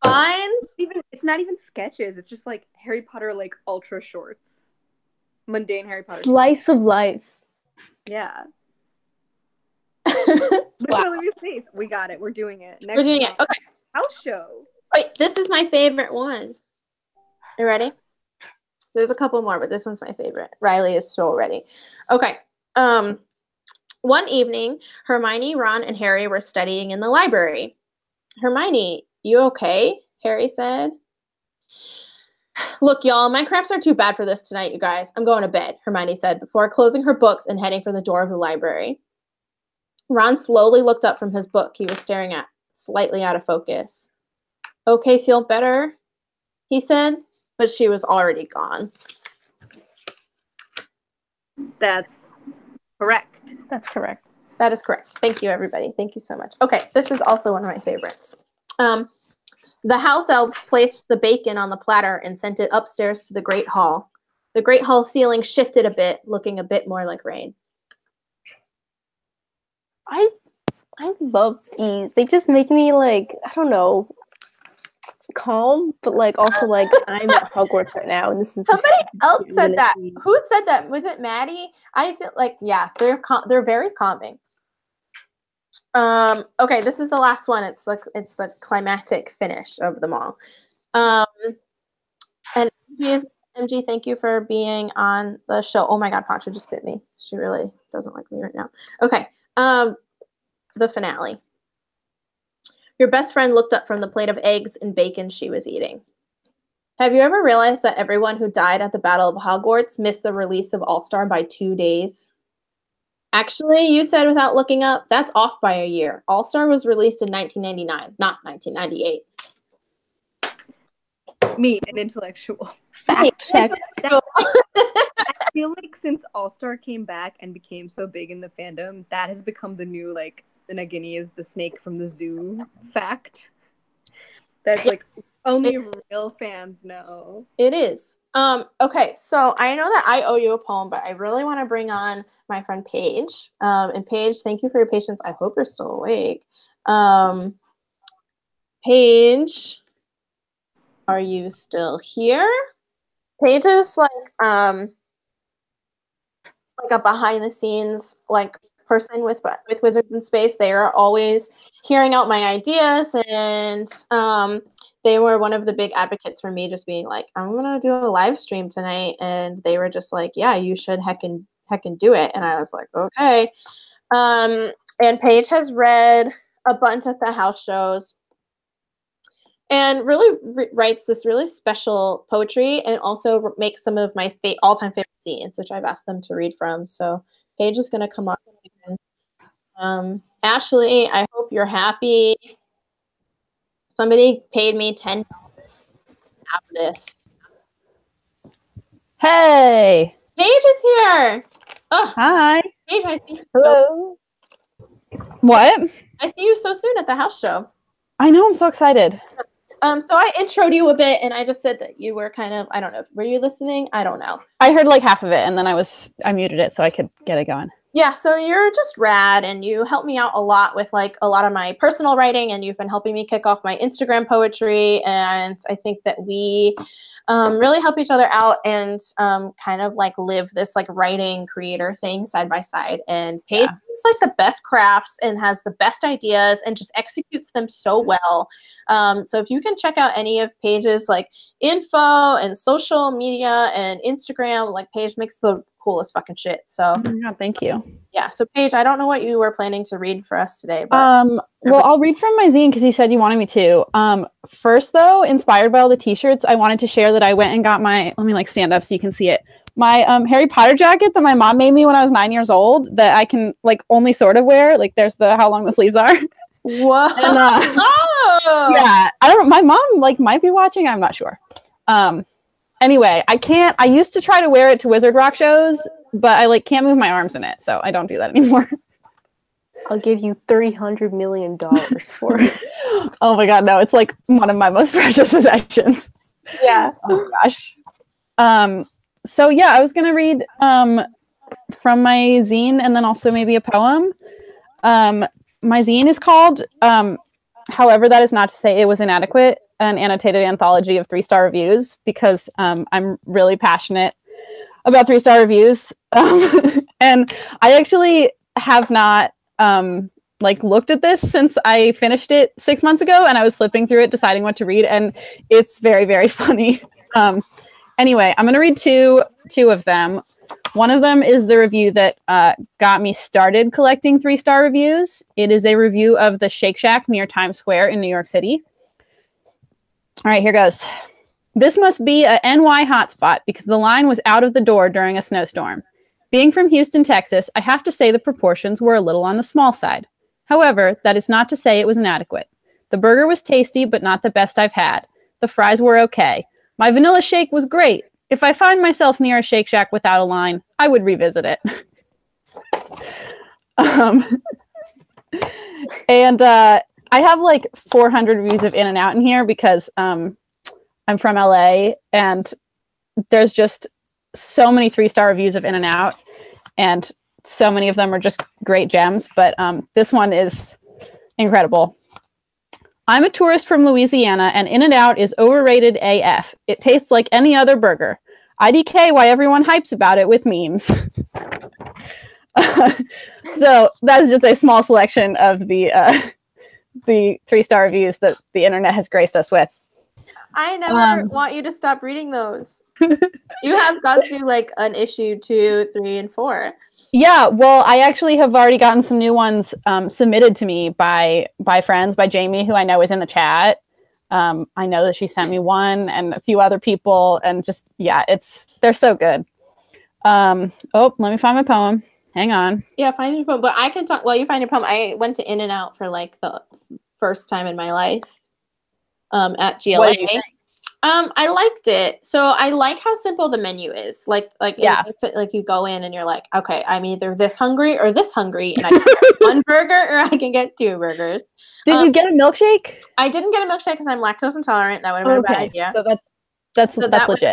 vines. It's not even sketches. It's just like Harry Potter like ultra shorts, mundane Harry Potter. Slice of life. Yeah. Look at Olivia's face. We got it. We're doing it. Next We're doing it. Okay. House show. Wait, this is my favorite one. You ready? There's a couple more, but this one's my favorite. Riley is so ready. Okay. One evening, Hermione, Ron, and Harry were studying in the library. Hermione, you okay? Harry said. Look, y'all, my cramps are too bad for this tonight, you guys. I'm going to bed, Hermione said, before closing her books and heading for the door of the library. Ron slowly looked up from his book he was staring at, slightly out of focus. Okay, feel better? He said, but she was already gone. That's correct. That's correct. That is correct. Thank you, everybody. Thank you so much. Okay, this is also one of my favorites. The house elves placed the bacon on the platter and sent it upstairs to the Great Hall. The Great Hall ceiling shifted a bit, looking a bit more like rain. I love these. They just make me like, I don't know, calm, but like also like I'm at Hogwarts right now, and this is somebody else said that. Who said that? Was it Maddie? I feel like they're very calming. Okay, this is the last one. It's the climactic finish of them all. And MG, thank you for being on the show. Oh my God, Pancho just bit me. She really doesn't like me right now. Okay, the finale. Your best friend looked up from the plate of eggs and bacon she was eating. Have you ever realized that everyone who died at the Battle of Hogwarts missed the release of All-Star by 2 days? Actually, you said without looking up, that's off by a year. All-Star was released in 1999, not 1998. Me, an intellectual. Fact check. I feel like since All-Star came back and became so big in the fandom, that has become the new, like, the Nagini is the snake from the zoo fact. That's like only real fans know. It is. Okay, so I know that I owe you a poem, but I really want to bring on my friend Paige. And Paige, thank you for your patience. I hope you're still awake. Paige, are you still here? Paige is like a behind the scenes person with Wizards in Space. They are always hearing out my ideas, and they were one of the big advocates for me just being like, I'm gonna do a live stream tonight, and they were just like, yeah, you should heckin' do it. And I was like, okay. And Paige has read a bunch of the house shows and really writes this really special poetry, and also makes some of my all-time favorite scenes, which I've asked them to read from. So Paige is going to come up. Ashley, I hope you're happy. Somebody paid me $10 after this. Hey! Paige is here. Oh, Hi. Paige, I see you. Hello. What? I see you so soon at the house show. I know, I'm so excited. So I introed you a bit, and I just said that you were kind of, I don't know, were you listening? I don't know. I heard like half of it, and then I muted it so I could get it going. Yeah, so you're just rad, and you help me out a lot with like a lot of my personal writing, and you've been helping me kick off my Instagram poetry, and I think that we really help each other out and kind of like live this like writing creator thing side by side. And Paige is like the best crafts and has the best ideas and just executes them so well. So if you can check out any of Paige's like info and social media and Instagram, like Paige makes the coolest fucking shit. So thank you. Yeah. So Paige, I don't know what you were planning to read for us today, but well, I'll read from my zine because you said you wanted me to. First though, inspired by all the t-shirts, I wanted to share that I went and got my, let me like stand up so you can see it. My Harry Potter jacket that my mom made me when I was 9 years old that I can like only sort of wear. Like there's the how long the sleeves are. Whoa. And, yeah, I don't. My mom like might be watching. I'm not sure. Anyway, I used to try to wear it to Wizard Rock shows, but I like can't move my arms in it, so I don't do that anymore. I'll give you $300 million for it. Oh my god, no! It's like one of my most precious possessions. Yeah. Oh gosh. So yeah, I was gonna read from my zine and then also maybe a poem. My zine is called However, That Is Not to Say It Was Inadequate, an annotated anthology of 3-star reviews, because I'm really passionate about 3-star reviews. And I actually have not like looked at this since I finished it 6 months ago, and I was flipping through it deciding what to read, and it's very, very funny. Anyway, I'm going to read two of them. One of them is the review that got me started collecting 3-star reviews. It is a review of the Shake Shack near Times Square in New York City. All right, here goes. This must be a NY hotspot because the line was out of the door during a snowstorm. Being from Houston, Texas, I have to say the proportions were a little on the small side. However, that is not to say it was inadequate. The burger was tasty, but not the best I've had. The fries were okay. My vanilla shake was great. If I find myself near a Shake Shack without a line, I would revisit it. And I have like 400 reviews of In-N-Out in here because I'm from LA, and there's just so many 3-star reviews of In-N-Out, and so many of them are just great gems, but this one is incredible. I'm a tourist from Louisiana, and In-N-Out is overrated AF. It tastes like any other burger. IDK why everyone hypes about it with memes. So that's just a small selection of the 3-star reviews that the internet has graced us with. I never want you to stop reading those. You have got to do like an issue 2, 3, and 4. Yeah, well, I actually have already gotten some new ones submitted to me by friends, by Jamie, who I know is in the chat. I know that she sent me one and a few other people, and just, yeah, they're so good. Oh, let me find my poem. Hang on. Yeah, find your poem. But I can talk while you find your poem. I went to In-N-Out for like the first time in my life at GLA. What did you think? I liked it. So I like how simple the menu is. Like yeah. Like you go in and you're like, okay, I'm either this hungry or this hungry, and I can get one burger or I can get 2 burgers. Did you get a milkshake? I didn't get a milkshake because I'm lactose intolerant. That would have been a bad idea. So that's legit. Was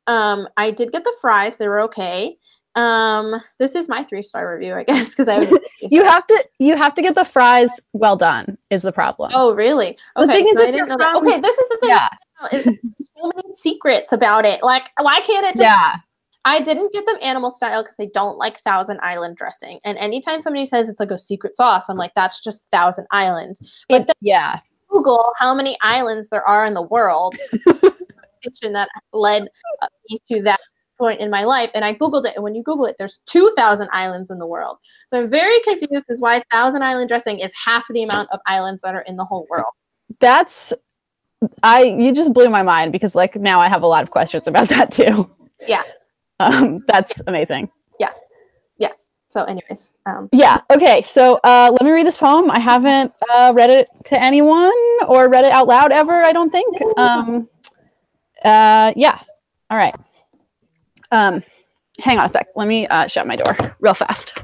out. I did get the fries. They were okay. This is my 3-star review, I guess, because I was you have to get the fries well done is the problem. Oh, really? Okay, the thing is, I didn't know that. Okay, this is the thing. Yeah. Is so many secrets about it. Like, why can't it just... Yeah. I didn't get them animal style because I don't like Thousand Island dressing. And anytime somebody says it's like a secret sauce, I'm like, that's just Thousand Island. But then yeah, Google how many islands there are in the world. That led me to that point in my life, and I Googled it, and when you Google it, there's 2,000 islands in the world. So I'm very confused as why Thousand Island dressing is half the amount of islands that are in the whole world. You just blew my mind, because like now I have a lot of questions about that too. Yeah. That's amazing. Yeah. So anyways. Yeah. Okay. So let me read this poem. I haven't read it to anyone or read it out loud ever, I don't think. Yeah. All right. Hang on a sec. Let me shut my door real fast.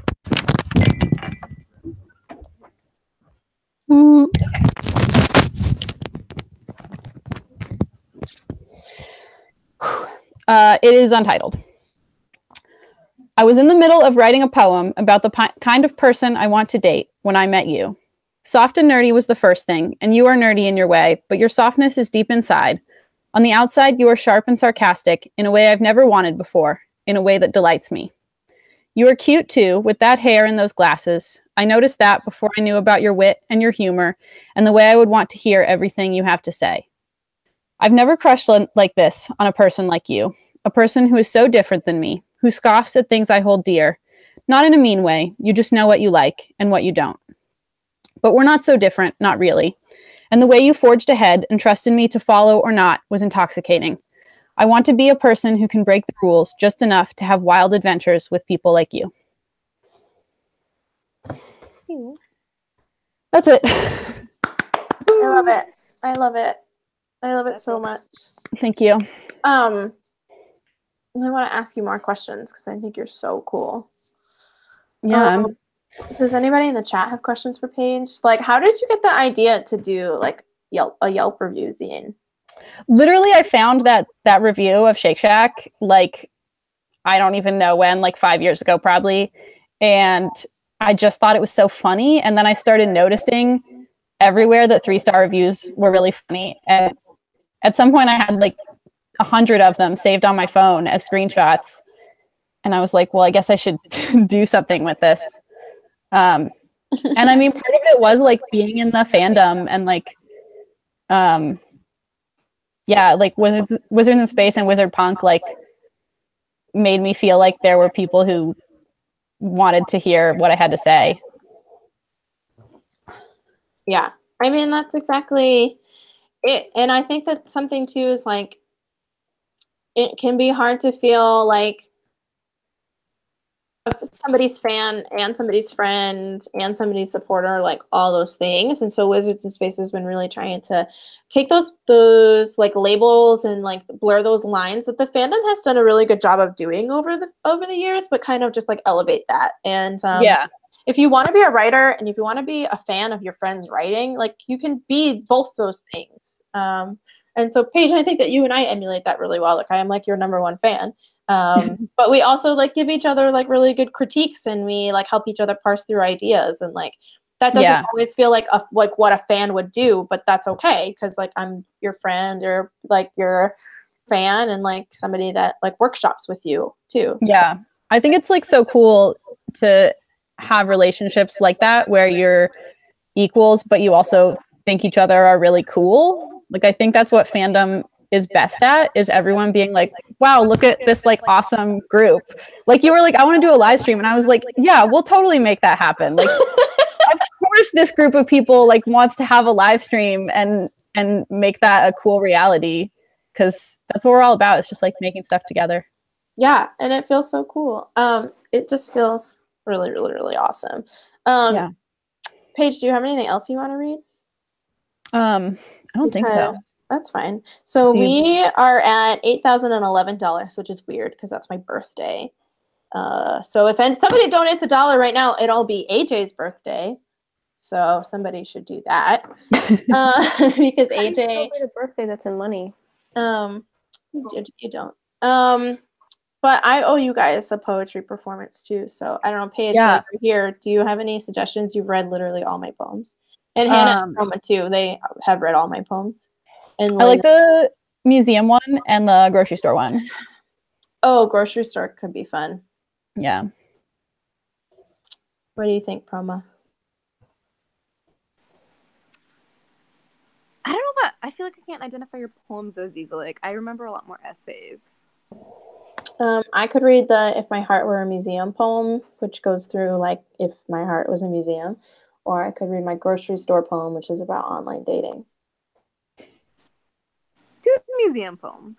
It is untitled. I was in the middle of writing a poem about the kind of person I want to date when I met you. Soft and nerdy was the first thing, and you are nerdy in your way, but your softness is deep inside. On the outside, you are sharp and sarcastic in a way I've never wanted before, in a way that delights me. You are cute too, with that hair and those glasses. I noticed that before I knew about your wit and your humor and the way I would want to hear everything you have to say. I've never crushed like this on a person like you, a person who is so different than me, who scoffs at things I hold dear. Not in a mean way, you just know what you like and what you don't. But we're not so different, not really. And the way you forged ahead and trusted me to follow or not was intoxicating. I want to be a person who can break the rules just enough to have wild adventures with people like you. That's it. I love it. I love it. I love it so much. Thank you. I want to ask you more questions because I think you're so cool. Yeah. Does anybody in the chat have questions for Paige? Like, how did you get the idea to do like a Yelp review zine? Literally, I found that review of Shake Shack, like, I don't even know when, like 5 years ago, probably. And I just thought it was so funny. And then I started noticing everywhere that 3-star reviews were really funny. And at some point I had like 100 of them saved on my phone as screenshots. And I was like, well, I guess I should do something with this. And I mean, part of it was like being in the fandom and like, yeah, like Wizards in Space and Wizard Punk like made me feel like there were people who wanted to hear what I had to say. Yeah, I mean, that's exactly it. And I think that something too is like, it can be hard to feel like somebody's fan and somebody's friend and somebody's supporter, like all those things. And so Wizards in Space has been really trying to take those like labels and like blur those lines that the fandom has done a really good job of doing over the years, but kind of just like elevate that. And yeah, if you want to be a writer and if you want to be a fan of your friend's writing, like you can be both those things. And so Paige, I think that you and I emulate that really well. Like I am like your #1 fan. But we also like give each other like really good critiques and we like help each other parse through ideas and like that doesn't always feel like what a fan would do, but that's okay because like I'm your friend or like your fan and like somebody that like workshops with you too. Yeah. So. I think it's like so cool to have relationships like that where you're equals, but you also think each other are really cool. Like I think that's what fandom is best at, is everyone being like, wow, look at this like awesome group. Like you were like, I want to do a live stream. And I was like, yeah, we'll totally make that happen. Like, of course this group of people like wants to have a live stream and make that a cool reality. Cause that's what we're all about. It's just like making stuff together. Yeah. And it feels so cool. It just feels really, really, really awesome. Yeah. Paige, do you have anything else you want to read? I don't think so. That's fine. So we are at $8,011, which is weird because that's my birthday. So if somebody donates $1 right now, it'll be AJ's birthday. So somebody should do that because AJ. A birthday that's in money. You don't. But I owe you guys a poetry performance too. So I don't know, Paige, over here, do you have any suggestions? You've read literally all my poems. And Hannah and Roma too. They have read all my poems. And I like the museum one and the grocery store one. Oh, grocery store could be fun. Yeah. What do you think, Proma? I don't know about, I feel like I can't identify your poems as easily. Like I remember a lot more essays. I could read the If My Heart Were a Museum poem, which goes through like if my heart was a museum. Or I could read my grocery store poem, which is about online dating. Do the museum poem.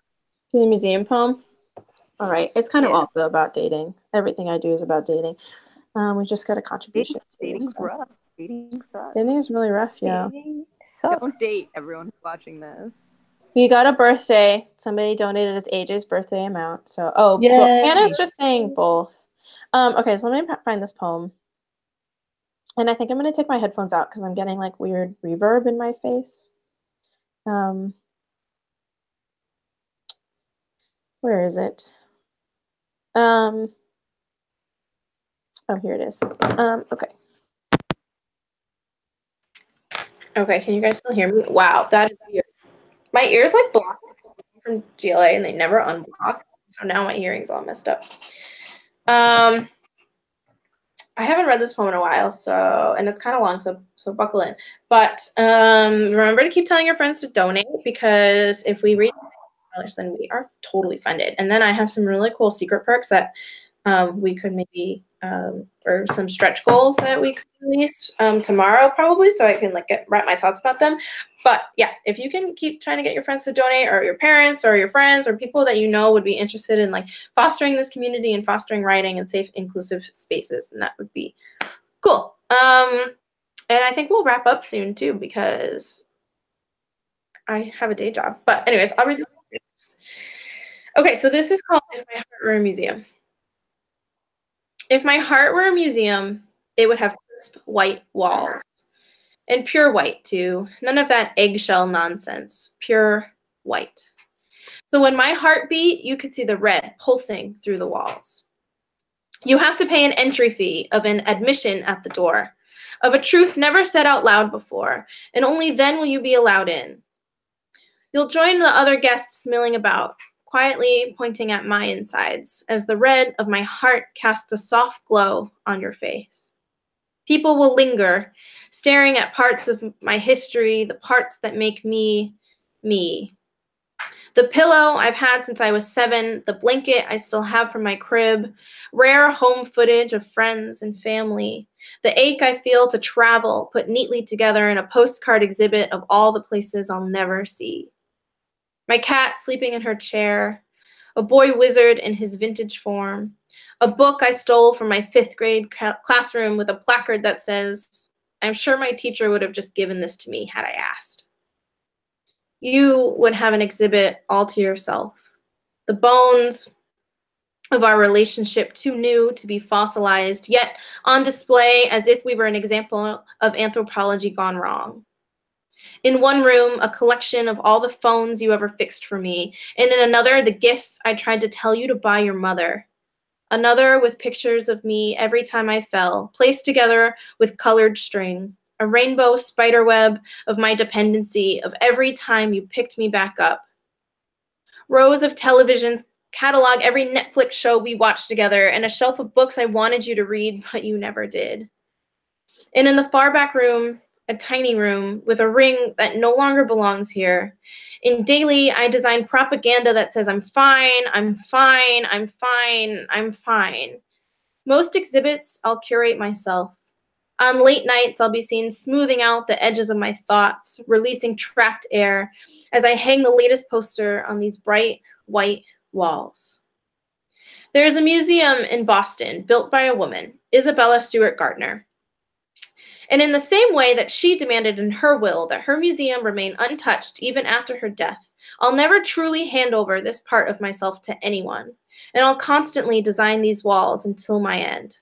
Do the museum poem? All right. It's kind of also about dating. Everything I do is about dating. We just got a contribution. Dating's rough. Dating sucks. Dating is really rough, yeah. Dating sucks. Don't date, everyone who's watching this. We got a birthday. Somebody donated us AJ's birthday amount. So, Hannah's just saying both. Okay, so let me find this poem. And I think I'm going to take my headphones out because I'm getting like weird reverb in my face. Where is it? Oh, here it is. Okay. Okay, can you guys still hear me? Wow, that is weird. My ears like blocked from GLA and they never unblock. So now my hearing's all messed up. I haven't read this poem in a while, and it's kind of long, so buckle in. But remember to keep telling your friends to donate, because if we read then we are totally funded. And then I have some really cool secret perks that we could maybe, or some stretch goals that we could release tomorrow probably, so I can like write my thoughts about them. But yeah, if you can keep trying to get your friends to donate, or your parents or your friends or people that you know would be interested in like fostering this community and fostering writing and safe, inclusive spaces, then that would be cool. And I think we'll wrap up soon too, because I have a day job. But anyways, I'll read this. Okay, so this is called If My Heart Were a Museum. If my heart were a museum, it would have crisp white walls. And pure white, too. None of that eggshell nonsense. Pure white. So when my heart beat, you could see the red pulsing through the walls. You have to pay an entry fee of an admission at the door, of a truth never said out loud before, and only then will you be allowed in. You'll join the other guests milling about, quietly pointing at my insides, as the red of my heart casts a soft glow on your face. People will linger, staring at parts of my history, the parts that make me, me. The pillow I've had since I was 7, the blanket I still have from my crib, rare home footage of friends and family, the ache I feel to travel, put neatly together in a postcard exhibit of all the places I'll never see. My cat sleeping in her chair, a boy wizard in his vintage form, a book I stole from my 5th grade classroom with a placard that says, "I'm sure my teacher would have just given this to me had I asked." You would have an exhibit all to yourself. The bones of our relationship too new to be fossilized, yet on display as if we were an example of anthropology gone wrong. In one room, a collection of all the phones you ever fixed for me, and in another, the gifts I tried to tell you to buy your mother. Another with pictures of me every time I fell, placed together with colored string, a rainbow spiderweb of my dependency, of every time you picked me back up. Rows of televisions catalog every Netflix show we watched together, and a shelf of books I wanted you to read, but you never did. And in the far back room, a tiny room with a ring that no longer belongs here. In daily, I design propaganda that says I'm fine, I'm fine, I'm fine, I'm fine. Most exhibits I'll curate myself. On late nights, I'll be seen smoothing out the edges of my thoughts, releasing trapped air as I hang the latest poster on these bright white walls. There is a museum in Boston built by a woman, Isabella Stewart Gardner. And in the same way that she demanded in her will that her museum remain untouched even after her death, I'll never truly hand over this part of myself to anyone, and I'll constantly design these walls until my end.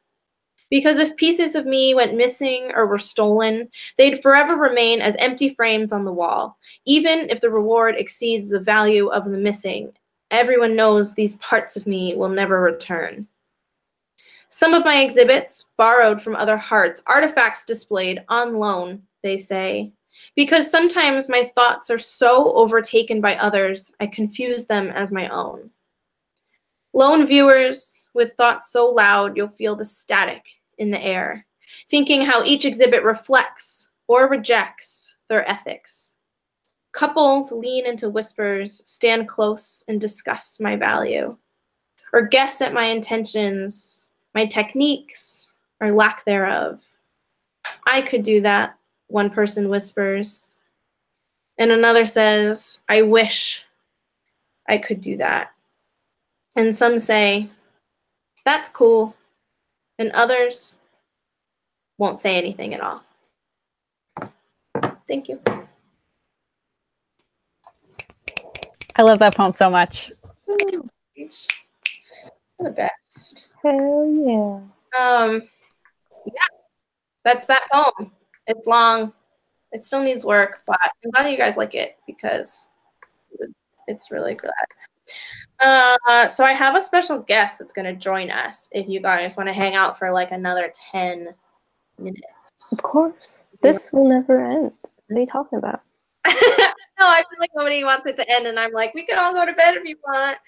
Because if pieces of me went missing or were stolen, they'd forever remain as empty frames on the wall. Even if the reward exceeds the value of the missing, everyone knows these parts of me will never return. Some of my exhibits, borrowed from other hearts, artifacts displayed on loan, they say, because sometimes my thoughts are so overtaken by others, I confuse them as my own. Lone viewers with thoughts so loud you'll feel the static in the air, thinking how each exhibit reflects or rejects their ethics. Couples lean into whispers, stand close, and discuss my value, or guess at my intentions, my techniques, or lack thereof. I could do that, one person whispers. And another says, I wish I could do that. And some say, that's cool. And others won't say anything at all. Thank you. I love that poem so much. You're the best. Hell yeah. Yeah, that's that poem. It's long. It still needs work, but I'm glad you guys like it because it's really good. So I have a special guest that's going to join us if you guys want to hang out for like another 10 minutes. Of course. This will never end. What are you talking about? No, I feel like nobody wants it to end, and I'm like, we can all go to bed if you want.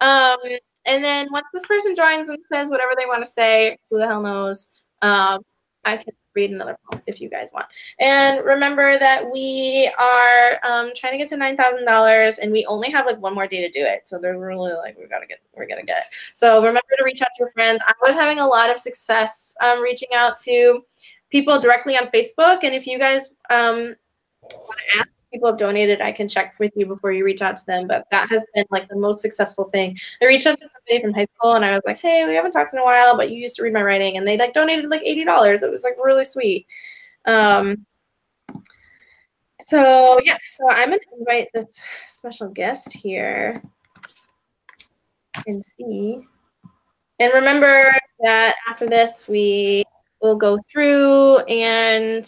And then once this person joins and says whatever they want to say, who the hell knows, I can read another poem if you guys want. And remember that we are trying to get to $9,000, and we only have like one more day to do it. So they're really like, we're gonna get it. So remember to reach out to your friends. I was having a lot of success reaching out to people directly on Facebook, and if you guys want to ask, people have donated, I can check with you before you reach out to them, but that has been like the most successful thing. I reached out to somebody from high school and I was like, hey, we haven't talked in a while, but you used to read my writing, and they like donated like $80. It was like really sweet. So yeah, so I'm gonna invite this special guest here and see. And remember that after this, we will go through and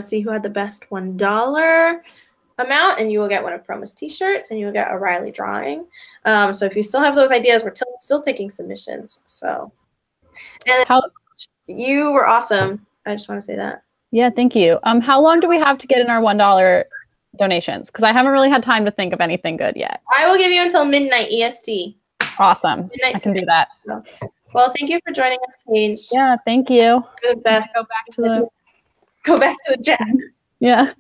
see who had the best $1 amount, and you will get one of Proma's t-shirts, and you will get a Riley drawing. So if you still have those ideas, we're still taking submissions. So, and you were awesome. I just want to say that. Yeah, thank you. How long do we have to get in our $1 donations? Because I haven't really had time to think of anything good yet. I will give you until midnight EST. Awesome. I can do that. Well, thank you for joining us, Paige. Yeah, thank you. You're the best. Go back to the chat. Yeah.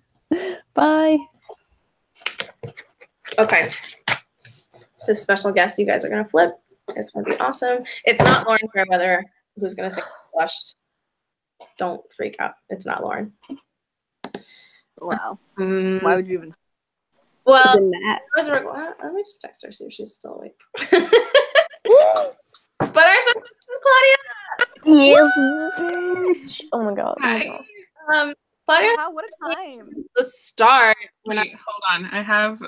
Bye. Okay. This special guest you guys are gonna flip. It's gonna be awesome. It's not Lauren Fairweather who's gonna say blushed. Don't freak out. It's not Lauren. Wow. Why would you even? Well, let me just text her, see if she's still awake. But our special guest is Claudia. Yes, bitch. Oh my god. Claudia, wow, what a time. The start. Wait, hold on. I have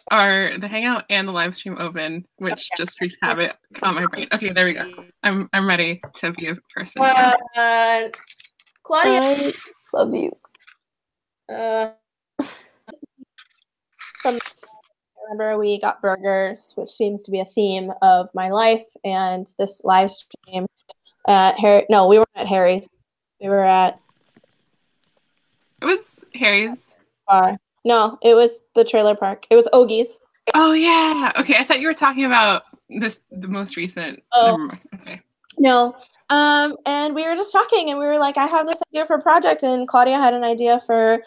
the Hangout and the live stream open, which just wreaks havoc on my brain. Okay, there we go. I'm ready to be a person again. Claudia, I love you. Remember, we got burgers, which seems to be a theme of my life, and this live stream at Harry. No, we weren't at Harry's. We were at. It was Harry's. No, it was the trailer park. It was Ogie's. Oh yeah. Okay, I thought you were talking about the most recent. Oh. Okay. No. And we were just talking, and we were like, I have this idea for a project, and Claudia had an idea for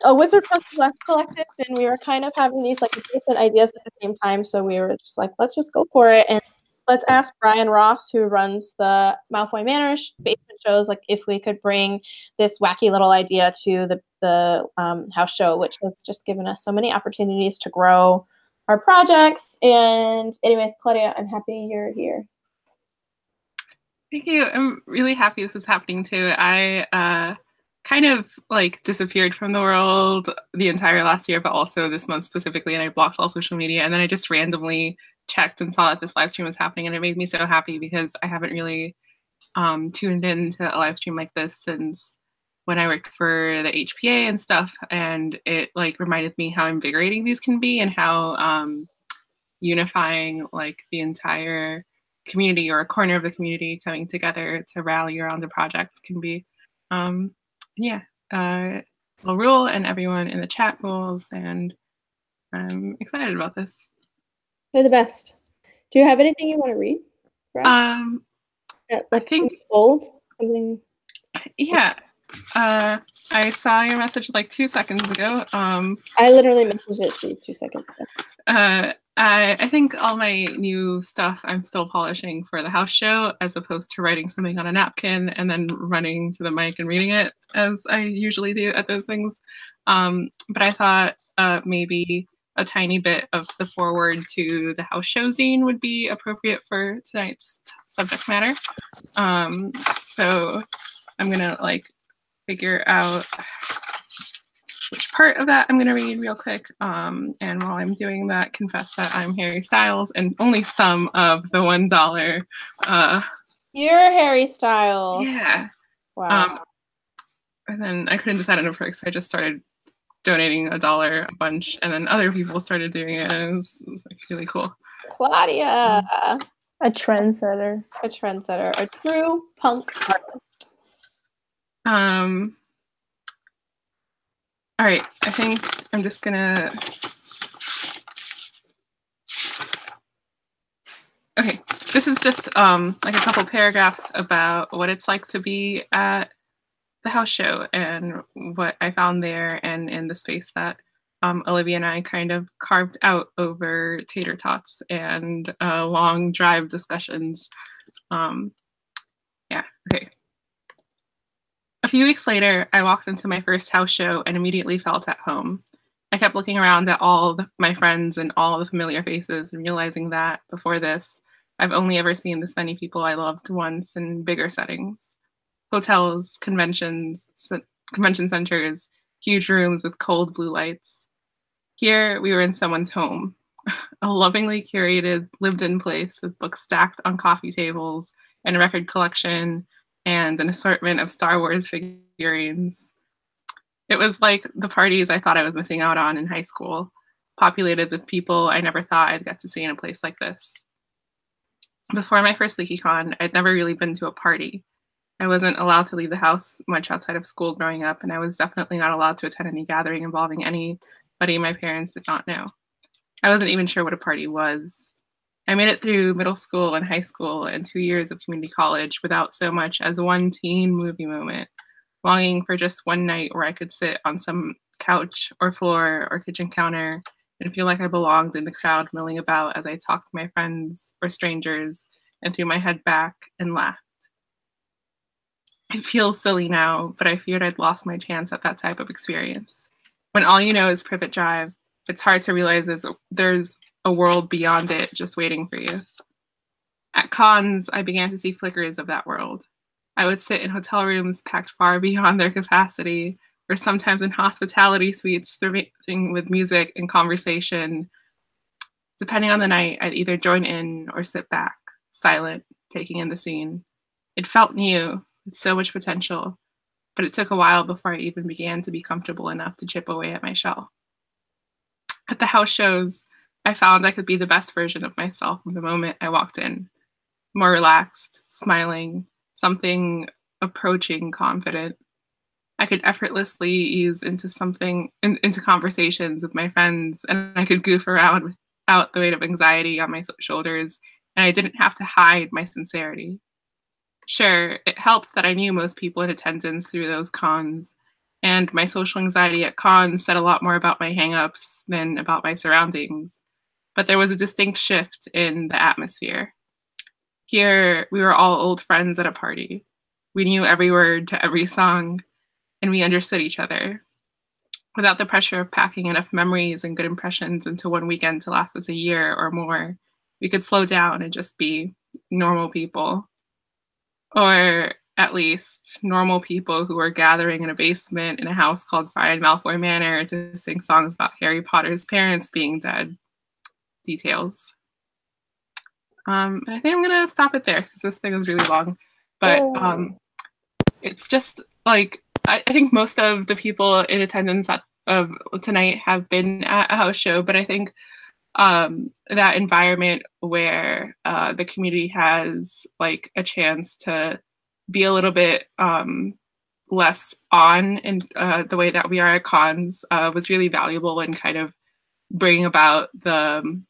a Wizard Punk collective, and we were kind of having these like adjacent ideas at the same time. So we were just like, let's just go for it, and let's ask Brian Ross, who runs the Malfoy Manor basement shows, like if we could bring this wacky little idea to the house show, which has just given us so many opportunities to grow our projects. And anyways, Claudia, I'm happy you're here. Thank you. I'm really happy this is happening too. I kind of like disappeared from the world the entire last year, but also this month specifically, and I blocked all social media, and then I just randomly checked and saw that this live stream was happening, and it made me so happy because I haven't really tuned into a live stream like this since when I worked for the HPA and stuff, and it like reminded me how invigorating these can be and how unifying like the entire community or a corner of the community coming together to rally around the project can be. I'll rule, and everyone in the chat rules, and I'm excited about this. They're the best. Do you have anything you want to read for us? I think bold something. Yeah. I saw your message like 2 seconds ago. I literally messaged it to you 2 seconds ago. I think all my new stuff I'm still polishing for the house show, as opposed to writing something on a napkin and then running to the mic and reading it as I usually do at those things. But I thought maybe a tiny bit of the foreword to the house show zine would be appropriate for tonight's subject matter. So I'm gonna like figure out which part of that I'm gonna read real quick. And while I'm doing that, confess that I'm Harry Styles and only some of the $1. You're Harry Styles. Yeah. Wow. And then I couldn't decide on a perk, so I just started donating $1 a bunch, and then other people started doing it, and it was like really cool. Claudia. A trendsetter. A trendsetter. A true punk artist. All right, I think I'm just gonna. Okay, this is just like a couple paragraphs about what it's like to be at the house show and what I found there and in the space that Olivia and I kind of carved out over tater tots and long drive discussions. Yeah, okay. A few weeks later, I walked into my first house show and immediately felt at home. I kept looking around at all my friends and all the familiar faces and realizing that before this, I've only ever seen this many people I loved once in bigger settings. Hotels, convention centers, huge rooms with cold blue lights. Here, we were in someone's home, a lovingly curated, lived-in place with books stacked on coffee tables and a record collection and an assortment of Star Wars figurines. It was like the parties I thought I was missing out on in high school, populated with people I never thought I'd get to see in a place like this. Before my first LeakyCon, I'd never really been to a party. I wasn't allowed to leave the house much outside of school growing up, and I was definitely not allowed to attend any gathering involving anybody my parents did not know. I wasn't even sure what a party was. I made it through middle school and high school and 2 years of community college without so much as one teen movie moment, longing for just one night where I could sit on some couch or floor or kitchen counter and feel like I belonged in the crowd milling about as I talked to my friends or strangers and threw my head back and laughed. It feels silly now, but I feared I'd lost my chance at that type of experience. When all you know is Privet Drive, it's hard to realize there's a world beyond it just waiting for you. At cons, I began to see flickers of that world. I would sit in hotel rooms packed far beyond their capacity, or sometimes in hospitality suites thriving with music and conversation. Depending on the night, I'd either join in or sit back, silent, taking in the scene. It felt new, with so much potential, but it took a while before I even began to be comfortable enough to chip away at my shell. At the house shows, I found I could be the best version of myself from the moment I walked in. More relaxed, smiling, something approaching confident. I could effortlessly ease into into conversations with my friends, and I could goof around without the weight of anxiety on my shoulders, and I didn't have to hide my sincerity. Sure, it helps that I knew most people in attendance through those cons, and my social anxiety at cons said a lot more about my hangups than about my surroundings. But there was a distinct shift in the atmosphere. Here, we were all old friends at a party. We knew every word to every song, and we understood each other. Without the pressure of packing enough memories and good impressions into one weekend to last us a year or more, we could slow down and just be normal people. Or at least normal people who were gathering in a basement in a house called Brian Malfoy Manor to sing songs about Harry Potter's parents being dead. Details. I think I'm gonna stop it there because this thing is really long. But it's just like I think most of the people in attendance of tonight have been at a house show, but I think that environment where the community has like a chance to be a little bit less on in the way that we are at cons was really valuable in kind of bringing about the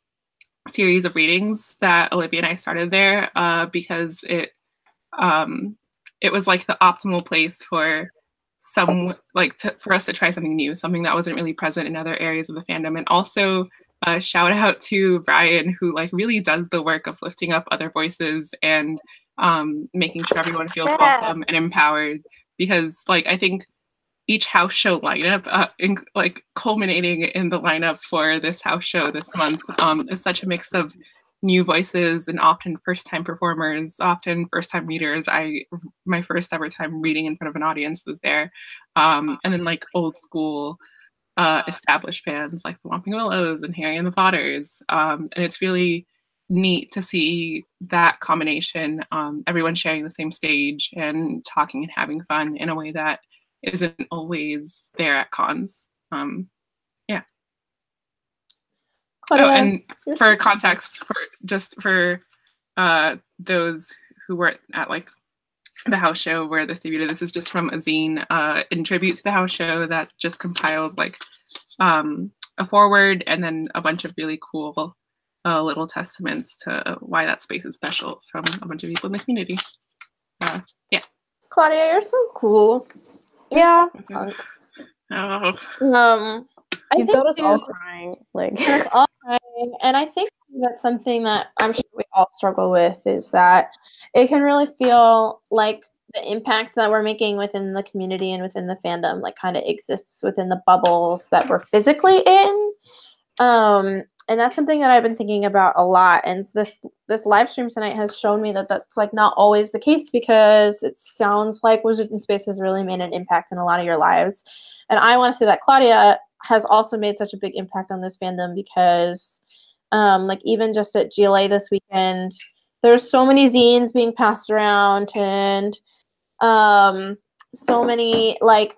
series of readings that Olivia and I started there because it was like the optimal place for for us to try something new, something that wasn't really present in other areas of the fandom. And also shout out to Brian, who like really does the work of lifting up other voices and making sure everyone feels welcome and empowered, because like I think each house show lineup, culminating in the lineup for this house show this month, is such a mix of new voices and often first-time performers, often first-time readers. My first ever time reading in front of an audience was there, and then like old school established bands like the Whomping Willows and Harry and the Potters, and it's really neat to see that combination, everyone sharing the same stage and talking and having fun in a way that isn't always there at cons. Yeah. Claudia, and for context, for those who were at like the house show where this debuted, this is just from a zine in tribute to the house show that just compiled like a foreword and then a bunch of really cool little testaments to why that space is special from a bunch of people in the community. Yeah. Claudia, you're so cool. Yeah. Oh. I You've think got us all too, crying. Like us all crying, and I think that's something that I'm sure we all struggle with is that it can really feel like the impact that we're making within the community and within the fandom like kind of exists within the bubbles that we're physically in. And that's something that I've been thinking about a lot. And this live stream tonight has shown me that that's like not always the case, because it sounds like Wizards in Space has really made an impact in a lot of your lives. And I want to say that Claudia has also made such a big impact on this fandom, because like even just at GLA this weekend, there's so many zines being passed around, and so many like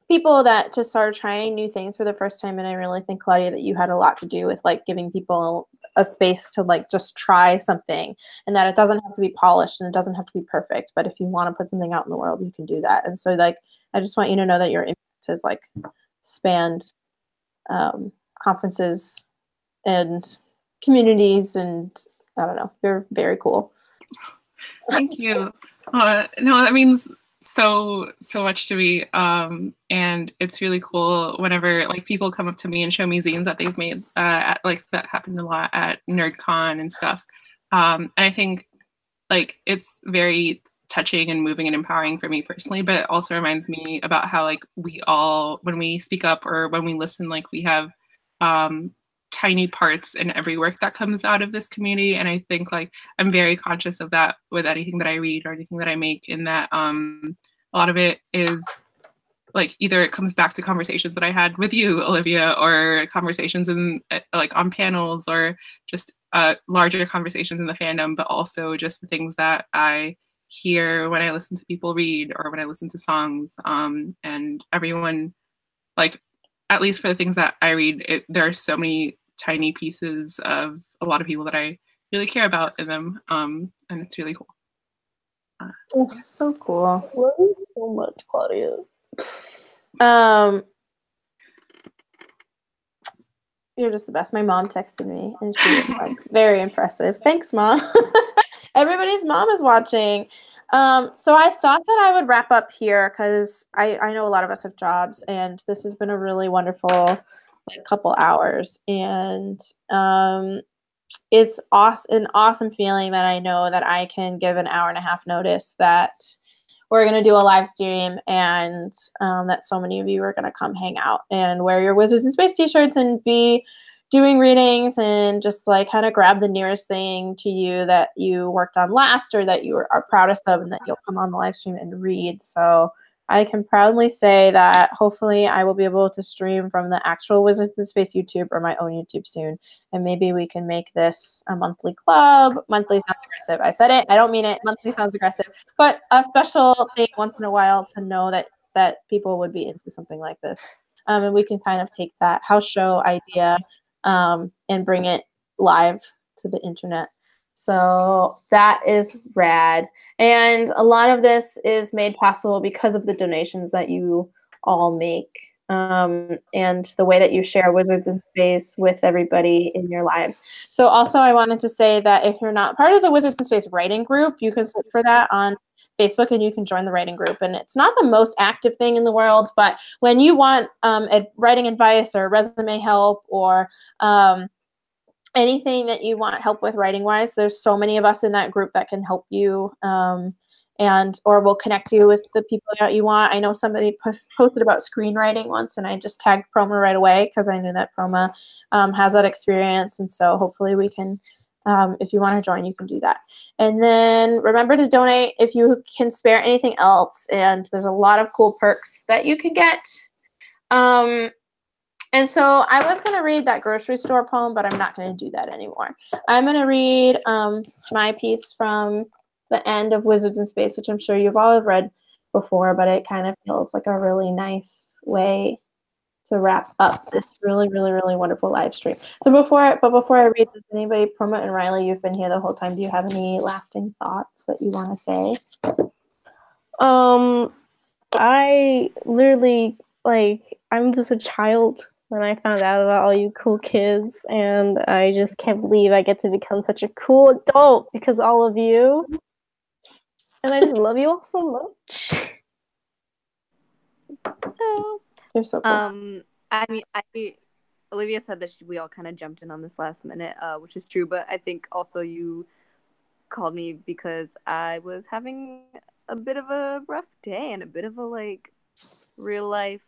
people that just are trying new things for the first time. And I really think, Claudia, that you had a lot to do with like giving people a space to like just try something, and that it doesn't have to be polished and it doesn't have to be perfect, but if you want to put something out in the world, you can do that. And so like I just want you to know that your impact has like spanned conferences and communities, and I don't know, you're very cool. Thank you. No, that means so much to me, and it's really cool whenever like people come up to me and show me zines that they've made. At, like that happened a lot at NerdCon and stuff, and I think like it's very touching and moving and empowering for me personally, but it also reminds me about how like we all, when we speak up or when we listen, like we have tiny parts in every work that comes out of this community. And I think like I'm very conscious of that with anything that I read or anything that I make, in that a lot of it is like either it comes back to conversations that I had with you, Olivia, or conversations in like on panels, or just larger conversations in the fandom, but also just the things that I hear when I listen to people read or when I listen to songs. And everyone, like, at least for the things that I read, there are so many tiny pieces of a lot of people that I really care about in them, and it's really cool. Oh, so cool. love you so much, Claudia. You're just the best. My mom texted me and she was like, very impressive. Thanks, Mom. Everybody's mom is watching. So I thought that I would wrap up here, because I know a lot of us have jobs, and this has been a really wonderful like couple hours, and it's an awesome feeling that I know that I can give an hour and a half notice that we're going to do a live stream, and that so many of you are going to come hang out and wear your Wizards in Space t-shirts and be doing readings, and just like kind of grab the nearest thing to you that you worked on last or that you are proudest of, and that you'll come on the live stream and read. So I can proudly say that hopefully I will be able to stream from the actual Wizards in Space YouTube or my own YouTube soon. And maybe we can make this a monthly club. Monthly sounds aggressive. I said it. I don't mean it. Monthly sounds aggressive. But a special thing once in a while to know that people would be into something like this. And we can kind of take that house show idea and bring it live to the internet. So that is rad. And a lot of this is made possible because of the donations that you all make, and the way that you share Wizards in Space with everybody in your lives. So also I wanted to say that if you're not part of the Wizards in Space writing group, you can search for that on Facebook and you can join the writing group. And it's not the most active thing in the world, but when you want writing advice or resume help or anything that you want help with writing wise, there's so many of us in that group that can help you, or will connect you with the people that you want. I know somebody posted about screenwriting once, and I just tagged Proma right away because I knew that Proma has that experience. And so hopefully we can, if you want to join, you can do that. And then remember to donate if you can spare anything else. And there's a lot of cool perks that you can get. And so I was going to read that grocery store poem, but I'm not going to do that anymore. I'm going to read my piece from the end of Wizards in Space, which I'm sure you've all read before, but it kind of feels like a really nice way to wrap up this really, really, really wonderful live stream. So before I read this, anybody, Proma and Riley, you've been here the whole time. Do you have any lasting thoughts that you want to say? I literally, like, I was a child when I found out about all you cool kids, and I just can't believe I get to become such a cool adult because of all of you. And I just love you all so much. Oh. You're so cool. Olivia said that we all kind of jumped in on this last minute, which is true, but I think also you called me because I was having a bit of a rough day and a bit of a like real life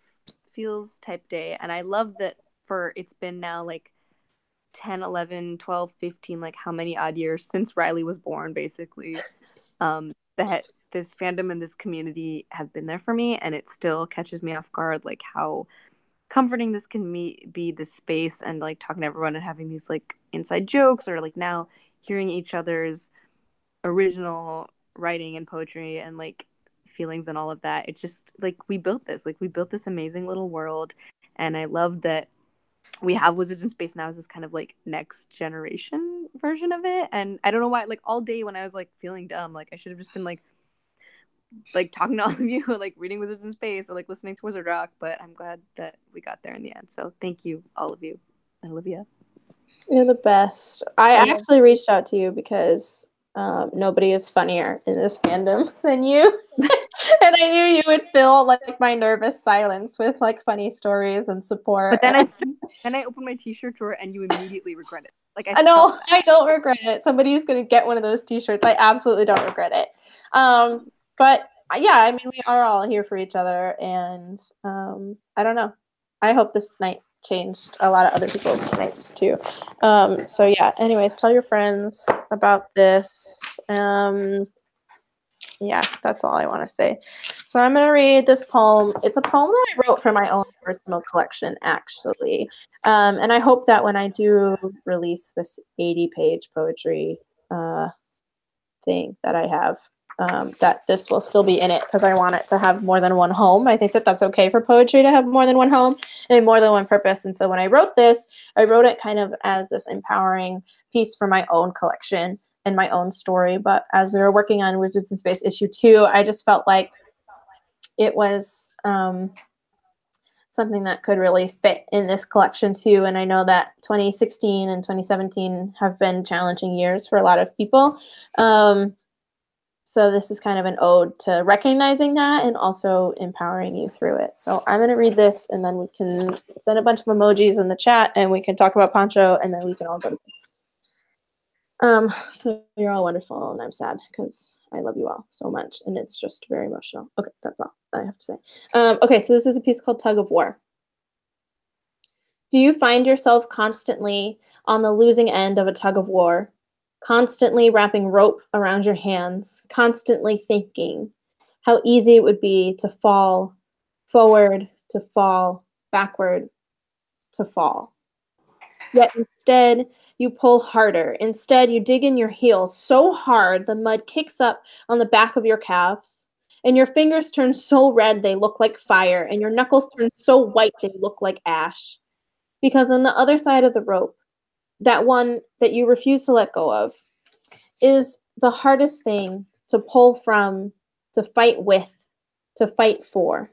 feels type day, and I love that it's been now like 10, 11, 12, 15, like how many odd years since Riley was born, basically, that this fandom and this community have been there for me, and it still catches me off guard, like how comforting this can be this space, and like talking to everyone and having these like inside jokes, or like now hearing each other's original writing and poetry and like feelings and all of that. It's just like we built this amazing little world, and I love that we have Wizards in Space now as this kind of like next generation version of it. And I don't know why, like all day when I was like feeling dumb, like I should have just been like talking to all of you, like reading Wizards in Space or like listening to Wizard Rock, but I'm glad that we got there in the end. So thank you, all of you. And Olivia. You're the best. I actually reached out to you because nobody is funnier in this fandom than you. And I knew you would fill like my nervous silence with like funny stories and support. But then I opened my t-shirt drawer and you immediately regret it. Like I know, I don't regret it. Somebody's gonna get one of those t-shirts. I absolutely don't regret it. But yeah, I mean, we are all here for each other, and I don't know. I hope this night changed a lot of other people's nights too. So yeah, anyways, tell your friends about this. Yeah, that's all I want to say. So I'm going to read this poem. It's a poem that I wrote for my own personal collection, actually. And I hope that when I do release this 80-page poetry thing that I have, that this will still be in it, because I want it to have more than one home. I think that that's okay for poetry to have more than one home and more than one purpose. And so when I wrote this, I wrote it kind of as this empowering piece for my own collection and my own story. But as we were working on Wizards in Space issue 2, I just felt like it was something that could really fit in this collection too. And I know that 2016 and 2017 have been challenging years for a lot of people. So this is kind of an ode to recognizing that and also empowering you through it. So I'm going to read this, and then we can send a bunch of emojis in the chat, and we can talk about Pancho, and then we can all go to bed. So you're all wonderful, and I'm sad because I love you all so much, and it's just very emotional. Okay, that's all I have to say. Okay, so this is a piece called Tug of War. Do you find yourself constantly on the losing end of a tug of war? Constantly wrapping rope around your hands, constantly thinking how easy it would be to fall forward, to fall backward, to fall. Yet instead, you pull harder. Instead, you dig in your heels so hard the mud kicks up on the back of your calves, and your fingers turn so red they look like fire, and your knuckles turn so white they look like ash. Because on the other side of the rope, that one that you refuse to let go of, is the hardest thing to pull from, to fight with, to fight for.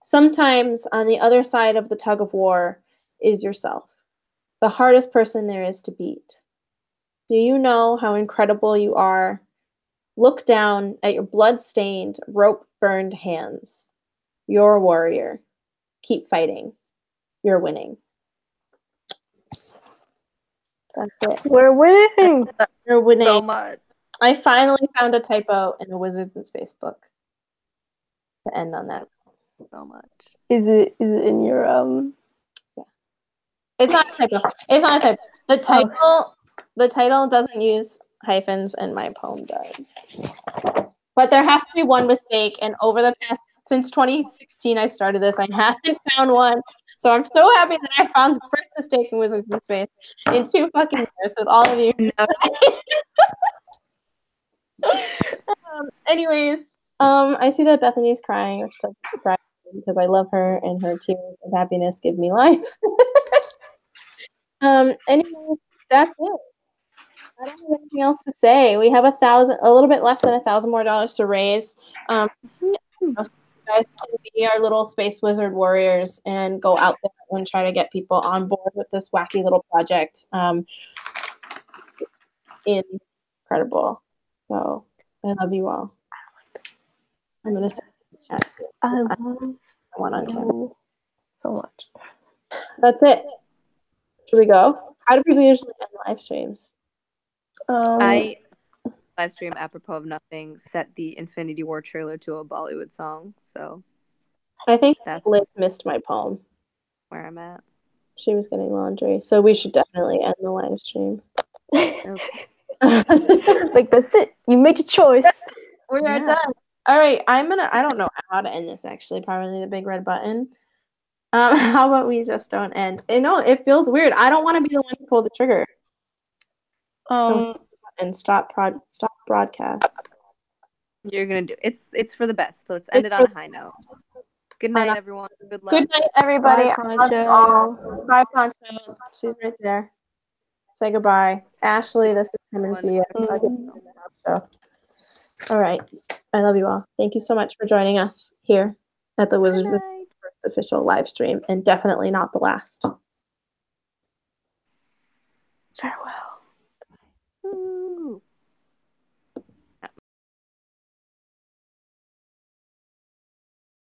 Sometimes on the other side of the tug of war is yourself, the hardest person there is to beat. Do you know how incredible you are? Look down at your blood-stained, rope-burned hands. You're a warrior. Keep fighting. You're winning. That's it. We're winning. You're winning. So much. I finally found a typo in a Wizards in Space book. To end on that. So much. Is it in your Yeah. It's not a typo. It's not a typo. The title doesn't use hyphens, and my poem does. But there has to be one mistake, and over the past since 2016 I started this, I haven't found one. So I'm so happy that I found the first mistake in Wizards in Space in 2 fucking years with all of you. Anyways, I see that Bethany's crying, which doesn't surprise because I love her and her tears of happiness give me life. Anyway, that's it. I don't have anything else to say. We have a little bit less than $1,000 more to raise. You guys can be our little space wizard warriors and go out there and try to get people on board with this wacky little project. Incredible. So I love you all. I'm gonna send the chat too. I love one on camera. you so much. That's it. Should we go? How do people usually end live streams? I live stream apropos of nothing set the Infinity War trailer to a Bollywood song, so I think that's Liz missed my poem. where I'm at. She was getting laundry, so we should definitely end the live stream. Okay. Like, that's it. You made your choice. We are done. All right, I don't know how to end this actually. Probably the big red button. How about we just don't end? No, it feels weird. I don't want to be the one to pull the trigger. And stop broadcast. You're gonna do it's for the best. So let's end it on a high note. Good night, everyone. Good luck. Good night, everybody. Bye, Poncho. Bye, Poncho. She's right there. Say goodbye. Ashley, this is coming to you. All right. I love you all. Thank you so much for joining us here at the Wizards of first official live stream, and definitely not the last. Farewell.